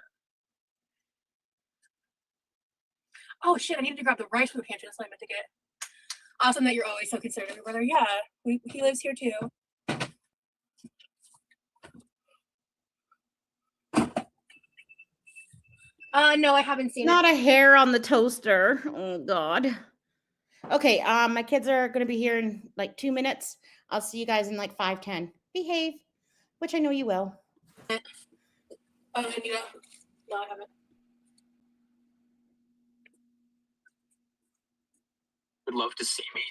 Oh, shit. I needed to grab the rice from the pantry. That's what I meant to get. Awesome that you're always so considerate of your brother. Yeah, he lives here too. No, I haven't seen Not it. a hair on the toaster. Oh god. Okay, my kids are gonna be here in like 2 minutes. I'll see you guys in like 5-10. Behave, which I know you will. Oh, Anita. No, I haven't. Would love to see me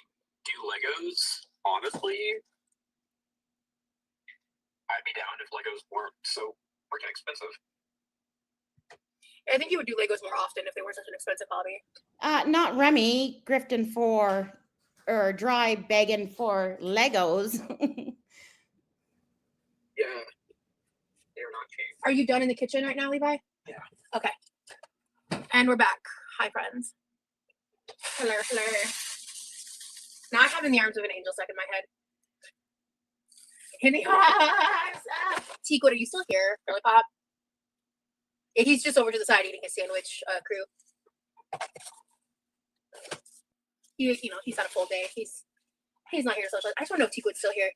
do Legos, honestly. I'd be down if Legos weren't so freaking expensive. I think you would do Legos more often if they weren't such an expensive hobby. Not Remy grifting for or dry begging for Legos. Yeah. They're not cheap. Are you done in the kitchen right now, Levi? Yeah. Okay. And we're back. Hi, friends. Hello, hello. Now I have In the Arms of an Angel stuck in my head. In the arms. Teakwood, are you still here? Girly Pop? Yeah, he's just over to the side eating his sandwich, crew. He's had a full day. He's not here to socialize. I just want to know if Teakwood's still here.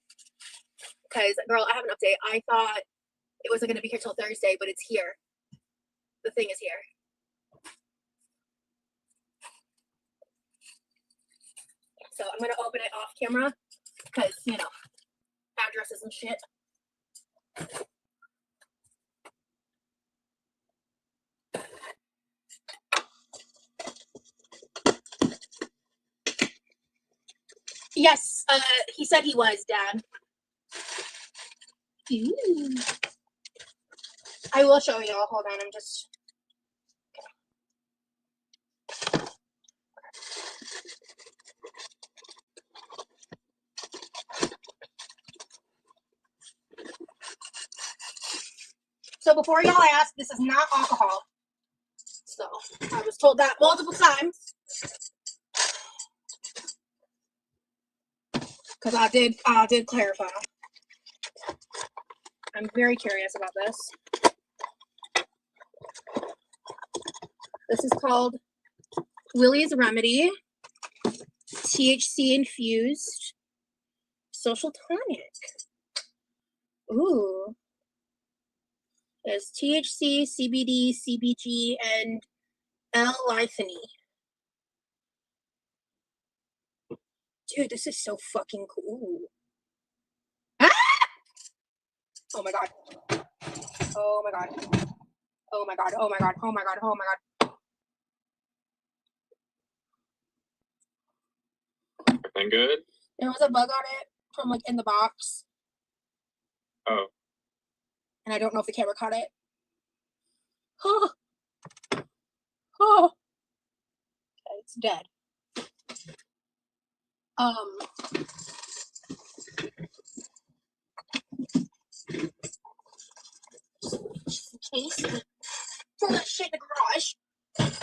Because, girl, I have an update. I thought it wasn't going to be here till Thursday, but it's here. The thing is here. So I'm going to open it off camera because, addresses and shit. Yes, he said he was, Dad. Ooh. I will show you. Hold on, I'm just... So before y'all ask, this is not alcohol. So I was told that multiple times. Because I did clarify. I'm very curious about this. This is called Willie's Remedy. THC infused social tonic. Ooh. There's THC, CBD, CBG, and L-lithany. Dude, this is so fucking cool. Ah! Oh my god. Oh my god. Oh my god. Oh my god. Oh my god. Oh my god. Everything good? There was a bug on it from like in the box. Oh. And I don't know if the camera caught it. Oh. Oh. Okay, it's dead. Just in case we throw that shit in the garage.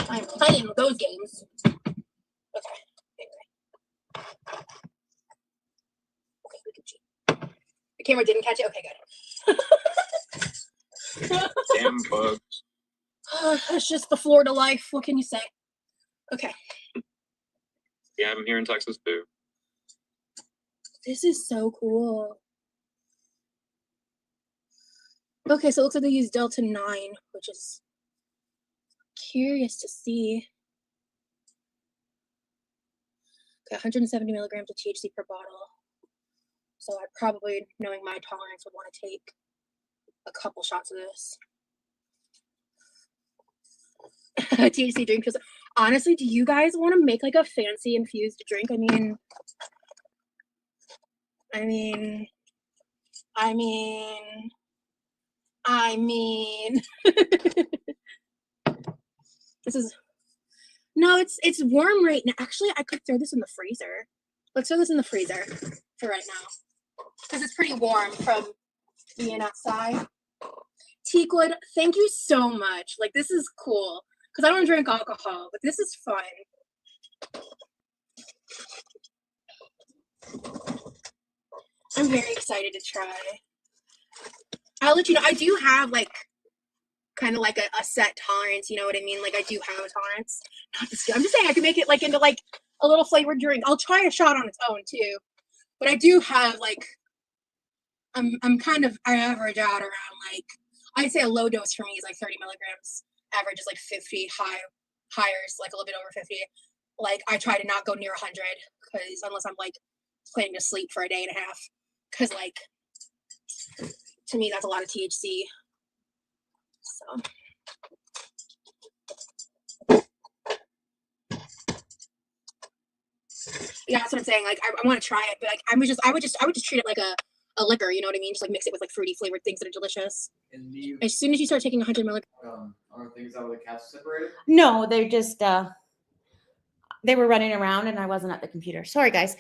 I'm playing with those games. Okay. Anyway. Okay, we can cheat. The camera didn't catch it? Okay, good. Damn bugs. It's just the Florida life. What can you say? Okay. You have them here in Texas too. This is so cool. Okay, so it looks like they use Delta 9, which is curious to see. Okay, 170 milligrams of THC per bottle. So I probably, knowing my tolerance, would want to take a couple shots of this. THC drink. Honestly, do you guys want to make like a fancy infused drink? I mean, this is, no, it's warm right now. Actually, I could throw this in the freezer. Let's throw this in the freezer for right now, because it's pretty warm from being outside. Teakwood, thank you so much. Like, this is cool, because I don't drink alcohol, but this is fun. I'm very excited to try. I'll let you know. I do have like kind of like a set tolerance, you know what I mean? Like, I do have a tolerance. I'm just saying I could make it like into like a little flavored drink. I'll try a shot on its own too. But I do have like, I'm kind of, I average out around like, I'd say a low dose for me is like 30 milligrams. Average is like 50, higher is like a little bit over 50. Like, I try to not go near 100, because unless I'm like planning to sleep for a day and a half, because like, to me, that's a lot of THC. So. Yeah, that's what I'm saying. Like, I want to try it, but like, I would just treat it like a liquor. You know what I mean? Just like mix it with like fruity flavored things that are delicious. As soon as you start taking 100 milligrams, are things out of the cats separated? No, they're just they were running around and I wasn't at the computer. Sorry, guys.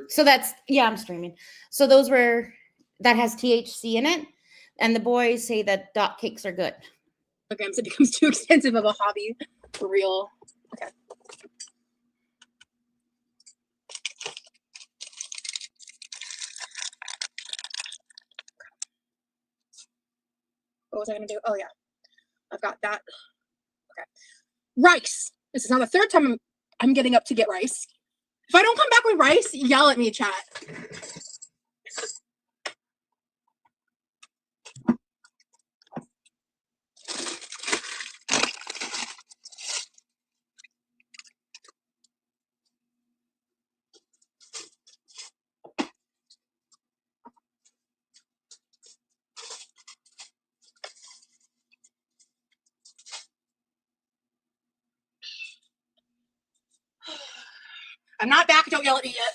So that's, yeah, I'm streaming. So that has THC in it, and the boys say that dot cakes are good. milligrams, it becomes too expensive of a hobby for real. Okay. What was I gonna do? Oh yeah, I've got that. Okay, rice. This is now the third time I'm getting up to get rice. If I don't come back with rice, yell at me, chat. I'm not back. Don't yell at me yet.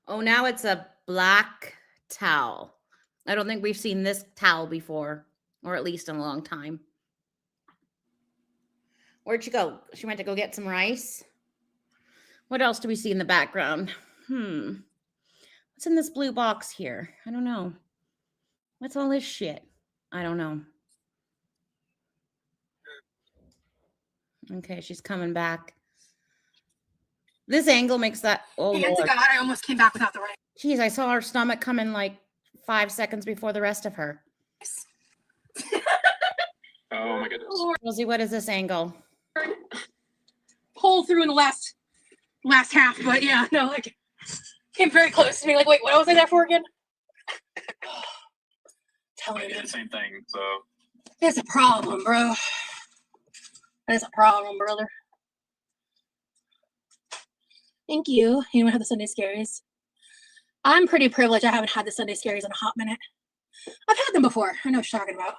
Oh, now it's a black towel. I don't think we've seen this towel before, or at least in a long time. Where'd she go? She went to go get some rice. What else do we see in the background? What's in this blue box here? I don't know. What's all this shit? I don't know. Okay, she's coming back. This angle makes that. Oh, Hands to Lord. God, I almost came back without the rice. Jeez, I saw her stomach come in like 5 seconds before the rest of her. Oh my goodness. Rosie, what is this angle? Pull through in the last half, but yeah, no, like, came very close to me. Like, wait, what was I there for again? Tell I me, did the same thing, so. it's a problem, bro. It's a problem, brother. Thank you. Anyone have the Sunday scaries? I'm pretty privileged. I haven't had the Sunday scaries in a hot minute. I've had them before. I know what you're talking about.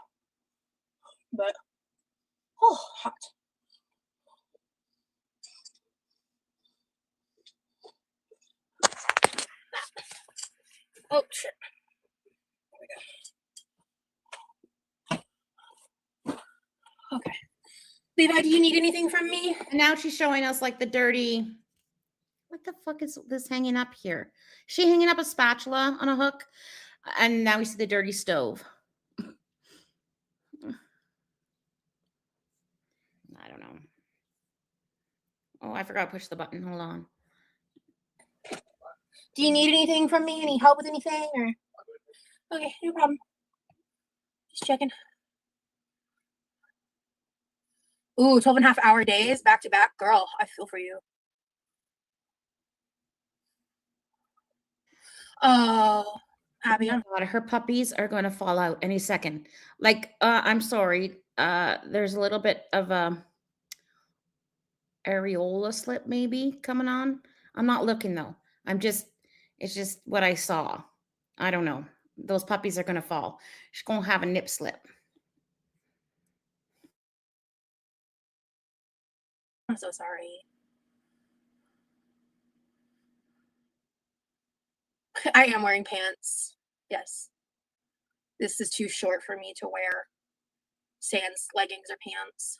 But, oh, hot. Oh, shit. There we go. Okay. Levi, do you need anything from me? And now she's showing us like the dirty. What the fuck is this hanging up here? She hanging up a spatula on a hook, and now we see the dirty stove. I don't know. Oh, I forgot to push the button. Hold on. Do you need anything from me? Any help with anything? Or okay, no problem. Just checking. Ooh, 12 and a half hour days back to back. Girl, I feel for you. Oh, Abby, I'm God, her puppies are going to fall out any second. Like, I'm sorry. There's a little bit of a areola slip maybe coming on. I'm not looking though. It's just what I saw. I don't know. Those puppies are going to fall. She's going to have a nip slip. so sorry. I am wearing pants. Yes. This is too short for me to wear sans leggings or pants.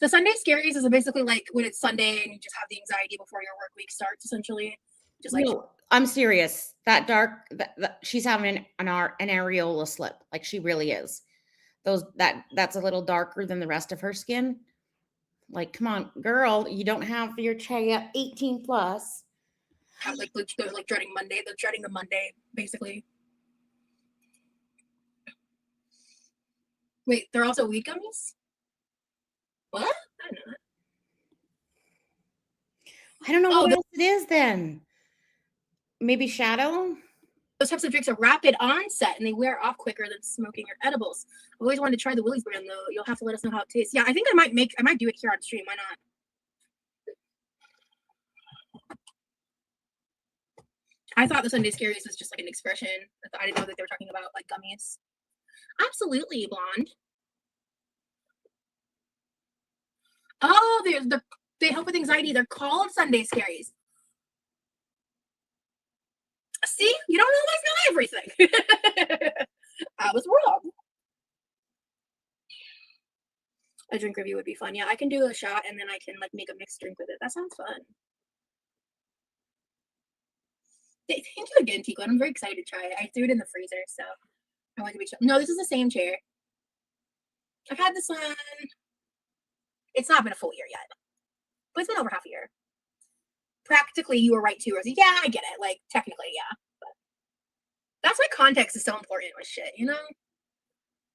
The Sunday scaries is basically like when it's Sunday and you just have the anxiety before your work week starts, essentially. Just like No, I'm serious. That dark, she's having an areola slip. Like she really is. That's a little darker than the rest of her skin. Like, come on, girl, you don't have your Chaya 18 plus. have like they're like dreading Monday. They're dreading the Monday, basically. Wait, they're also weed gummies? What? I don't know. I don't know Oh, what else it is then. Maybe shadow? Those types of drinks are rapid onset and they wear off quicker than smoking or edibles. I always wanted to try the Willie's brand though. You'll have to let us know how it tastes. Yeah, I think I might do it here on stream. Why not? I thought the Sunday Scaries was just like an expression. I didn't know that they were talking about like gummies. Absolutely, blonde. Oh, they help with anxiety. They're called Sunday Scaries. See, you don't always know everything. I was wrong. A drink review would be fun. Yeah, I can do a shot and then I can like make a mixed drink with it. That sounds fun. Thank you again, Tico. I'm very excited to try it. I threw it in the freezer, so I want to be chill. No, this is the same chair. I've had this one. It's not been a full year yet, but it's been over half a year. Practically, you were right too, Rosie. Yeah, I get it. Like technically, yeah. But that's why context is so important with shit. You know,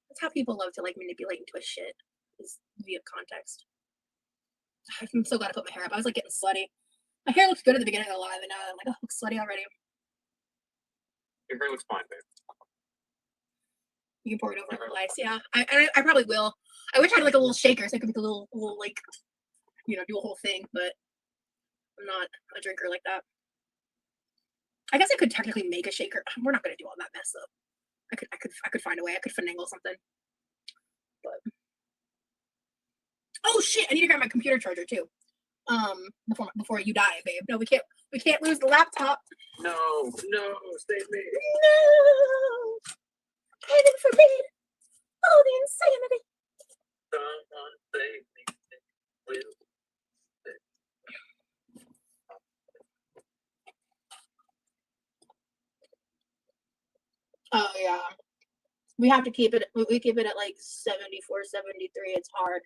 that's how people love to like manipulate and twist shit is via context. I'm so glad I put my hair up. I was like getting slutty. My hair looked good at the beginning of the live, and now I'm like, oh, it looks slutty already. Your hair looks fine, babe. You can pour it over her lice. Yeah, I probably will. I wish I had like a little shaker so I could make a little like, you know, do a whole thing, but I'm not a drinker like that. I guess I could technically make a shaker. We're not gonna do all that mess up. I could find a way. I could finagle something. But oh shit! I need to grab my computer charger too. Before you die, babe. No, we can't lose the laptop. No, save me. No, heaven forbid. Oh, the insanity. Someone save me. Will. Oh yeah. We have to keep it. We keep it at like 74, 73. It's hard.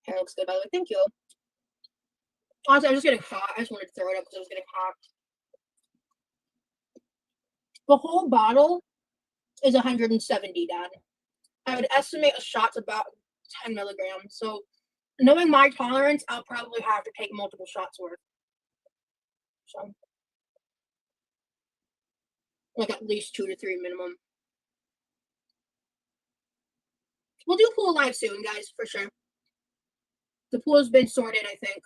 Hair looks good, by the way. Thank you. Honestly, I'm just getting hot. I just wanted to throw it up because I was getting hot. The whole bottle is 170, Dad. I would estimate a shot's about 10 milligrams. So, knowing my tolerance, I'll probably have to take multiple shots worth. So, like at least 2 to 3 minimum. We'll do pool live soon, guys, for sure. The pool's been sorted, I think.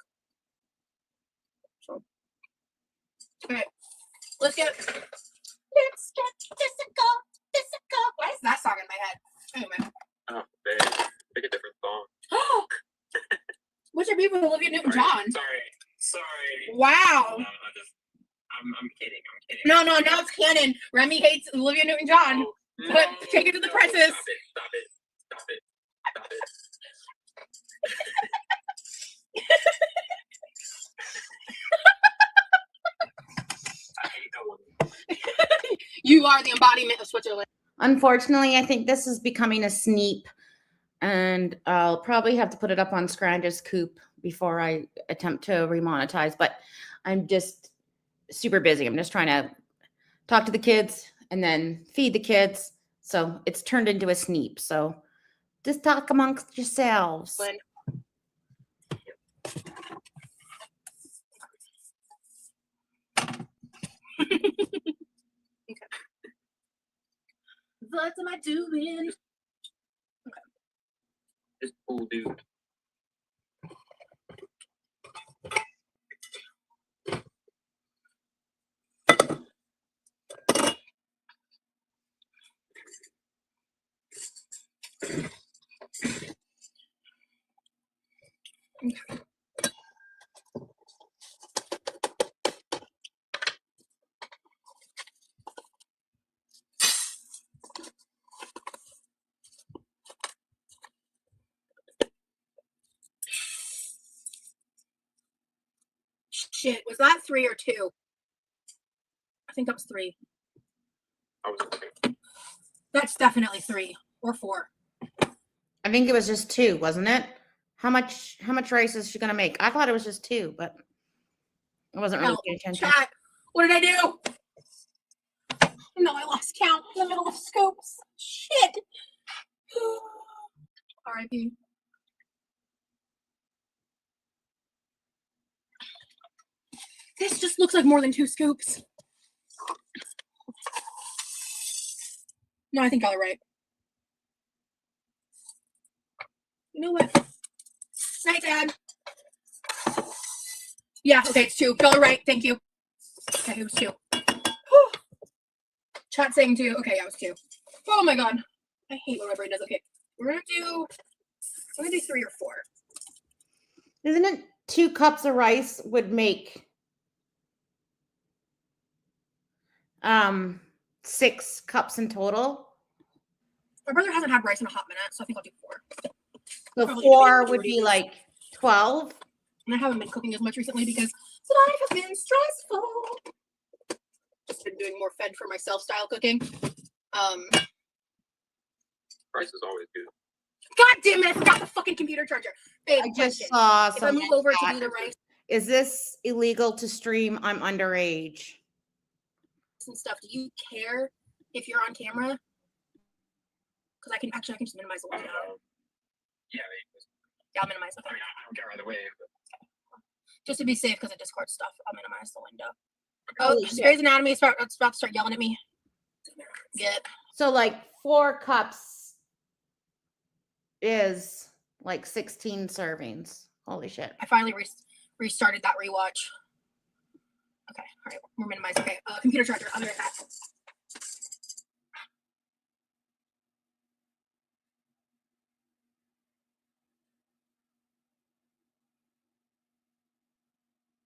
So, all right, let's get physical. Why is that song in my head? Anyway. Oh, babe. Pick a different song. What's your beef with Olivia Newton-John? Sorry. Wow. I'm kidding. No, it's canon. Remy hates Olivia Newton-John. Oh, But take it to the presses. Stop it. I hate that one. You are the embodiment of Switzerland. Unfortunately, I think this is becoming a sneep, and I'll probably have to put it up on Scrange's Coop before I attempt to remonetize, but I'm just super busy. I'm just trying to talk to the kids and then feed the kids. So it's turned into a sneep. So Just talk amongst yourselves. When- What am I doing? Just cool, dude. Shit, was that 3 or 2? I think that was 3. I was okay. That's definitely 3 or 4. I think it was just 2, wasn't it? How much rice is she gonna make? I thought it was just 2, but I wasn't really Oh, paying attention. Chat, what did I do? No, I lost count in the middle of scoops. Shit. R.I.P. This just looks like more than 2 scoops. No, I think I got it right. You know what? Night, Dad. Yeah, okay, it's 2. Got it right. Thank you. Okay, it was 2. Whew. Chat saying 2. Okay, yeah, it was 2. Oh my god. I hate when my brain does. Okay, we're gonna do 3 or 4. Isn't it 2 cups of rice would make 6 cups in total? My brother hasn't had rice in a hot minute, so I think I'll do 4. So Probably 4 the would majority be of this. like 12. And I haven't been cooking as much recently because life has been stressful. Just been doing more fed for myself style cooking. Rice is always good. God damn it! I forgot the fucking computer charger. Babe, I just question. saw If I something. move over to that- do the rice Is this illegal to stream? I'm underage. and stuff, do you care if you're on camera? Because I can just minimize the window. Yeah, Yeah, I'll minimize the I mean, I don't care either way. But just to be safe because of Discord stuff. I'll minimize the window. Holy Oh, shit. Grey's Anatomy is about to start yelling at me. Get So like 4 cups is like 16 servings. Holy shit. I finally restarted that rewatch. Okay, all right, we're minimizing. Okay, computer charger. I'll be right back.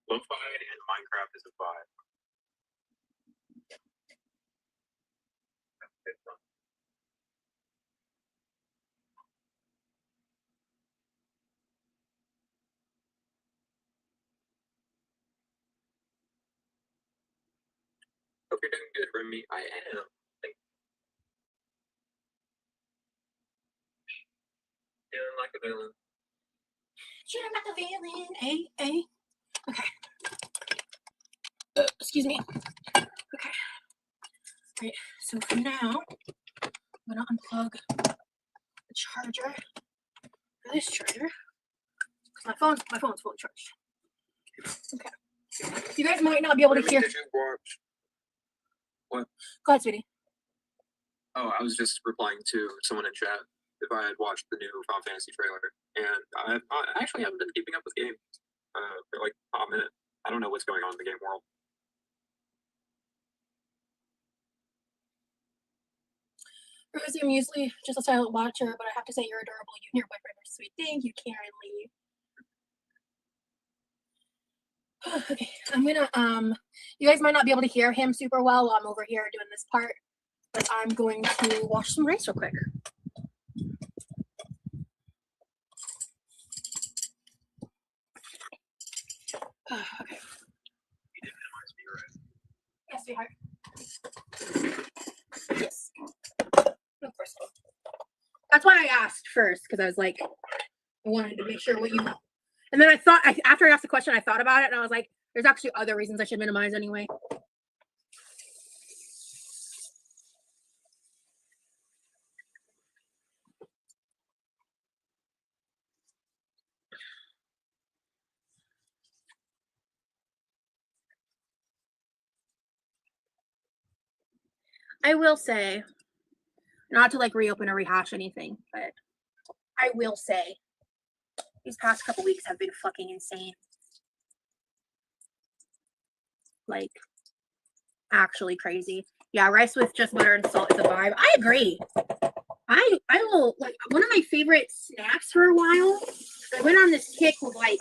Lo-fi and Minecraft is a vibe. It's fun. Hope you're doing good, Remy. I am. Feeling like a villain. Feeling like a villain. Hey. Okay. Excuse me. Okay. Right. So for now, I'm gonna unplug the charger for this charger. My phone's fully charged. Okay. You guys might not be able to Remy, hear. did you watch? What? Go ahead, sweetie. Oh, I was just replying to someone in chat if I had watched the new Final Fantasy trailer, and I actually haven't been keeping up with games for like a hot minute. I don't know what's going on in the game world. Rosie, I'm usually just a silent watcher, but I have to say you're adorable. You and your boyfriend are sweet. Thank you, Karen Lee. Okay, I'm gonna you guys might not be able to hear him super well while I'm over here doing this part, but I'm going to wash some rice real quick. Okay. You did minimize me, right? Yes, sweetheart. Yes. Of course. That's why I asked first, because I was like, I wanted to make sure what you. And then I thought, after I asked the question, I thought about it, and I was like, there's actually other reasons I should minimize anyway. I will say, not to like reopen or rehash anything, but I will say these past couple weeks have been fucking insane. Like, actually crazy. Yeah, rice with just butter and salt is a vibe. I agree. I will, like, one of my favorite snacks for a while, I went on this kick with like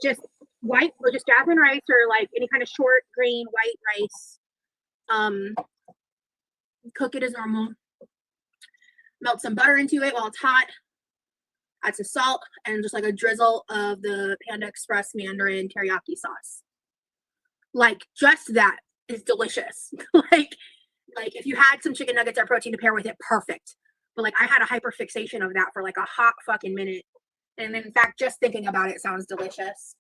just white or just jasmine rice or like any kind of short grain white rice. Cook it as normal. Melt some butter into it while it's hot. Add some salt and just like a drizzle of the Panda Express Mandarin teriyaki sauce. Like, just that is delicious. like if you had some chicken nuggets or protein to pair with it, perfect. But like, I had a hyper fixation of that for like a hot fucking minute. And in fact, just thinking about it sounds delicious.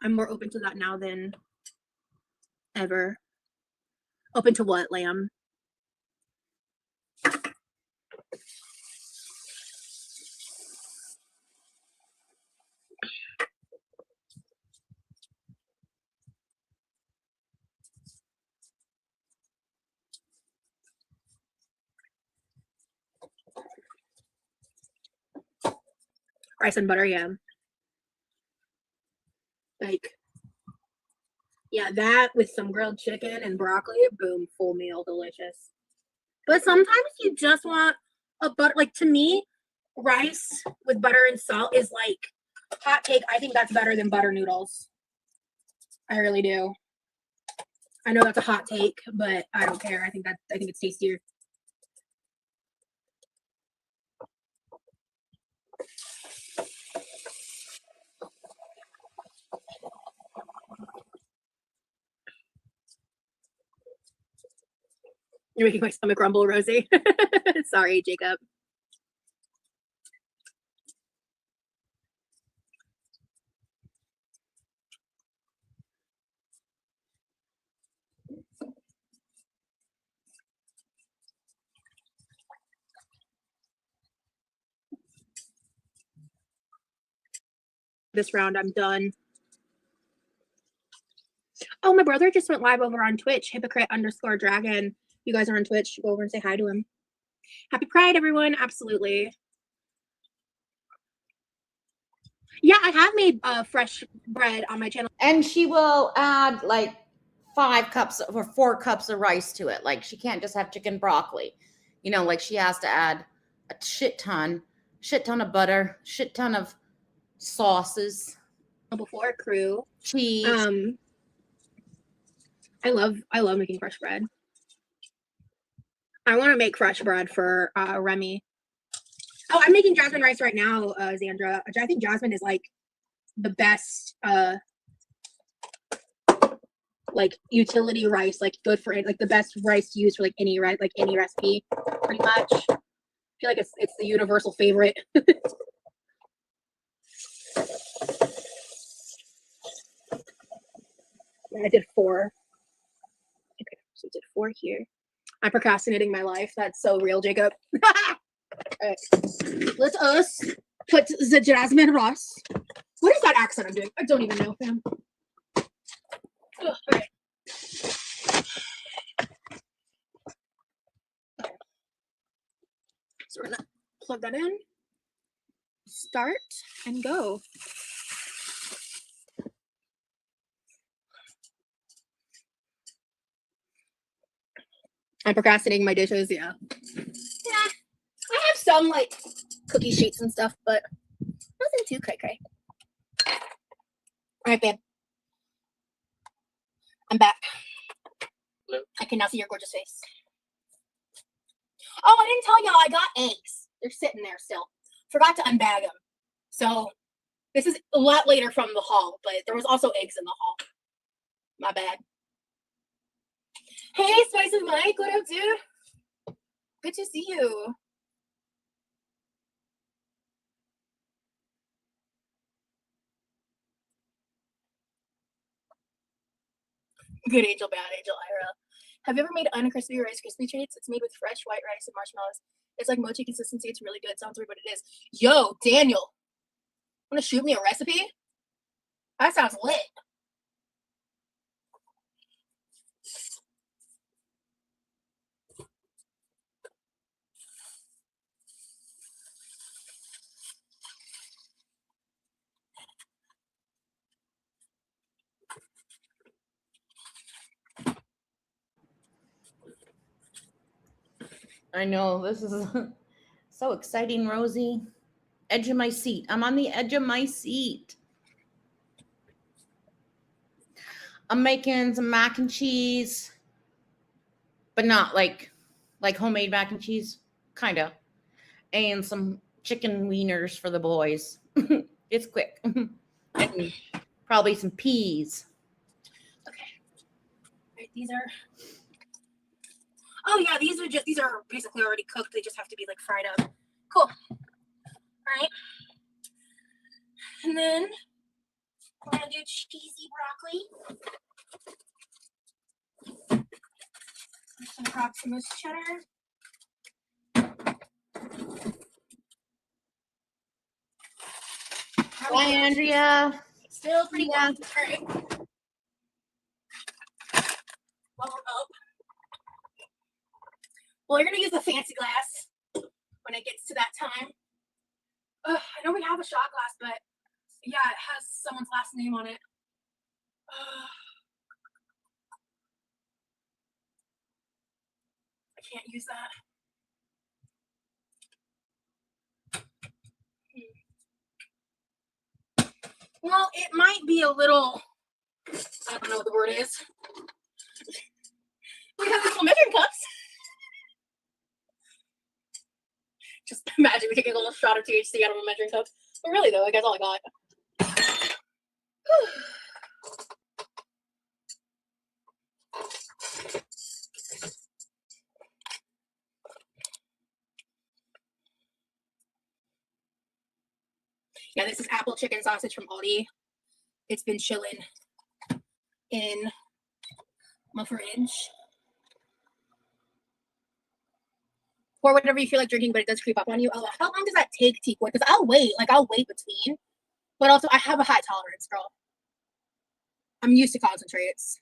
I'm more open to that now than ever. Open to what, lamb? Rice and butter, yeah. Like, yeah, that with some grilled chicken and broccoli, boom, full meal, delicious. But sometimes you just want a butter, like, to me, rice with butter and salt is like hot take. I think that's better than butter noodles. I really do. I know that's a hot take, but I don't care. I think it's tastier. You're making my stomach rumble, Rosie. Sorry, Jacob. This round, I'm done. Oh, my brother just went live over on Twitch, hypocrite_dragon. You guys are on Twitch. Go over and say hi to him. Happy Pride, everyone. Absolutely. Yeah, I have made fresh bread on my channel. And she will add like 5 cups or 4 cups of rice to it. Like, she can't just have chicken broccoli. You know, like, she has to add a shit ton of butter, shit ton of sauces, Before crew. cheese. I love making fresh bread. I want to make fresh bread for Remy. Oh, I'm making jasmine rice right now, Xandra. I think jasmine is like the best like utility rice, like good for it, like the best rice to use for like any recipe, pretty much. I feel like it's the universal favorite. I did 4. Okay, so I did 4 here. I'm procrastinating my life. That's so real, Jacob. Right. Let us put the jasmine rice. What is that accent I'm doing? I don't even know, fam. All right. So we're gonna plug that in, start, and go. I'm procrastinating my dishes, yeah. Yeah, I have some like cookie sheets and stuff, but nothing too cray-cray. All right, babe. I'm back. Hello. I can now see your gorgeous face. Oh, I didn't tell y'all I got eggs. They're sitting there still. Forgot to unbag them. So this is a lot later from the haul, but there was also eggs in the haul. My bad. Hey, Spices Mike, what up, dude? Good to see you. Good angel, bad angel, Ira. Have you ever made uncrispy Rice Krispie treats? It's made with fresh white rice and marshmallows It's like mochi consistency. It's really good. Sounds weird, but it is. Yo, Daniel, wanna shoot me a recipe? That sounds lit. I know this is so exciting, Rosie. Edge of my seat. I'm on the edge of my seat. I'm making some mac and cheese, but not like homemade mac and cheese, kind of, and some chicken wieners for the boys. It's quick, and probably some peas. Okay. Right, these are. Oh yeah, these are basically already cooked. They just have to be like fried up. Cool. All right. And then we're gonna do cheesy broccoli. Some Proximus cheddar. Bye, Andrea. Still pretty warm. All right. While we're up. Well, you're gonna use the fancy glass when it gets to that time. I know we have a shot glass, but yeah, it has someone's last name on it. I can't use that. Well, it might be a little, I don't know what the word is. We have these little measuring cups. Just imagine we taking a little shot of THC out of a measuring cup. But really though, I guess all I got. Yeah, this is apple chicken sausage from Aldi. It's been chilling in my fridge. Or whatever you feel like drinking, but it does creep up on you. Oh, how long does that take, Tikwa? Because I'll wait between. But also, I have a high tolerance, girl. I'm used to concentrates.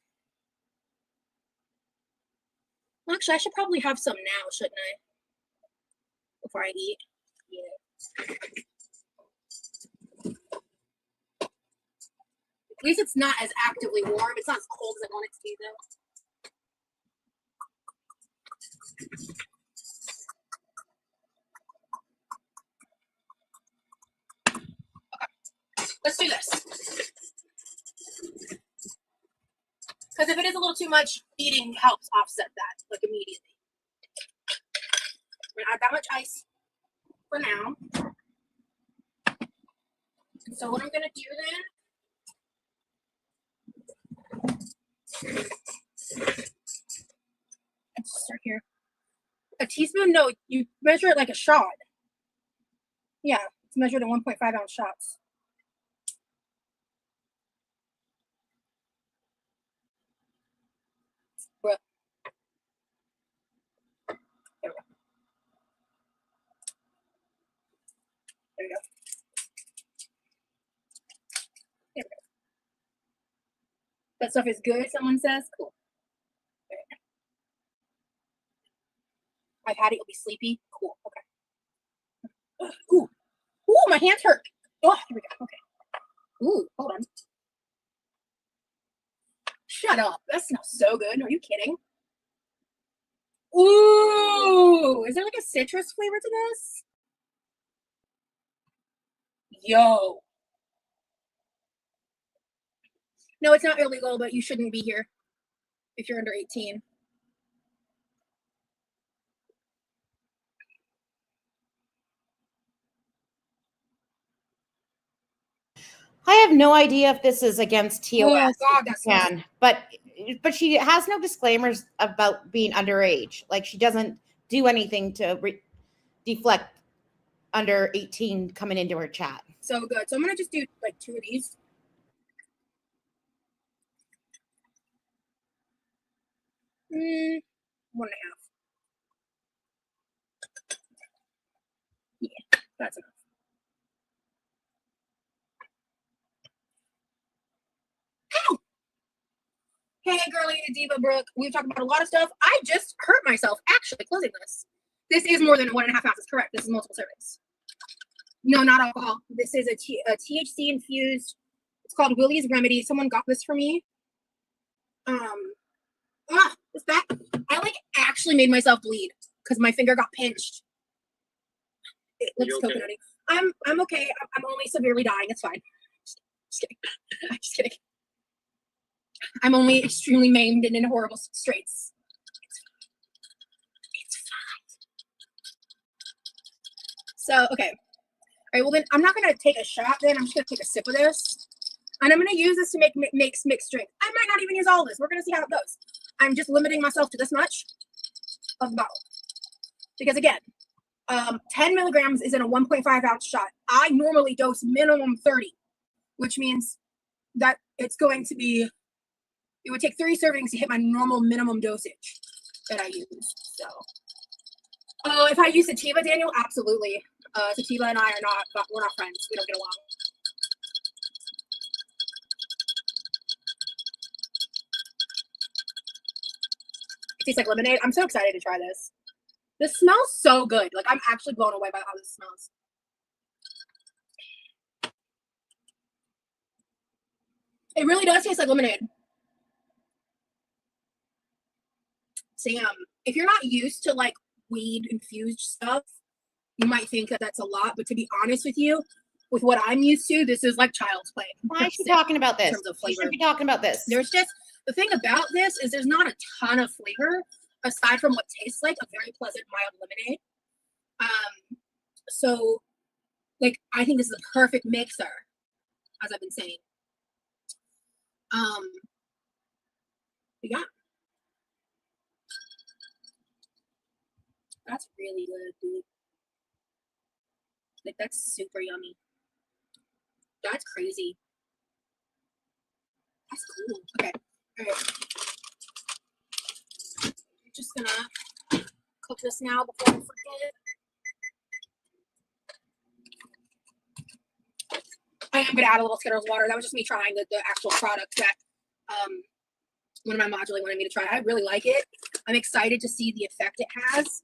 Actually, I should probably have some now, shouldn't I? Before I eat. Yeah. At least it's not as actively warm. It's not as cold as I want it to be, though. Let's do this. Because if it is a little too much, eating helps offset that, like, immediately. I'm going to add that much ice for now. So what I'm going to do then, let's start here. A teaspoon? No, you measure it like a shot. Yeah, it's measured in 1.5 ounce shots. There we go. There we go. There we go. That stuff is good, someone says. Cool. I've had it, you'll be sleepy. Cool. Okay. Ooh. Ooh, my hands hurt. Oh, here we go. Okay. Ooh, hold on. Shut up. That smells so good. Are you kidding? Ooh, is there like a citrus flavor to this? Yo. No, it's not illegal, but you shouldn't be here if you're under 18. I have no idea if this is against TOS. Oh God, that's Can, but she has no disclaimers about being underage. Like she doesn't do anything to deflect under 18 coming into her chat. so good. So I'm gonna just do like 2 of these. Mm, 1.5. That's enough. Ow! Hey, girly Diva Brooke. We've talked about a lot of stuff. I just hurt myself actually closing this. This is more than 1.5 ounces. Correct. This is multiple servings. No, not alcohol. This is a THC infused. It's called Willie's Remedy. Someone got this for me. This back. I like actually made myself bleed because my finger got pinched. It looks You okay? coconutty. I'm okay. I'm only severely dying. It's fine. Just kidding. I'm just kidding. I'm only extremely maimed and in horrible straits. It's fine. So, okay. All right, well then I'm not gonna take a shot then. I'm just gonna take a sip of this. And I'm gonna use this to make mixed drink. I might not even use all this. We're gonna see how it goes. I'm just limiting myself to this much of the bottle. Because again, 10 milligrams is in a 1.5 ounce shot. I normally dose minimum 30, which means that it's going to be, it would take 3 servings to hit my normal minimum dosage that I use. So, oh, if I use sativa, Daniel, absolutely. Sativa and I are not, we're not friends. We don't get along. It tastes like lemonade. I'm so excited to try this. This smells so good. Like, I'm actually blown away by how this smells. It really does taste like lemonade. Sam, if you're not used to like weed infused stuff, you might think that that's a lot. But to be honest with you, with what I'm used to, this is like child's play. Why is she talking about this? In terms of You flavor. should be talking about this. There's just, the thing about this is there's not a ton of flavor aside from what tastes like a very pleasant mild lemonade. So like I think this is a perfect mixer, as I've been saying. Yeah. That's really good, dude. Like that's super yummy. That's crazy. That's cool. Okay. All right. I'm just gonna cook this now before I forget. I am gonna add a little Skittles water. That was just me trying the actual product that one of my moduli wanted me to try. I really like it. I'm excited to see the effect it has.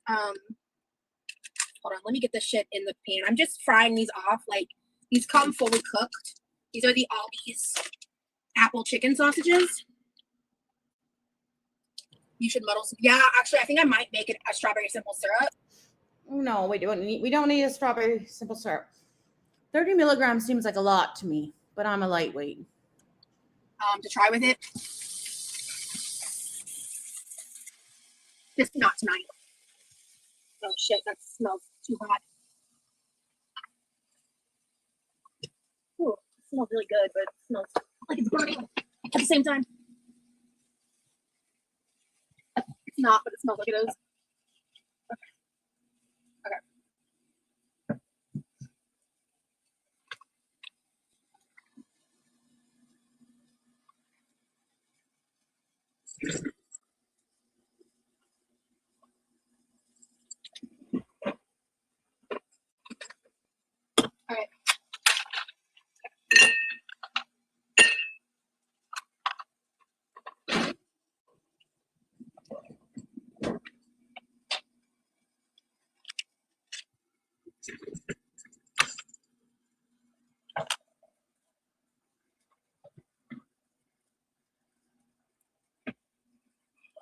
Hold on, let me get this shit in the pan. I'm just frying these off. Like these come fully cooked. These are the Aldi's apple chicken sausages. You should muddle some. Yeah, actually, I think I might make it a strawberry simple syrup. No, we don't need a strawberry simple syrup. 30 milligrams seems like a lot to me, but I'm a lightweight. To try with it. Just not tonight. Oh shit, that smells too hot. Ooh, it smells really good, but it smells like it's burning at the same time. It's not, but it smells like it is. Okay. All right.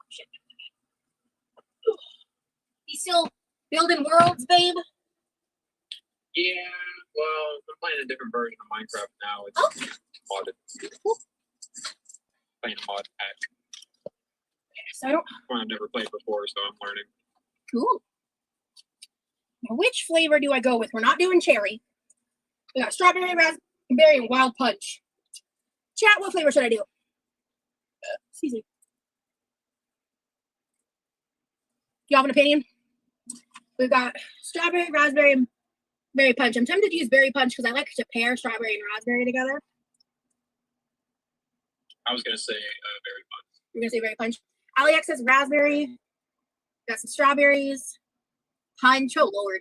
Shit. You still building worlds, babe? Yeah, well, I'm playing a different version of Minecraft now. It's modded. Playing a mod pack. So I don't. One I've never played before, so I'm learning. Cool. Now, which flavor do I go with? We're not doing cherry. We got strawberry, raspberry, and wild punch. Chat, what flavor should I do? Excuse me. Y'all have an opinion? We've got strawberry, raspberry, and berry punch. I'm tempted to use berry punch because I like to pair strawberry and raspberry together. I was gonna say berry punch. You're gonna say berry punch. Aliak says raspberry. Got some strawberries. Punch. Oh Lord.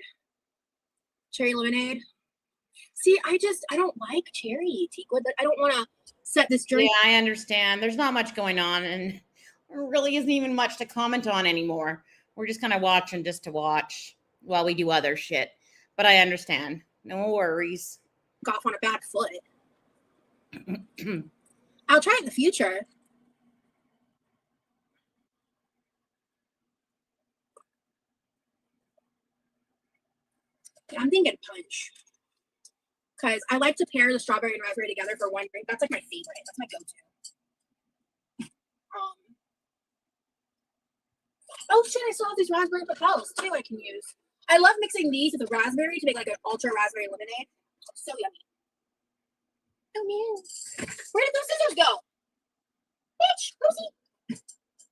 cherry lemonade. See, I don't like cherry. Teakwood. I don't want to set this drink. Yeah, I understand. There's not much going on, and there really isn't even much to comment on anymore. We're just kind of watching just to watch while we do other shit. But I understand. No worries. Off on a bad foot. I'll try it in the future. I'm thinking punch. Because I like to pair the strawberry and raspberry together for one drink. That's like my favorite. That's my go-to. Oh shit, I still have these raspberry papels too I can use. I love mixing these with the raspberry to make like an ultra raspberry lemonade. So yummy. Oh man. Where did those scissors go? Bitch, Rosie.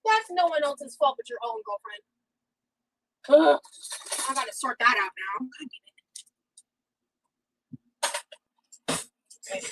That's no one else's fault but your own, girlfriend. Ugh. I gotta sort that out now. God damn it. Okay.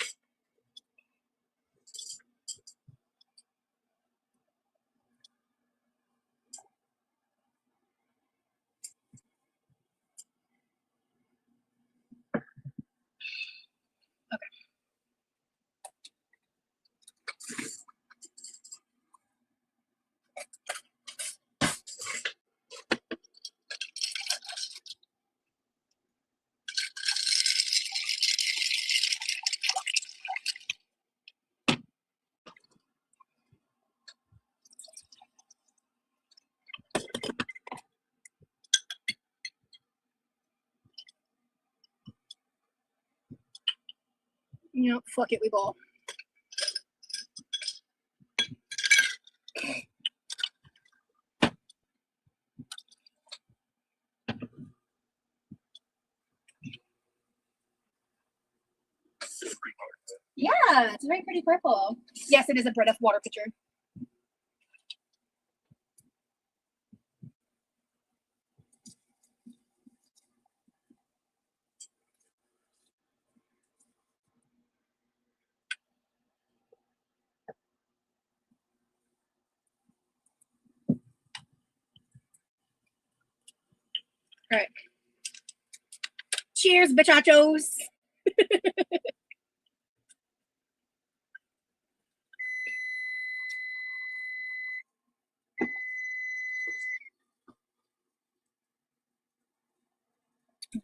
You know, fuck it, we ball. Yeah, it's a very pretty purple. Yes, it is a Brita water pitcher. All right. Cheers, bitchachos.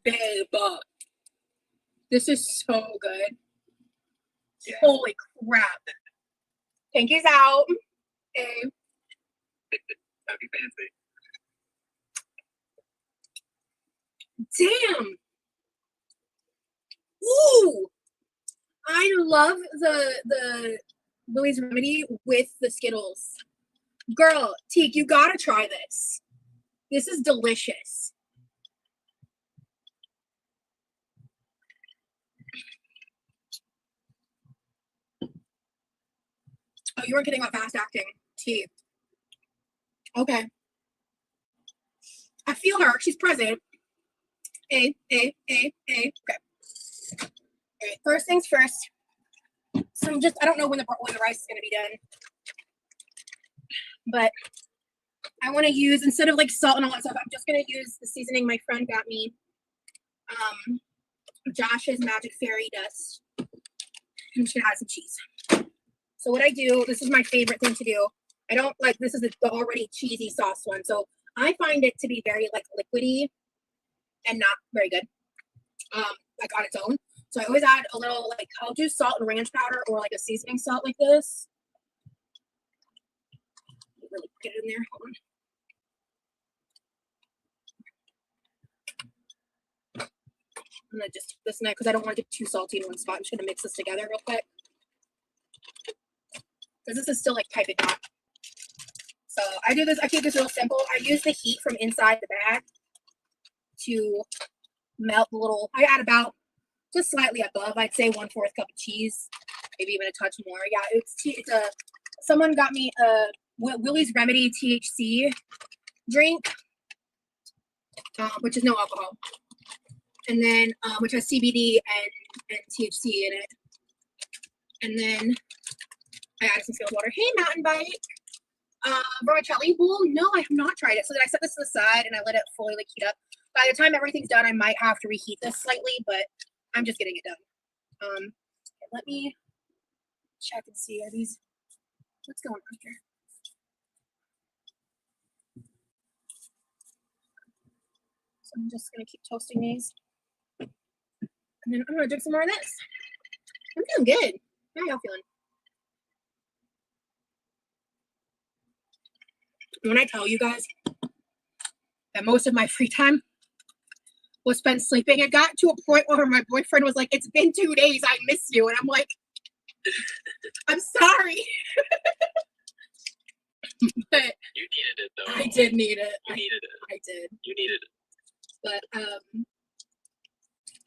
Babe, this is so good. Yeah. Holy crap. Pinky's out. Hey. That'd be fancy. Damn. Ooh. I love the Lily's Remedy with the Skittles. Girl, Teak, you gotta try this. This is delicious. Oh, you weren't kidding about fast acting. T. Okay. I feel her. She's present. Okay. All right. First things first. So I don't know when the rice is gonna be done, but I want to use, instead of like salt and all that stuff, I'm just gonna use the seasoning my friend got me. Josh's Magic Fairy Dust. I'm just gonna add some cheese. So what I do, this is my favorite thing to do. I don't like, this is the already cheesy sauce one. So I find it to be very like liquidy and not very good. Like on its own. So I always add a little, like, I'll do salt and ranch powder or like a seasoning salt like this. Really get it in there. Hold on. I'm gonna just this night because I don't want to get too salty in one spot. I'm just gonna mix this together real quick. Because this is still like piping hot. So I do this, I keep this real simple. I use the heat from inside the bag to melt the little, I add about just slightly above, I'd say 1/4 cup of cheese, maybe even a touch more. Yeah, it's a, someone got me a Willie's Remedy THC drink, which is no alcohol. And then, which has CBD and THC in it. And then I added some Skittles water. Hey, Mountain Bike. Vermicelli bowl? No, I have not tried it. So then I set this to the side and I let it fully like heat up. By the time everything's done, I might have to reheat this slightly, but I'm just getting it done. Let me check and see, are these, what's going on here? So I'm just gonna keep toasting these. And then I'm gonna drink some more of this. I'm feeling good. How y'all feeling? When I tell you guys that most of my free time was spent sleeping, it got to a point where my boyfriend was like, "It's been 2 days, I miss you." And I'm like, I'm sorry. But You needed it though. I did need it. You needed it. I did. You needed it. But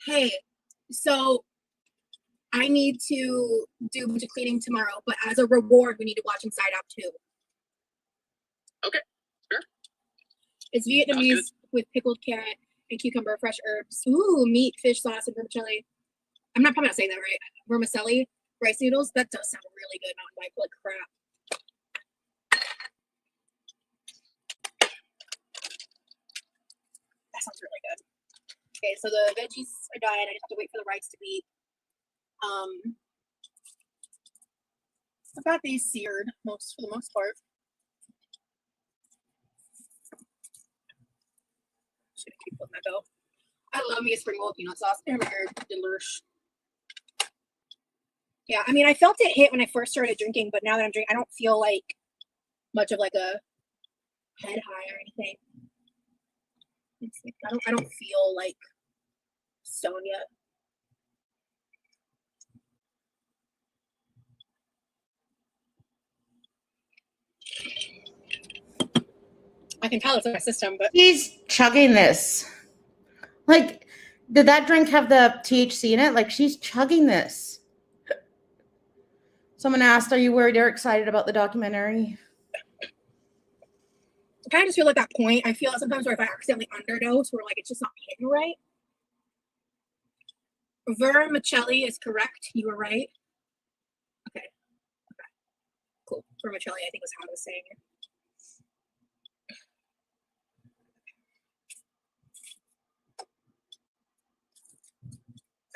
hey, so I need to do a bunch of cleaning tomorrow, but as a reward, we need to watch Inside Out 2. Okay, sure. It's Sounds good. Vietnamese with pickled carrot and cucumber, fresh herbs. Ooh, meat, fish sauce, and vermicelli. I'm probably not saying that right. Vermicelli, rice noodles. That does sound really good. Not like crap. That sounds really good. Okay, so the veggies are done. I just have to wait for the rice to be. I've got these seared for the most part. Just gonna keep letting that go. I love me a spring roll with peanut sauce. They're delicious. Yeah, I mean, I felt it hit when I first started drinking, but now that I'm drinking, I don't feel like much of like a head high or anything. I don't feel like stoned yet. I can tell it's in my system, but He's chugging this. Like, did that drink have the THC in it? Like, she's chugging this. Someone asked, "Are you worried or excited about the documentary?" I kind of just feel like that point. I feel sometimes where if I accidentally underdose, where like it's just not hitting right. Vermicelli is correct. You were right. Okay. Cool. Vermicelli, I think was how I was saying it.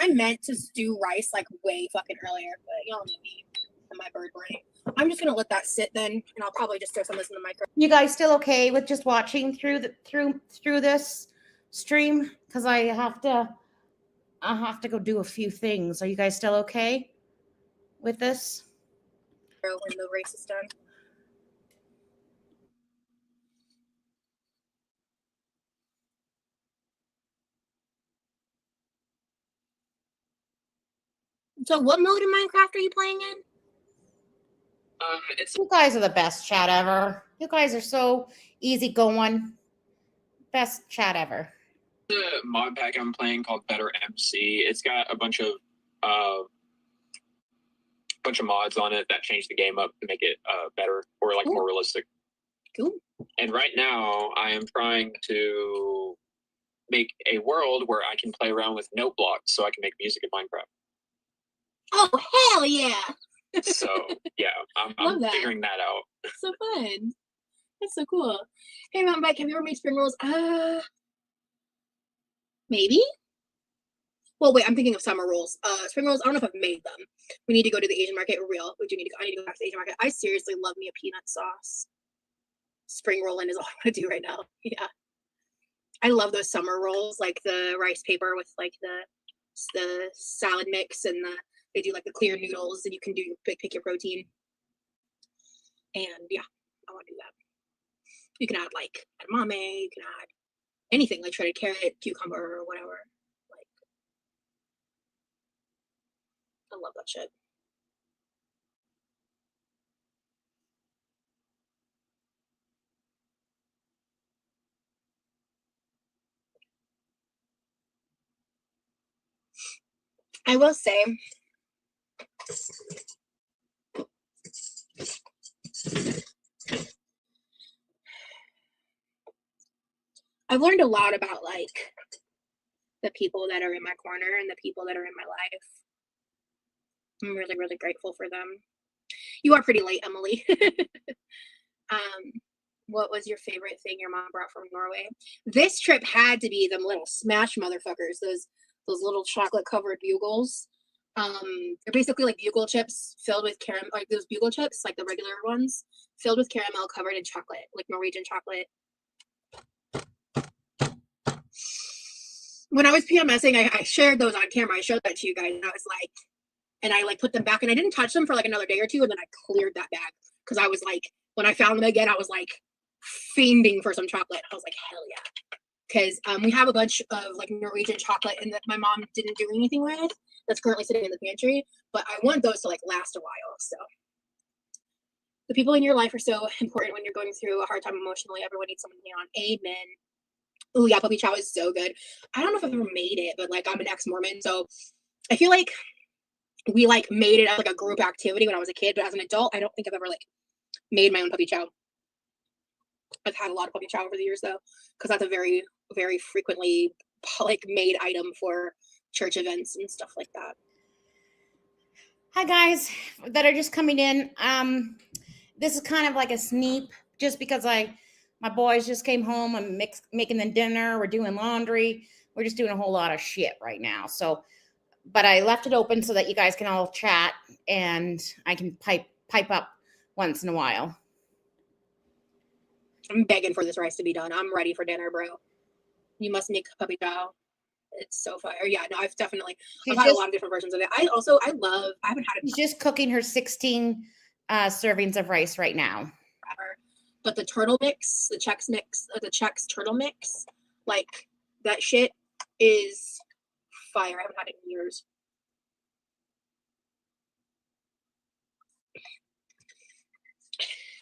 I meant to do rice like way fucking earlier, but y'all know me and my bird brain. I'm just gonna let that sit then, and I'll probably just throw some of this in the micro. You guys still okay with just watching through this stream? Because I have to go do a few things. Are you guys still okay with this? When the race is done. So what mode in Minecraft are you playing in? It's You guys are the best chat ever. You guys are so easygoing. Best chat ever. the mod pack I'm playing called Better MC. It's got a bunch of mods on it that change the game up to make it better or like more realistic. Cool. And right now I am trying to make a world where I can play around with note blocks so I can make music in Minecraft. Oh hell yeah! So yeah, I'm Love that. figuring that out. So fun. That's so cool. Hey Mountain Bike, have you ever made spring rolls? Maybe. Well, wait, I'm thinking of summer rolls. Spring rolls, I don't know if I've made them. We need to go to the Asian market. Real. We do need to go. I need to go back to the Asian market. I seriously love me a peanut sauce. Spring rolling is all I want to do right now. Yeah. I love those summer rolls, like the rice paper with like the salad mix and they do like the clear noodles and you can do pick your protein. And yeah, I want to do that. You can add like edamame, you can add anything like shredded carrot, cucumber, or whatever. Like, I love that shit. I will say, I've learned a lot about like the people that are in my corner and the people that are in my life. I'm really, really grateful for them. You are pretty late, Emily. What was your favorite thing your mom brought from Norway? This trip had to be them little smash motherfuckers, those little chocolate covered bugles. They're basically like bugle chips filled with caramel, like those bugle chips, like the regular ones, filled with caramel covered in chocolate, like Norwegian chocolate. When I was PMSing, I shared those on camera. I showed that to you guys, and I was like, and I like put them back, and I didn't touch them for like another day or two, and then I cleared that bag because I was like, when I found them again, I was like fiending for some chocolate. I was like, hell yeah. Because we have a bunch of like Norwegian chocolate and that my mom didn't do anything with that's currently sitting in the pantry, but I want those to like last a while. So the people in your life are so important when you're going through a hard time emotionally. Everyone needs someone to lean on. Amen. Oh yeah, puppy chow is so good. I don't know if I've ever made it, but like I'm an ex-Mormon, so I feel like we like made it as like a group activity when I was a kid, but as an adult, I don't think I've ever like made my own puppy chow. I've had a lot of puppy chow over the years though, because that's a very, very frequently like made item for church events and stuff like that. Hi guys that are just coming in. This is kind of like a sneak, just because my boys just came home. I'm making them dinner. We're doing laundry. We're just doing a whole lot of shit right now. So, but I left it open so that you guys can all chat and I can pipe up once in a while. I'm begging for this rice to be done. I'm ready for dinner, bro. You must make puppy chow. It's so fire. Yeah, no, I've had a lot of different versions of it. I haven't had it She's just cooking her 16 servings of rice right now. forever. But the turtle mix, the Chex turtle mix, like that shit is fire. I haven't had it in years.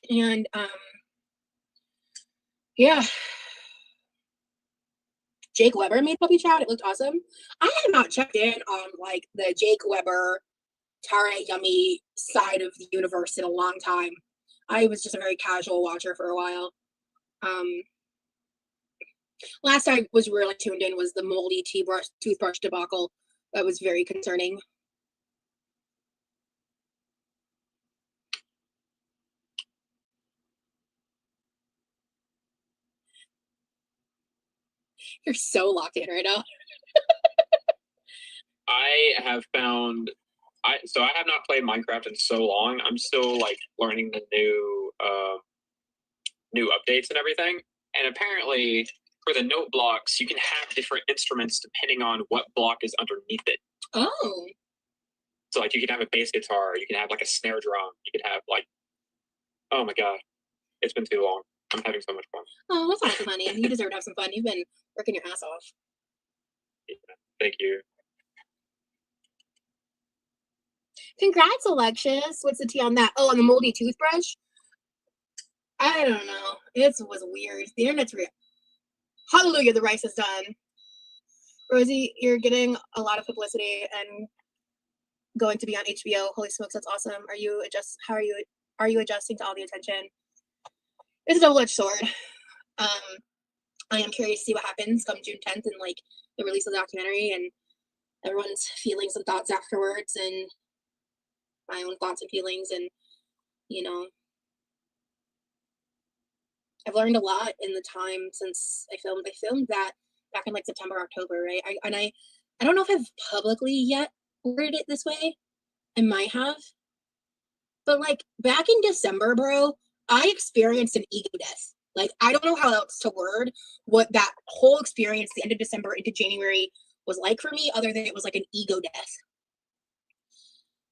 And yeah. Jake Weber made puppy chow and it looked awesome. I have not checked in on like the Jake Weber Tara Yummy side of the universe in a long time. I was just a very casual watcher for a while. Last I was really tuned in was the moldy toothbrush debacle. That was very concerning. You're so locked in right now. I have found so I have not played Minecraft in so long. I'm still like learning the new updates and everything. And apparently for the note blocks, you can have different instruments depending on what block is underneath it. Oh. So like you can have a bass guitar, you can have like a snare drum, you can have like, oh my god, it's been too long. I'm having so much fun. Oh, that's awesome, honey. You deserve to have some fun. You've been working your ass off. Yeah, thank you. Congrats, Alexis. What's the tea on that? Oh, on the moldy toothbrush? I don't know. It was weird. The internet's real. Hallelujah, the rice is done. Rosie, you're getting a lot of publicity and going to be on HBO. Holy smokes, that's awesome. How are you adjusting to all the attention? It's a double-edged sword. I am curious to see what happens come June 10th and like the release of the documentary and everyone's feelings and thoughts afterwards, and my own thoughts and feelings. And you know, I've learned a lot in the time since I filmed. I filmed that back in like September, October, right? I don't know if I've publicly yet worded it this way. I might have, but like back in December, bro, I experienced an ego death. Like I don't know how else to word what that whole experience, the end of December into January, was like for me, other than it was like an ego death.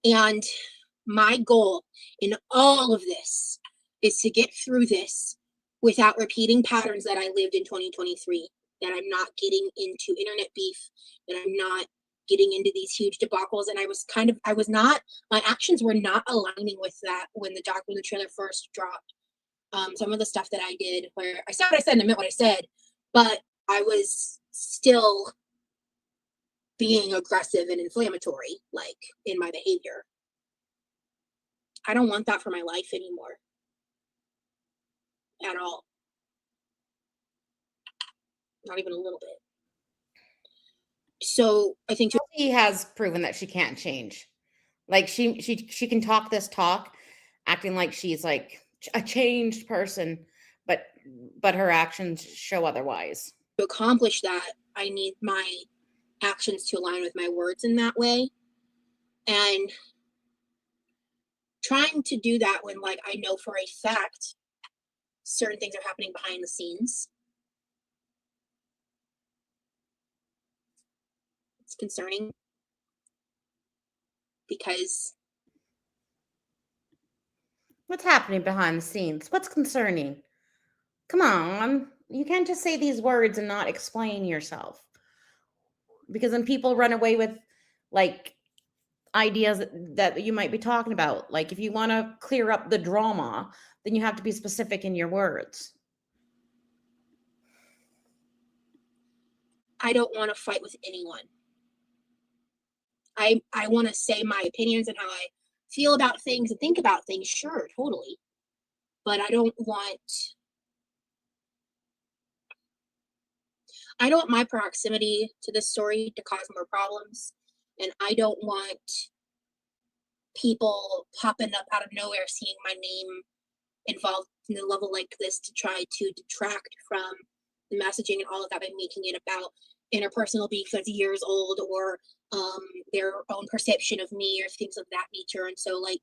And my goal in all of this is to get through this without repeating patterns that I lived in 2023, that I'm not getting into internet beef, that I'm not getting into these huge debacles. And my actions were not aligning with that when the trailer first dropped. Some of the stuff that I did where I said what I said and I meant what I said, but I was still being aggressive and inflammatory, like in my behavior. I don't want that for my life anymore. At all. Not even a little bit. So I think She has proven that she can't change. Like she can talk this talk, acting like she's like a changed person, but her actions show otherwise. To accomplish that, I need my actions to align with my words in that way. And trying to do that when, like, I know for a fact certain things are happening behind the scenes. It's concerning because What's happening behind the scenes? What's concerning? Come on. You can't just say these words and not explain yourself. Because then people run away with like ideas that you might be talking about. Like if you want to clear up the drama, then you have to be specific in your words. I don't want to fight with anyone. I want to say my opinions and how I feel about things and think about things, sure, totally. But I don't want my proximity to this story to cause more problems. And I don't want people popping up out of nowhere seeing my name involved in a level like this to try to detract from the messaging and all of that by making it about interpersonal beef that's years old or their own perception of me or things of that nature. And so, like,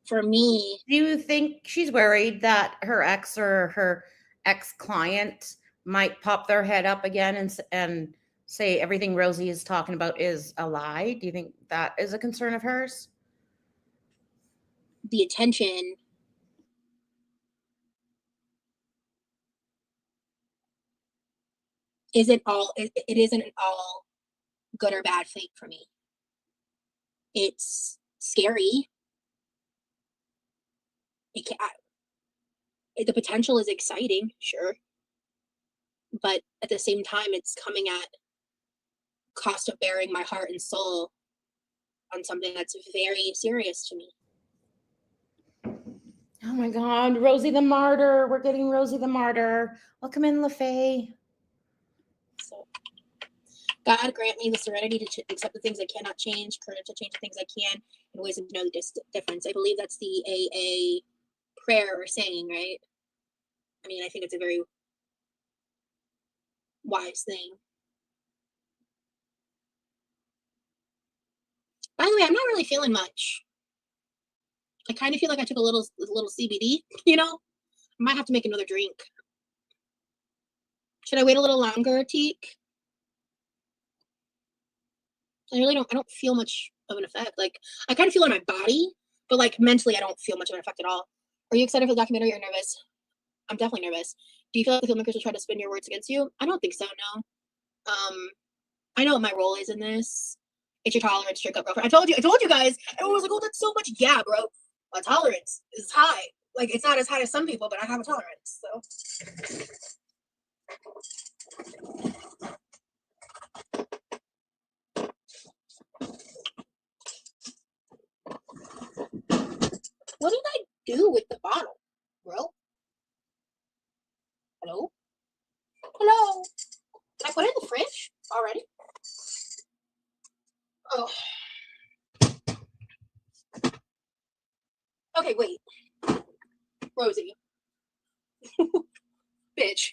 for me, do you think she's worried that her ex or her ex-client might pop their head up again and say everything Rosie is talking about is a lie? Do you think that is a concern of hers? the attention isn't all it isn't all good or bad thing for me. It's scary. The potential is exciting, sure, but at the same time it's coming at cost of bearing my heart and soul on something that's very serious to me. Oh my God, Rosie the Martyr. We're getting Rosie the Martyr. Welcome in, LaFay. So God grant me the serenity to accept the things I cannot change, courage to change the things I can, and wisdom to know the difference. I believe that's the AA prayer or saying, right? I mean, I think it's a very wise thing. By the way, I'm not really feeling much. I kind of feel like I took a little CBD, you know? I might have to make another drink. Should I wait a little longer, Teak? I don't feel much of an effect. Like, I kind of feel it in my body, but like mentally, I don't feel much of an effect at all. Are you excited for the documentary or nervous? I'm definitely nervous. Do you feel like the filmmakers will try to spin your words against you? I don't think so, no. I know what my role is in this. It's your tolerance, your gut girlfriend. I told you guys. Everyone was like, oh, that's so much. Yeah, bro. My tolerance is high. Like, it's not as high as some people, but I have a tolerance, so. What did I do with the bottle, bro? Hello? Hello? Did I put it in the fridge already? Oh. Okay, wait. Rosie. Bitch.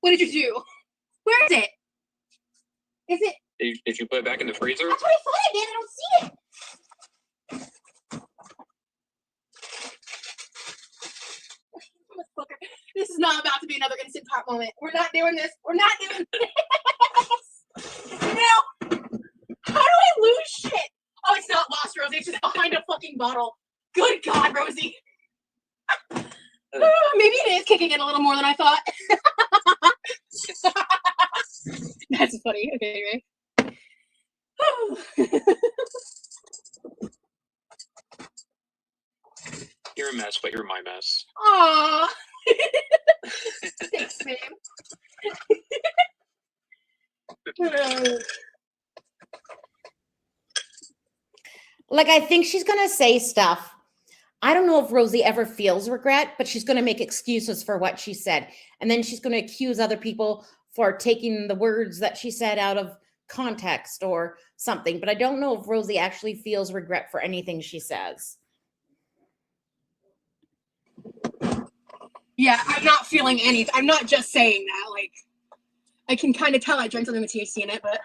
What did you do? Where is it? Is it? Did you put it back in the freezer? That's what I thought I did. I don't see it. This is not about to be another instant pot moment. We're not doing this. We're not doing this. No. How do I lose shit? Oh, it's not lost, Rosie. It's just behind a fucking bottle. Good God, Rosie. Maybe it is kicking in a little more than I thought. That's funny. Okay, right? You're a mess, but you're my mess. Aww. Thanks, babe. Like, I think she's going to say stuff. I don't know if Rosie ever feels regret, but she's going to make excuses for what she said. And then she's going to accuse other people for taking the words that she said out of context or something. But I don't know if Rosie actually feels regret for anything she says. Yeah, I'm not feeling anything. I'm not just saying that. Like, I can kind of tell I drank something with THC in it, but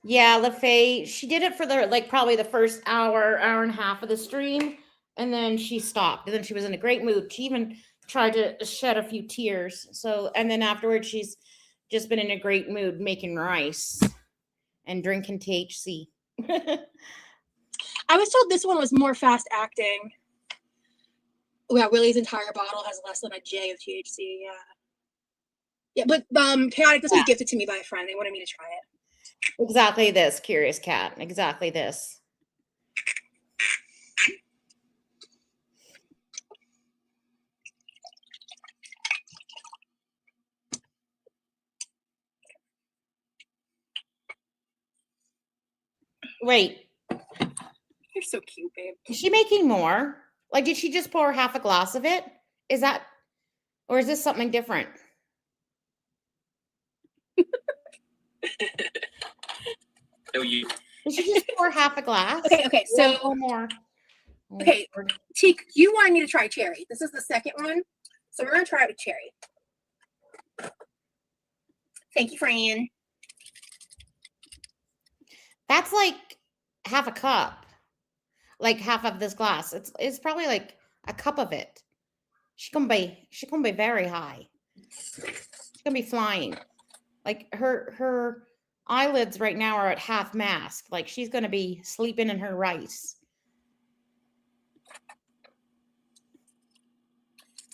Yeah, LaFay, she did it for the like probably the first hour and a half of the stream, and then she stopped. And then she was in a great mood. She even tried to shed a few tears. So, and then afterwards, she's just been in a great mood making rice and drinking THC. I was told this one was more fast acting. Yeah, Willie's entire bottle has less than a J of THC. Yeah. Yeah, but Chaotic, this was Yeah. gifted to me by a friend. They wanted me to try it. Exactly this, Curious Cat. Exactly this. Wait, You're so cute, babe. is she making more? Like, did she just pour half a glass of it? Is that, or is this something different? No, you. Did she just pour half a glass? Okay, so Or more. Oh, Okay. Lord. Teak, you wanted me to try cherry. This is the second one, so we're gonna try it with cherry. Thank you, Fran. That's like half a cup, like half of this glass. It's probably like a cup of it. She gonna be very high. She's gonna be flying. Like her eyelids right now are at half mast. Like she's gonna be sleeping in her rice.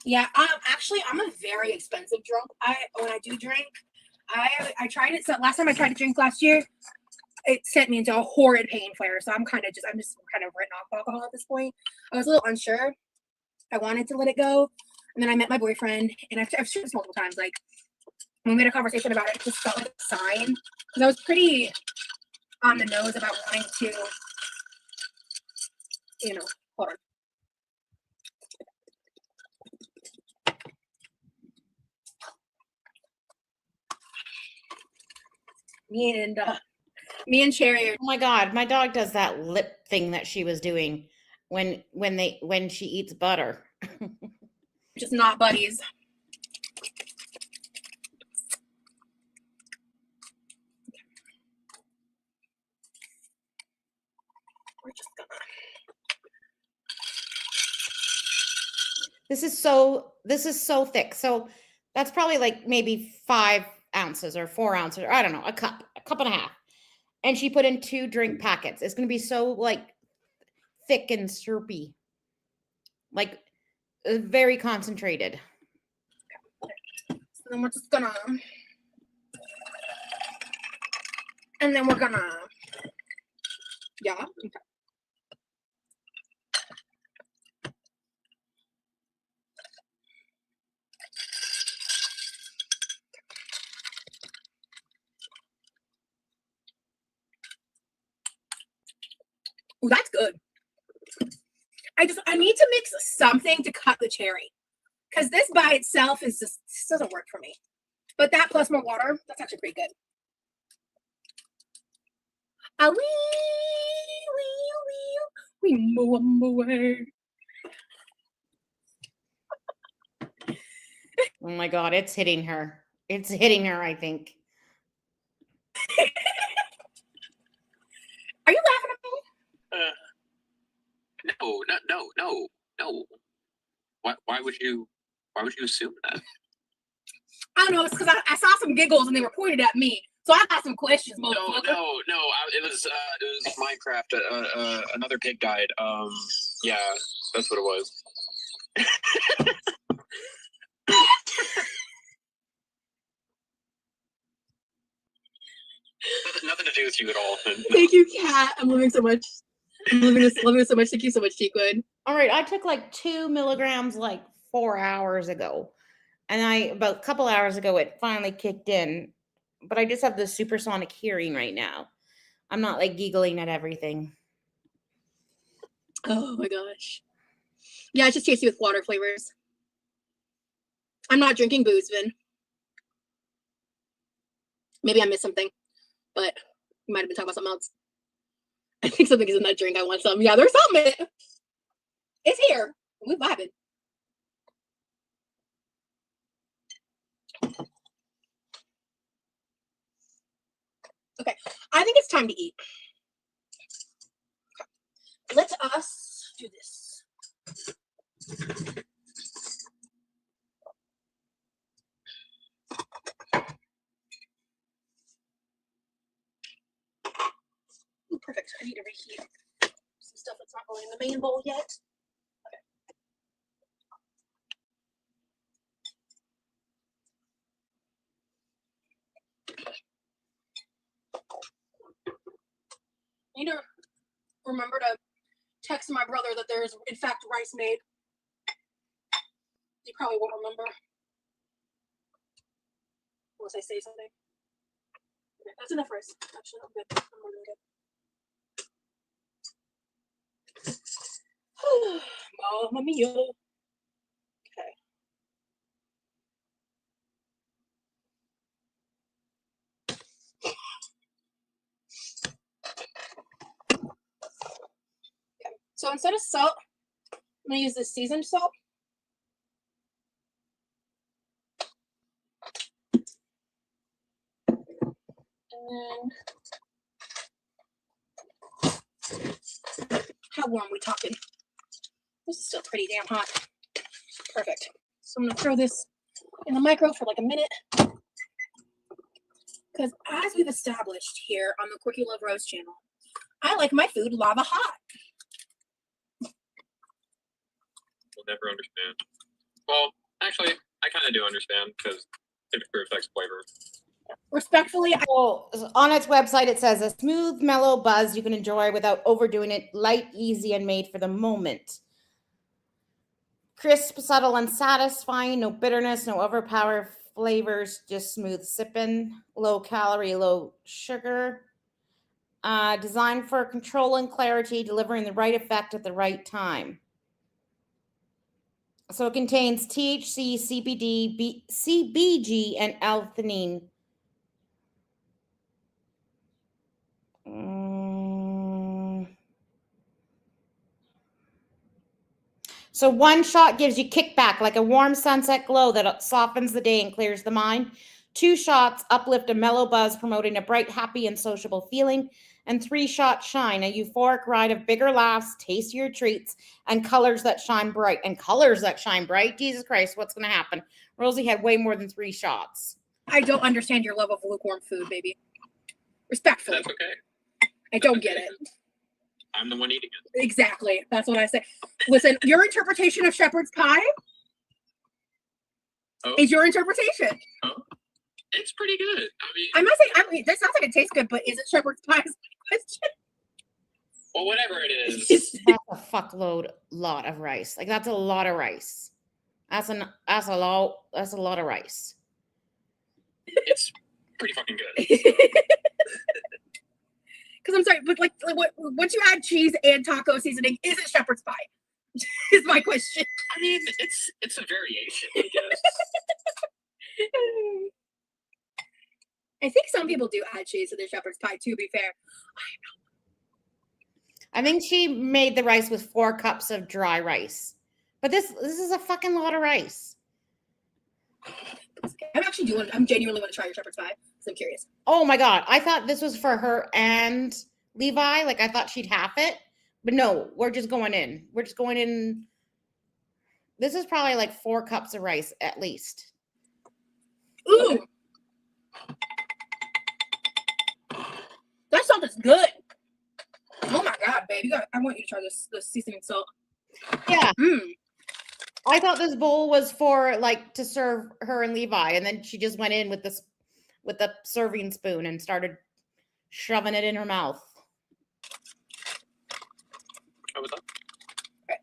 Yeah, actually, I'm a very expensive drunk. When I do drink, I tried it. So last time I tried to drink last year, it sent me into a horrid pain flare. So I'm just kind of written off alcohol at this point. I was a little unsure. I wanted to let it go, and then I met my boyfriend, and I've shared this multiple times. Like when we had a conversation about it, it just felt like a sign because I was pretty on the nose about wanting to, hold on. Me and Cherry are Oh my god, my dog does that lip thing that she was doing when she eats butter. just not buddies. We're just gonna. This is so thick. So that's probably like maybe 5 ounces or 4 ounces, or I don't know, a cup and a half. And she put in 2 drink packets. It's gonna be so like thick and syrupy, like very concentrated. So then we're just gonna, and then we're gonna, yeah. Okay. Ooh, that's good. I need to mix something to cut the cherry, because this by itself is just doesn't work for me. But that plus more water, that's actually pretty good. Ah, we move away. Oh my god, it's hitting her. It's hitting her, I think. Are you laughing at me? No. Why would you assume that? I don't know. It's because I saw some giggles and they were pointed at me, so I got some questions. No. It was Minecraft. Another pig died. Yeah, that's what it was. Nothing to do with you at all. Thank you, Kat. I'm loving so much. I'm loving this so much. Thank you so much, Cheekwood. All right, I took like 2 milligrams like 4 hours ago. And about a couple hours ago, it finally kicked in. But I just have the supersonic hearing right now. I'm not like giggling at everything. Oh my gosh. Yeah, it's just tasty with water flavors. I'm not drinking booze, Vin. Maybe I missed something, but we might have been talking about something else. I think something is in that drink. I want some. Yeah, there's something in it. It's here. We're vibing. Okay, I think it's time to eat. Let us do this. Ooh, perfect. I need to reheat some stuff that's not going in the main bowl yet. I need to remember to text my brother that there's in fact rice made. He probably won't remember unless I say something. Okay, that's enough rice. Actually, I'm good. I'm more than good. Mamma mia. Okay. Okay. So instead of salt, I'm gonna use this seasoned salt. And how warm are we talking? This is still pretty damn hot. Perfect. So I'm gonna throw this in the micro for like a minute. Because as we've established here on the Quickie Love Rose channel, I like my food lava hot. We'll never understand. Well, actually, I kind of do understand because temperature affects flavor. Respectfully, Well, on its website, it says a smooth, mellow buzz you can enjoy without overdoing it, light, easy, and made for the moment. Crisp, subtle, and satisfying. No bitterness, no overpower flavors, just smooth sipping. Low calorie, low sugar. Designed for control and clarity, delivering the right effect at the right time. So it contains THC, CBD, CBG, and L-theanine. So one shot gives you kickback, like a warm sunset glow that softens the day and clears the mind. 2 shots uplift a mellow buzz, promoting a bright, happy, and sociable feeling. And 3 shots shine, a euphoric ride of bigger laughs, tastier treats, and colors that shine bright. And colors that shine bright? Jesus Christ, what's going to happen? Rosie had way more than 3 shots. I don't understand your love of lukewarm food, baby. Respectfully. That's okay. I don't get it. I'm the one eating it. Exactly. That's what I say. Listen, your interpretation of shepherd's pie is your interpretation. It's pretty good. I'm not saying, that sounds like it tastes good, but is it shepherd's pie? Is my question. Well, whatever it is. That's a lot of rice. Like, that's a lot of rice. That's a lot of rice. It's pretty fucking good. Because I'm sorry, but like once you add cheese and taco seasoning, is it shepherd's pie? Is my question. I mean, it's a variation, I guess. I think some people do add cheese to their shepherd's pie, to be fair. I think she made the rice with 4 cups of dry rice. But this is a fucking lot of rice. I'm genuinely want to try your shepherd's pie because I'm curious. Oh my God. I thought this was for her and Levi. Like, I thought she'd half it. But no, we're just going in. We're just going in. This is probably like 4 cups of rice at least. Ooh. That salt is good. Oh my God, babe. I want you to try this seasoning salt. Yeah. I thought this bowl was for like to serve her and Levi, and then she just went in with the serving spoon and started shoving it in her mouth. Oh, what's up? Okay.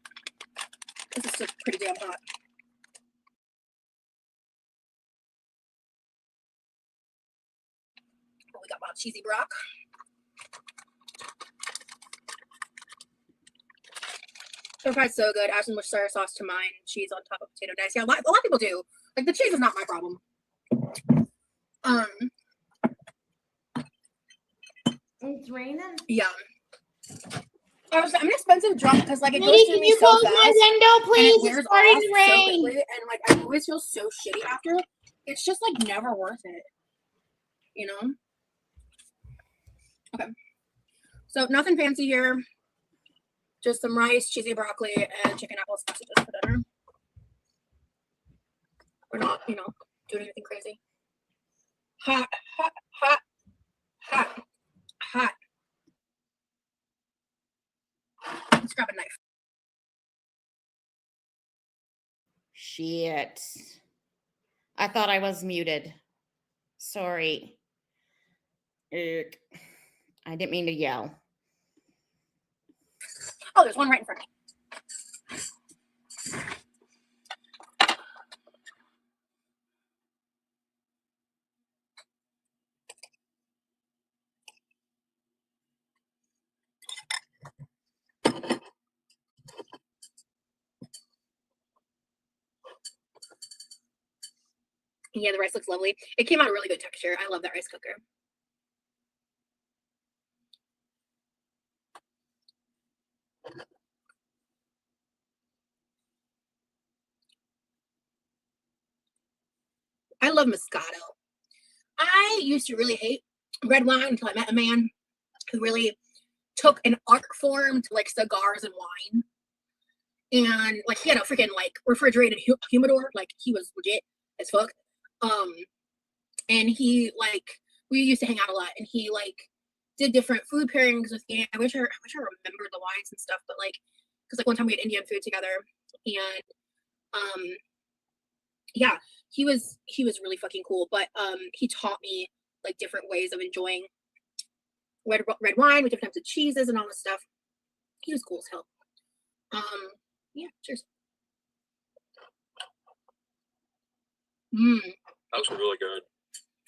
This is still pretty damn hot. Oh, we got my cheesy brock. Their pie's so good. Ashton with soy sauce to mine, cheese on top of potato dice. Yeah, a lot of people do. Like, the cheese is not my problem. It's raining. Yeah. I'm an expensive drunk because like it goes Lady, through can me you so close fast. my window, And please? it It's wears starting off to so rain. quickly, and like I always feel so shitty after. It's just like never worth it, you know. Okay, so nothing fancy here. Just some rice, cheesy broccoli, and chicken apple sausages for dinner. We're not, you know, doing anything crazy. Hot, hot, hot, hot, hot. Let's grab a knife. Shit. I thought I was muted. Sorry. I didn't mean to yell. Oh, there's one right in front of me. Yeah, the rice looks lovely. It came out a really good texture. I love that rice cooker. I love Moscato. I used to really hate red wine until I met a man who really took an art form to like cigars and wine. And like he had a freaking like refrigerated humidor, like he was legit as fuck. And he like we used to hang out a lot, and he like did different food pairings with me. I wish I remembered the wines and stuff, but like because like one time we had Indian food together, and yeah, he was really fucking cool. But he taught me like different ways of enjoying red wine with different types of cheeses and all this stuff. He was cool as hell. Yeah, cheers. That was really good.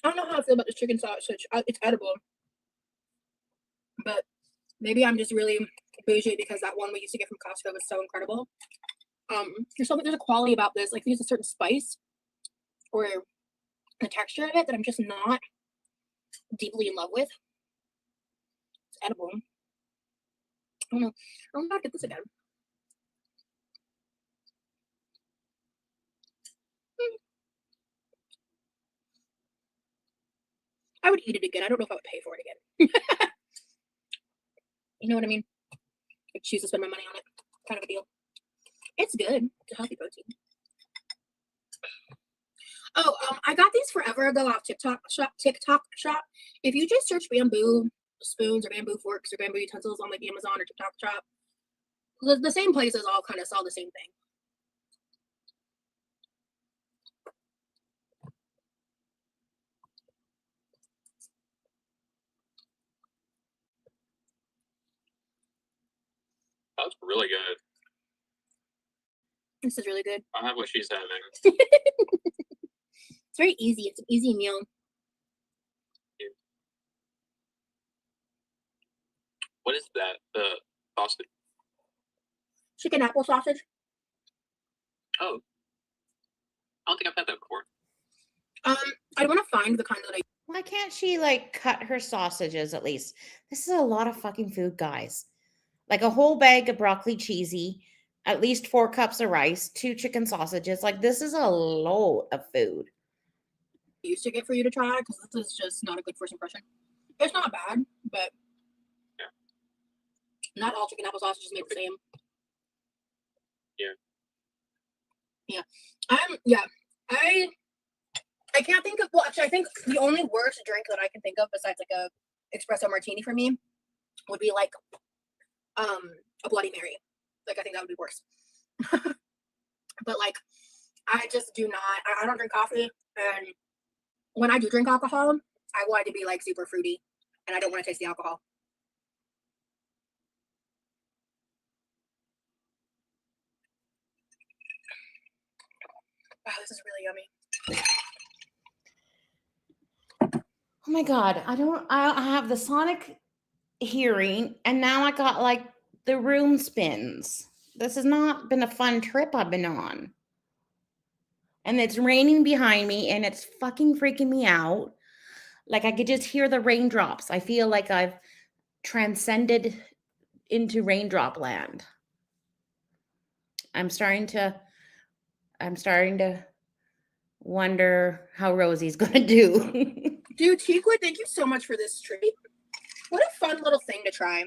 I don't know how I feel about this chicken sausage. It's edible, but maybe I'm just really bougie because that one we used to get from Costco was so incredible. There's a quality about this, like there's a certain spice or the texture of it that I'm just not deeply in love with. It's edible. I don't know how to get this again. I would eat it again. I don't know if I would pay for it again. You know what I mean? I choose to spend my money on it. Kind of a deal. It's good. It's a healthy protein. Oh, I got these forever ago off TikTok shop. If you just search bamboo spoons or bamboo forks or bamboo utensils on like Amazon or TikTok shop, the same places all kind of sell the same thing. That's really good. This is really good. I have what she's having. It's very easy. It's an easy meal. What is that? The sausage? Chicken apple sausage. Oh, I don't think I've had that before. I want to find the kind that I. Why can't she like cut her sausages at least? This is a lot of fucking food, guys. Like a whole bag of broccoli cheesy, at least 4 cups of rice, 2 chicken sausages. Like this is a load of food. Used to get for you to try because this is just not a good first impression. It's not bad, but yeah, not all chicken apple sausages made the same. Yeah. I can't think of. Well, actually, I think the only worst drink that I can think of besides like a espresso martini for me would be like a Bloody Mary. Like I think that would be worse. But like I just do not. I don't drink coffee, and when I do drink alcohol, I want it to be like super fruity, and I don't want to taste the alcohol. Wow, this is really yummy. Oh my god, I have the sonic hearing and now I got like the room spins. This has not been a fun trip I've been on. And it's raining behind me and it's fucking freaking me out. Like I could just hear the raindrops. I feel like I've transcended into raindrop land. I'm starting to wonder how Rosie's gonna do. Dude, Chiqua, thank you so much for this treat. What a fun little thing to try.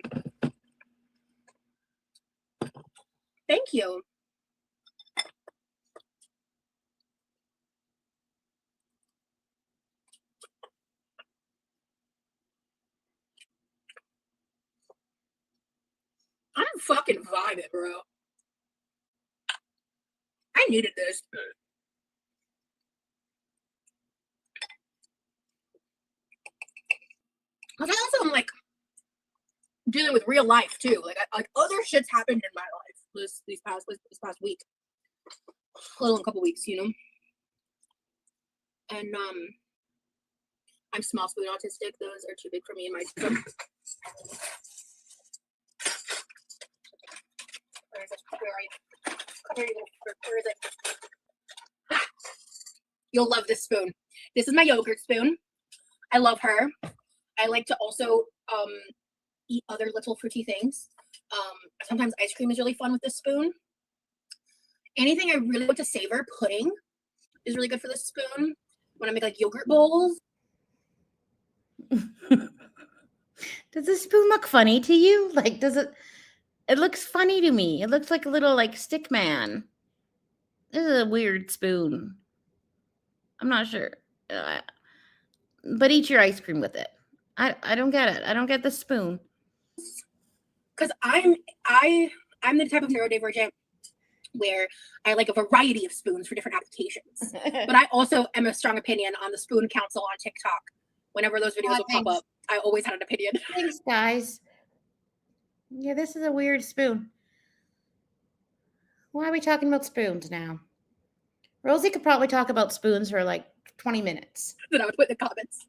Thank you. I'm fucking vibing, bro. I needed this. Cause I also am like dealing with real life too. Like other shit's happened in my life this past week, little in a couple weeks, you know. And I'm small spoon autistic. Those are too big for me in my system. Where is it? Where are you? Come here, where is it? You'll love this spoon. This is my yogurt spoon. I love her. I like to also eat other little fruity things. Sometimes ice cream is really fun with this spoon. Anything I really want to savor, pudding is really good for this spoon. When I make like yogurt bowls. Does this spoon look funny to you? Like, does it? It looks funny to me. It looks like a little like stick man. This is a weird spoon. I'm not sure. But eat your ice cream with it. I don't get it. I don't get the spoon. Because I'm the type of neurodivergent where I like a variety of spoons for different applications. But I also am a strong opinion on the Spoon Council on TikTok. Whenever those videos will pop up, I always had an opinion. Thanks, guys. Yeah, this is a weird spoon. Why are we talking about spoons now? Rosie could probably talk about spoons for like 20 minutes. That I would put in the comments.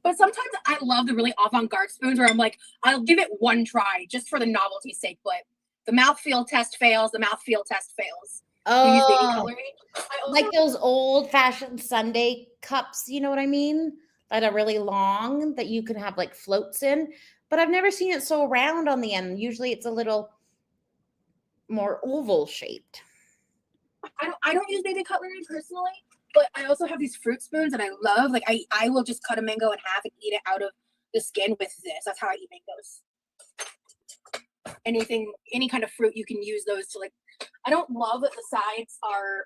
But sometimes I love the really avant-garde spoons where I'm like, I'll give it one try just for the novelty's sake, but the mouthfeel test fails, the mouthfeel test fails. You use baby Oh, coloring. I also, like those old-fashioned Sunday cups, you know what I mean? That are really long that you can have like floats in. But I've never seen it so round on the end. Usually it's a little more oval shaped. I don't use baby cutlery personally, but I also have these fruit spoons that I love. Like I will just cut a mango in half and eat it out of the skin with this. That's how I eat mangoes. Any kind of fruit, you can use those to like. I don't love that the sides are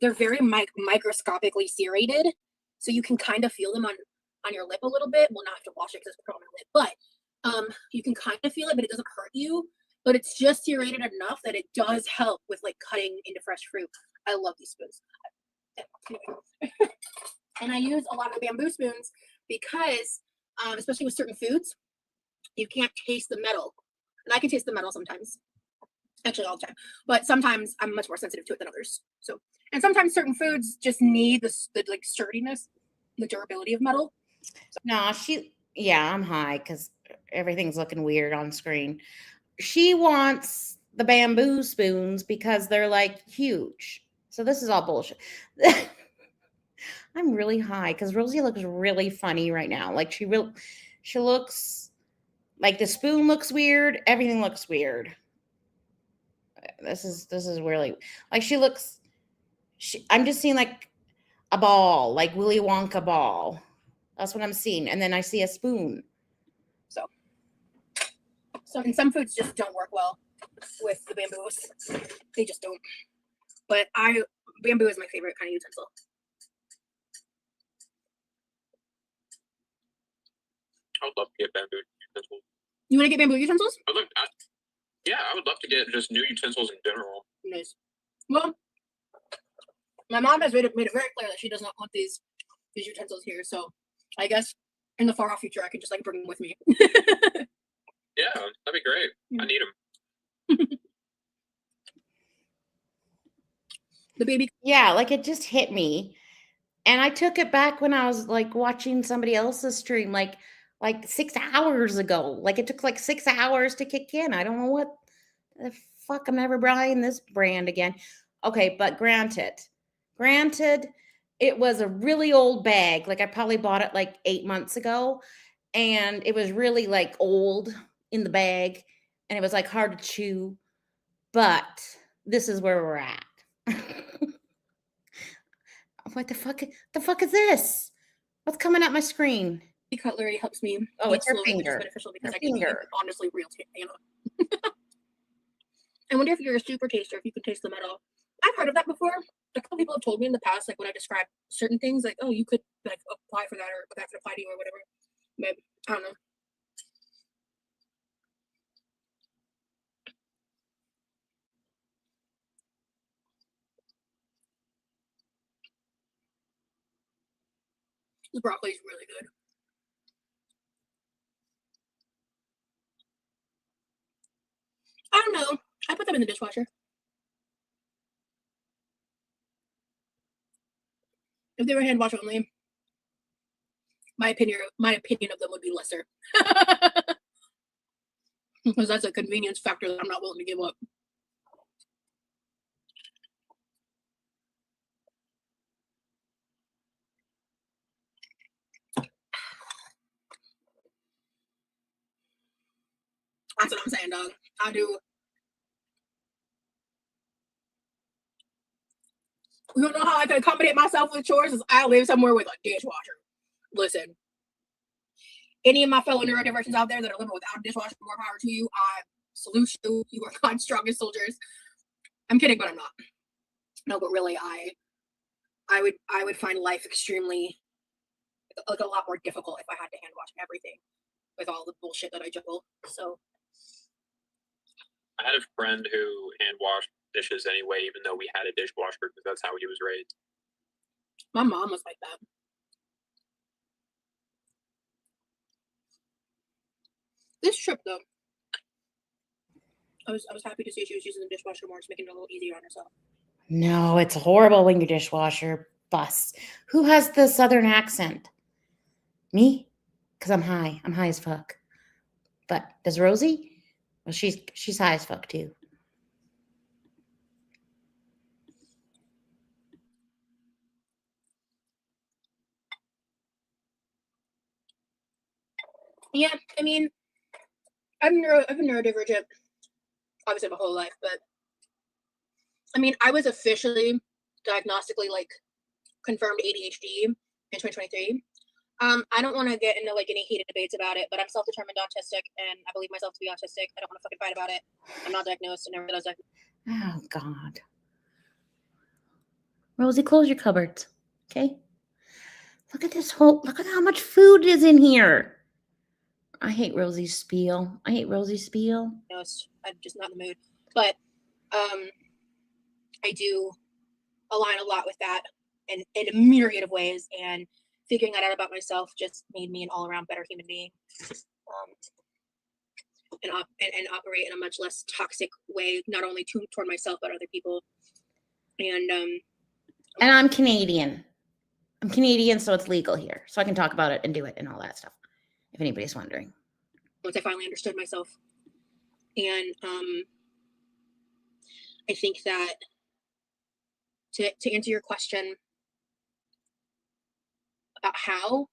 they're very microscopically serrated, so you can kind of feel them on your lip a little bit. Well, not have to wash it because it's on my lip, but you can kind of feel it, but it doesn't hurt you. But it's just serrated enough that it does help with like cutting into fresh fruit. I love these spoons. And I use a lot of bamboo spoons because, especially with certain foods, you can't taste the metal. And I can taste the metal sometimes. Actually, all the time. But sometimes I'm much more sensitive to it than others. So, and sometimes certain foods just need the like sturdiness, the durability of metal. So, No, I'm high because everything's looking weird on screen. She wants the bamboo spoons because they're like huge. So this is all bullshit. I'm really high because Rosie looks really funny right now. Like she looks like the spoon looks weird. Everything looks weird. This is really like I'm just seeing like a ball, like Willy Wonka ball. That's what I'm seeing. And then I see a spoon. So and some foods just don't work well with the bamboos. They just don't. But bamboo is my favorite kind of utensil. I would love to get bamboo utensils. You want to get bamboo utensils? I would love to get just new utensils in general. Nice. Well, my mom has made it very clear that she does not want these utensils here. So I guess in the far off future, I could just like bring them with me. Yeah, that'd be great. I need them. The baby. Yeah, like it just hit me. And I took it back when I was like watching somebody else's stream like 6 hours ago. Like it took like 6 hours to kick in. I don't know what the fuck. I'm never buying this brand again. Okay, but granted, it was a really old bag. Like I probably bought it like 8 months ago. and it was really like old in the bag, and it was like hard to chew. But this is where we're at. What the fuck? The fuck is this? What's coming at my screen? Cutlery helps me Oh, eat it's her slowly, which is finger. beneficial because Her I can eat finger. honestly real I wonder if you're a super taster, if you can taste the metal. I've heard of that before. A couple people have told me in the past, like when I describe certain things, like, oh, you could like apply for that, or that could apply to you, or whatever. But I don't know. This broccoli is really good. I don't know. I put them in the dishwasher. If they were hand wash only, my opinion of them would be lesser. Because that's a convenience factor that I'm not willing to give up. That's what I'm saying, dog. I do. You don't know how I can accommodate myself with chores? Is I live somewhere with a dishwasher. Listen, any of my fellow neurodivergents out there that are living without a dishwasher, more power to you. I salute you. You are God's strongest soldiers. I'm kidding, but I'm not. No, but really, I would find life extremely like a lot more difficult if I had to hand wash everything with all the bullshit that I juggle. So I had a friend who hand washed dishes anyway, even though we had a dishwasher, because that's how he was raised. my mom was like that. This trip though, I was happy to see she was using the dishwasher more, just making it a little easier on herself. No, it's horrible when your dishwasher busts. Who has the southern accent? Me? Because I'm high. I'm high as fuck. But does Rosie? Well, she's high as fuck too. Yeah, I mean, I've been neurodivergent obviously my whole life, but I mean, I was officially diagnostically like confirmed ADHD in 2023. I don't want to get into like any heated debates about it, but I'm self-determined autistic, and I believe myself to be autistic. I don't want to fucking fight about it. I'm not diagnosed, and never was diagnosed. Oh God. Rosie, close your cupboards. Okay. Look at this look at how much food is in here. I hate Rosie's spiel. I'm just not in the mood. But I do align a lot with that in a myriad of ways, and figuring that out about myself just made me an all-around better human being. And operate in a much less toxic way, not only toward myself but other people. And I'm Canadian. I'm Canadian, so it's legal here, so I can talk about it and do it and all that stuff. If anybody's wondering. Once I finally understood myself, and I think that to answer your question about how,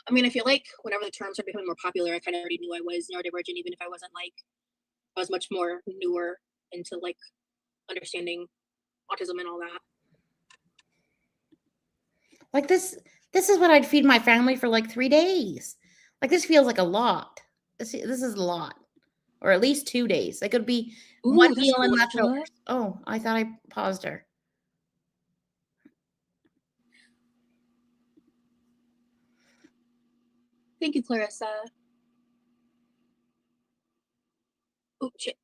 I mean, I feel like whenever the terms are becoming more popular, I kind of already knew I was neurodivergent, even if I wasn't like, I was much more newer into like understanding autism and all that. Like this is what I'd feed my family for like 3 days. Like this feels like a lot. This is a lot. Or at least 2 days. It could be one meal and leftovers. Oh, I thought I paused her. Thank you, Clarissa. Oh, shit.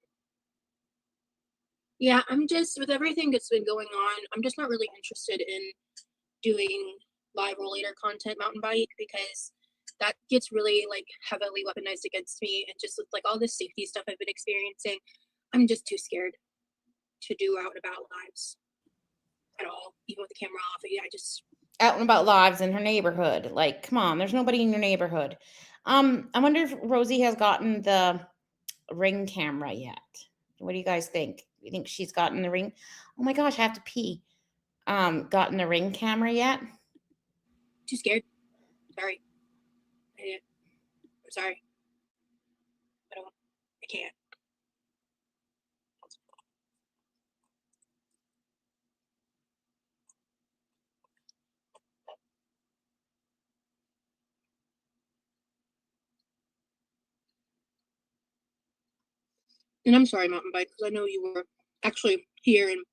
Yeah, I'm just, with everything that's been going on, I'm just not really interested in doing live rollator content mountain bike, because that gets really like heavily weaponized against me, and just with like all this safety stuff I've been experiencing, I'm just too scared to do out and about lives at all, even with the camera off. Yeah, I just out and about lives in her neighborhood. Like, come on, there's nobody in your neighborhood. I wonder if Rosie has gotten the Ring camera yet. What do you guys think? You think she's gotten the Ring? Oh my gosh, I have to pee. Gotten the Ring camera yet? too scared. Sorry. I didn't. I'm sorry. I can't. And I'm sorry, Mountain Bike, because I know you were actually here and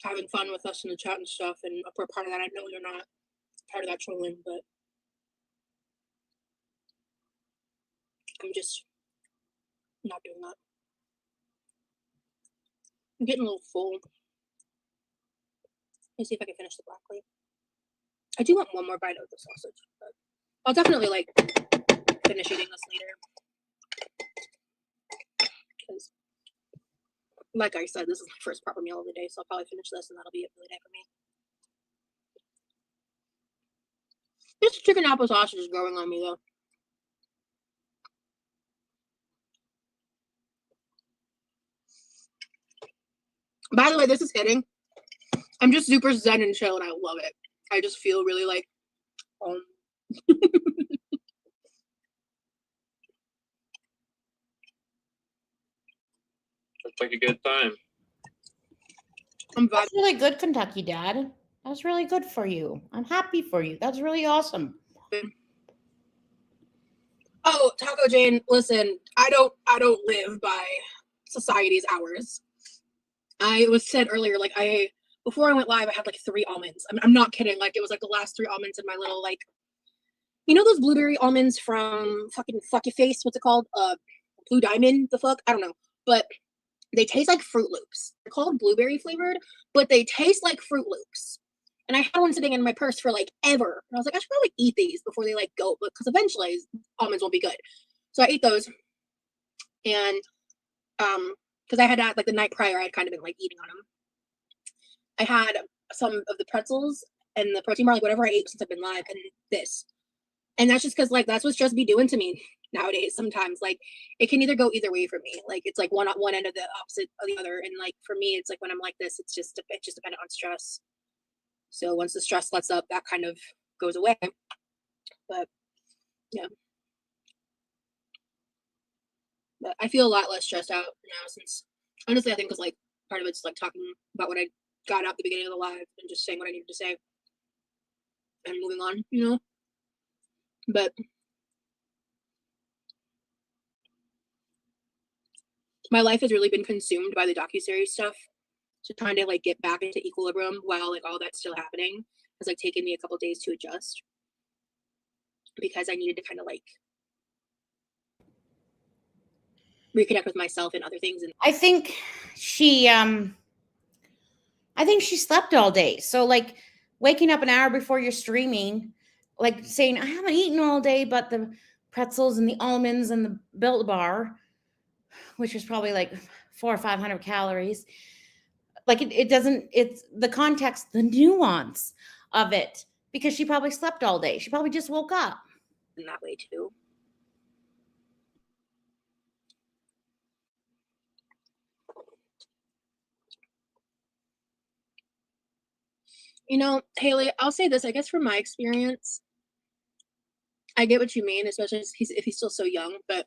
having fun with us in the chat and stuff, and for part of that, I know you're not part of that trolling, but I'm just not doing that. I'm getting a little full. Let's see if I can finish the broccoli. I do want one more bite of the sausage, but I'll definitely like finish eating this later. Because, like I said, this is my first proper meal of the day, so I'll probably finish this and that'll be it for the day for me. This chicken apple sausage is growing on me though. By the way, this is hitting. I'm just super zen and chill and I love it. I just feel really like Looks like a good time. I'm vibing. That's really good, Kentucky Dad. That's really good for you. I'm happy for you. That's really awesome. Oh, Taco Jane, listen, I don't live by society's hours. I was said earlier, like before I went live, I had like 3 almonds. I'm not kidding. Like it was like the last 3 almonds in my little like, you know those blueberry almonds from fucking Fuck Your Face? What's it called? Blue Diamond. The fuck? I don't know. But they taste like Fruit Loops. They're called blueberry flavored, but they taste like Fruit Loops. And I had one sitting in my purse for like ever. And I was like, I should probably eat these before they like go, because eventually almonds won't be good. So I ate those, and because I had like the night prior, I had kind of been like eating on them. I had some of the pretzels and the protein bar, like whatever I ate since I've been live, and this. And that's just because like that's what stress be doing to me nowadays. Sometimes like it can either go either way for me. Like it's like one end of the opposite of the other. And like for me, it's like when I'm like this, it's just dependent on stress. So once the stress lets up, that kind of goes away. But yeah. But I feel a lot less stressed out now, since honestly I think because like part of it's like talking about what I got out at the beginning of the live and just saying what I needed to say and moving on, you know. But my life has really been consumed by the docuseries stuff. So trying to like get back into equilibrium while like all that's still happening has like taken me a couple days to adjust, because I needed to kind of like reconnect with myself and other things. And I think she slept all day. So like waking up an hour before you're streaming, like saying, I haven't eaten all day, but the pretzels and the almonds and the Built Bar, which is probably like 400 or 500 calories. Like it doesn't, it's the context, the nuance of it, because she probably slept all day. She probably just woke up. in that way too. You know, Haley, I'll say this, I guess from my experience, I get what you mean, especially if he's still so young, but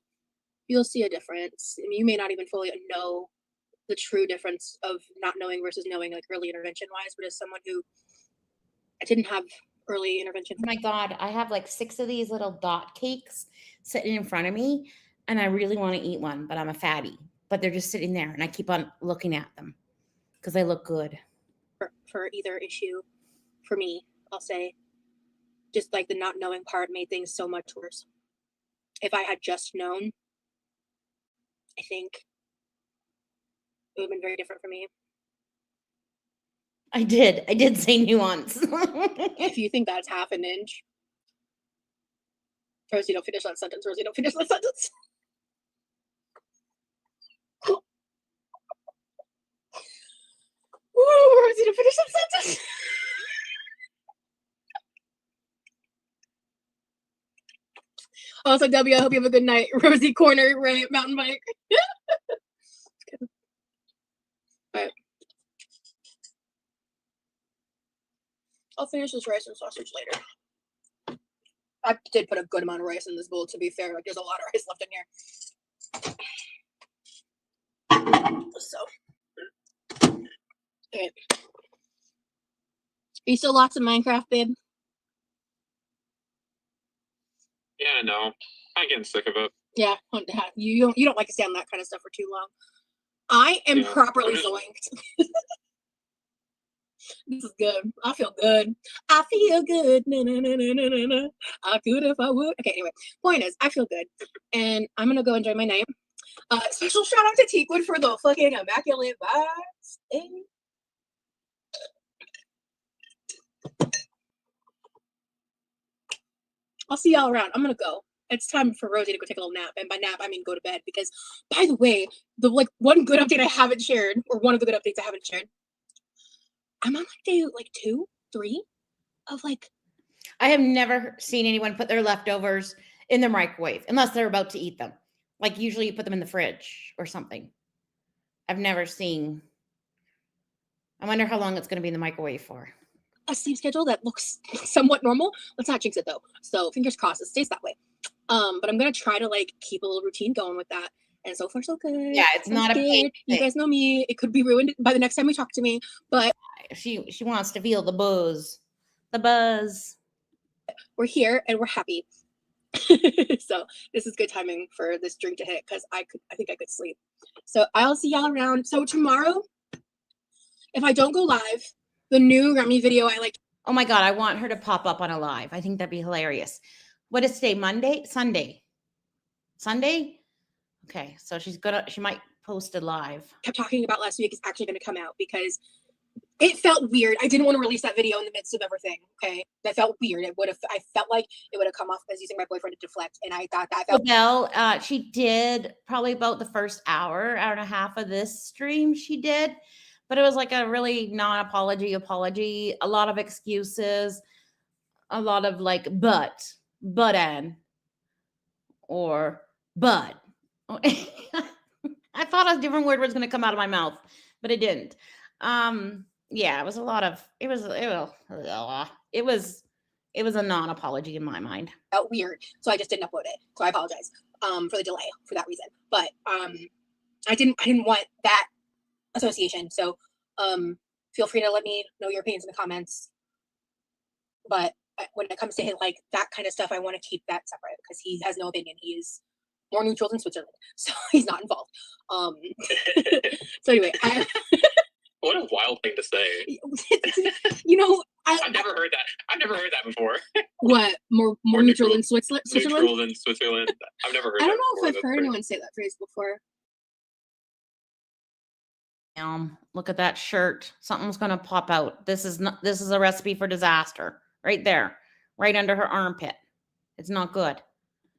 you'll see a difference. I mean, you may not even fully know the true difference of not knowing versus knowing, like early intervention wise, but as someone who I didn't have early intervention. Oh my God, I have like 6 of these little dot cakes sitting in front of me, and I really want to eat one, but I'm a fatty. But they're just sitting there, and I keep on looking at them because they look good. For either issue, for me, I'll say, just like the not knowing part made things so much worse. If I had just known, I think it would have been very different for me. I did say nuance. If you think that's half an inch, Rosie, don't finish that sentence. Rosie, don't finish that sentence. Ooh, Rosie, don't finish that sentence. Also, W, I hope you have a good night. Rosie Corner, Ray, Mountain Bike. Alright. I'll finish this rice and sausage later. I did put a good amount of rice in this bowl, to be fair. Like, there's a lot of rice left in here. So, okay. Are you still lots of Minecraft, babe? Yeah, no. I'm getting sick of it. Yeah, you don't like to stay on that kind of stuff for too long. I am Yeah, properly I'm just- zoinked. This is good. I feel good. I feel good. Na, na, na, na, na, na, na. I could if I would. Okay, anyway, point is, I feel good, and I'm gonna go enjoy my night. Special shout out to Teakwood for the fucking immaculate vibes. Hey. I'll see y'all around. I'm gonna go. It's time for Rosie to go take a little nap, and by nap I mean go to bed. Because, by the way, the one good update I haven't shared, or one of the good updates I haven't shared, I'm on day 2, 3 of I have never seen anyone put their leftovers in the microwave unless they're about to eat them. Like usually you put them in the fridge or something. I've never seen. I wonder how long it's going to be in the microwave for. a sleep schedule that looks somewhat normal. Let's not jinx it though. So fingers crossed it stays that way. But I'm gonna try to keep a little routine going with that. And so far so good. Yeah, it's Sounds not a pain good. You thing. guys know me. It could be ruined by the next time we talk to me. But She wants to feel the buzz. The buzz. we're here and we're happy. So this is good timing for this drink to hit because I think I could sleep. So I'll see y'all around. So tomorrow, if I don't go live, the new Remy video Oh my God, I want her to pop up on a live. I think that'd be hilarious. What is today? Monday? Sunday? Okay, so she might post a live. kept talking about last week is actually going to come out because it felt weird. I didn't want to release that video in the midst of everything. Okay, that felt weird. I felt like it would have come off as using my boyfriend to deflect, and I thought that felt. Well, she did probably about the first hour and a half of this stream. She did, but it was like a really non-apology, a lot of excuses, a lot of but and, or but. I thought a different word was going to come out of my mouth, but it didn't. Yeah, it was a lot of. It was a non-apology in my mind. Felt weird, so I just didn't upload it. So I apologize for the delay for that reason. But I didn't want that association. So feel free to let me know your opinions in the comments. But when it comes to him, that kind of stuff, I want to keep that separate because he has no opinion. He is more neutral than Switzerland, so he's not involved. So anyway, What a wild thing to say. I've never heard that. I've never heard that before. What more neutral than Switzerland? Neutral than Switzerland. I've never heard. I don't that know if before. I've heard anyone say that phrase before. Look at that shirt. Something's going to pop out. This is a recipe for disaster right there, right under her armpit. It's not good.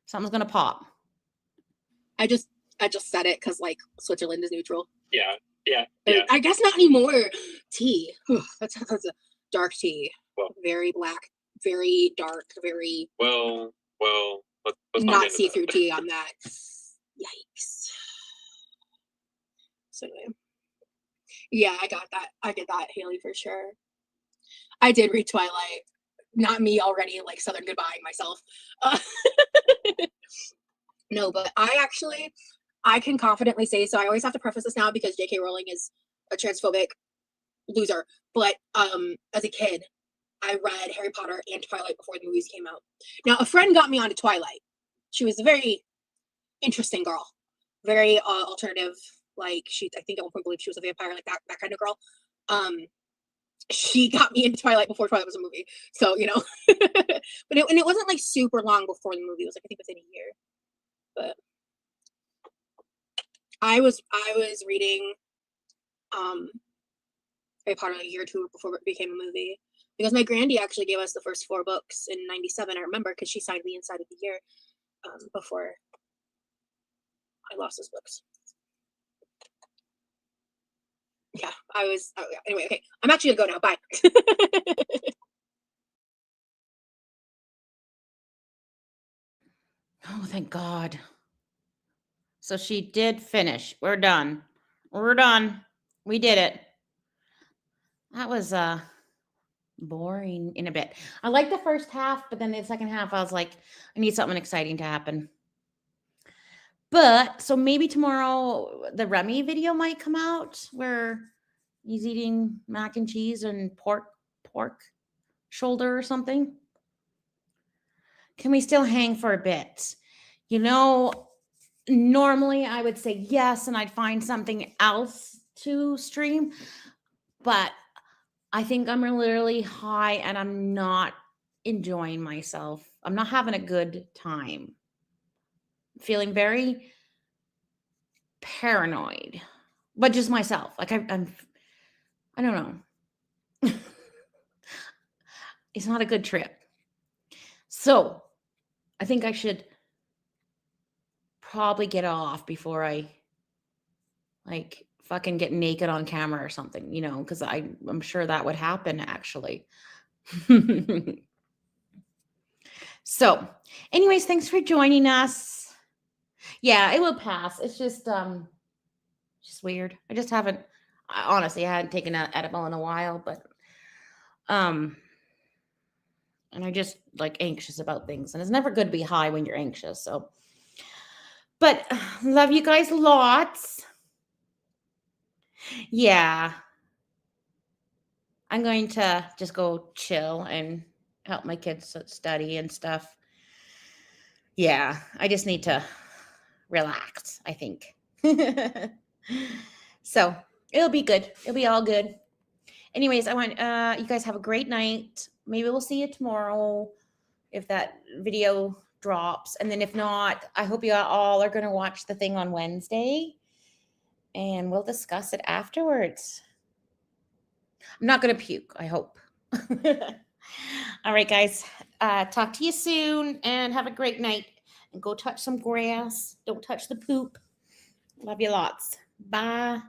Something's going to pop. I just said it because Switzerland is neutral. Yeah. I guess not anymore. Tea. That's a dark tea. Well. Very black, very dark, very Well. Let's not see-through tea on that. Yikes. So anyway. Yeah, I got that. I get that, Haley, for sure. I did read Twilight. Not me already, Southern Goodbye myself. No, but I can confidently say, so I always have to preface this now because J.K. Rowling is a transphobic loser. But as a kid, I read Harry Potter and Twilight before the movies came out. Now, a friend got me onto Twilight. She was a very interesting girl. Very alternative. I think at one point believed she was a vampire, that kind of girl. She got me into Twilight before Twilight was a movie. So, but it wasn't super long before the movie. It was I think within a year. But I was reading Harry Potter a year or two before it became a movie because my granddie actually gave us the first 4 books in '97. I remember because she signed me inside of the year before I lost those books. Yeah, anyway, okay. I'm actually gonna go now. Bye. Oh, thank God. So she did finish. We're done. We did it. That was boring in a bit. I like the first half, but then the second half, I was like, I need something exciting to happen. But so maybe tomorrow the Remy video might come out where he's eating mac and cheese and pork shoulder or something. Can we still hang for a bit? You know, normally I would say yes, and I'd find something else to stream, but I think I'm literally high and I'm not enjoying myself. I'm not having a good time. Feeling very paranoid, but just myself. Like I don't know. It's not a good trip. So I think I should probably get off before I like fucking get naked on camera or something, you know, because I'm sure that would happen actually. So, anyways, thanks for joining us. Yeah, it will pass. It's just weird. I just haven't honestly I hadn't taken an edible in a while, but and I just like anxious about things, and it's never good to be high when you're anxious. So, but love you guys lots. Yeah. I'm going to just go chill and help my kids study and stuff. Yeah, I just need to relax, I think. So it'll be good. It'll be all good. Anyways, I want you guys have a great night. Maybe we'll see you tomorrow if that video drops. And then if not, I hope you all are going to watch the thing on Wednesday and we'll discuss it afterwards. I'm not going to puke, I hope. All right, guys. Talk to you soon and have a great night. And go touch some grass. Don't touch the poop. Love you lots. Bye.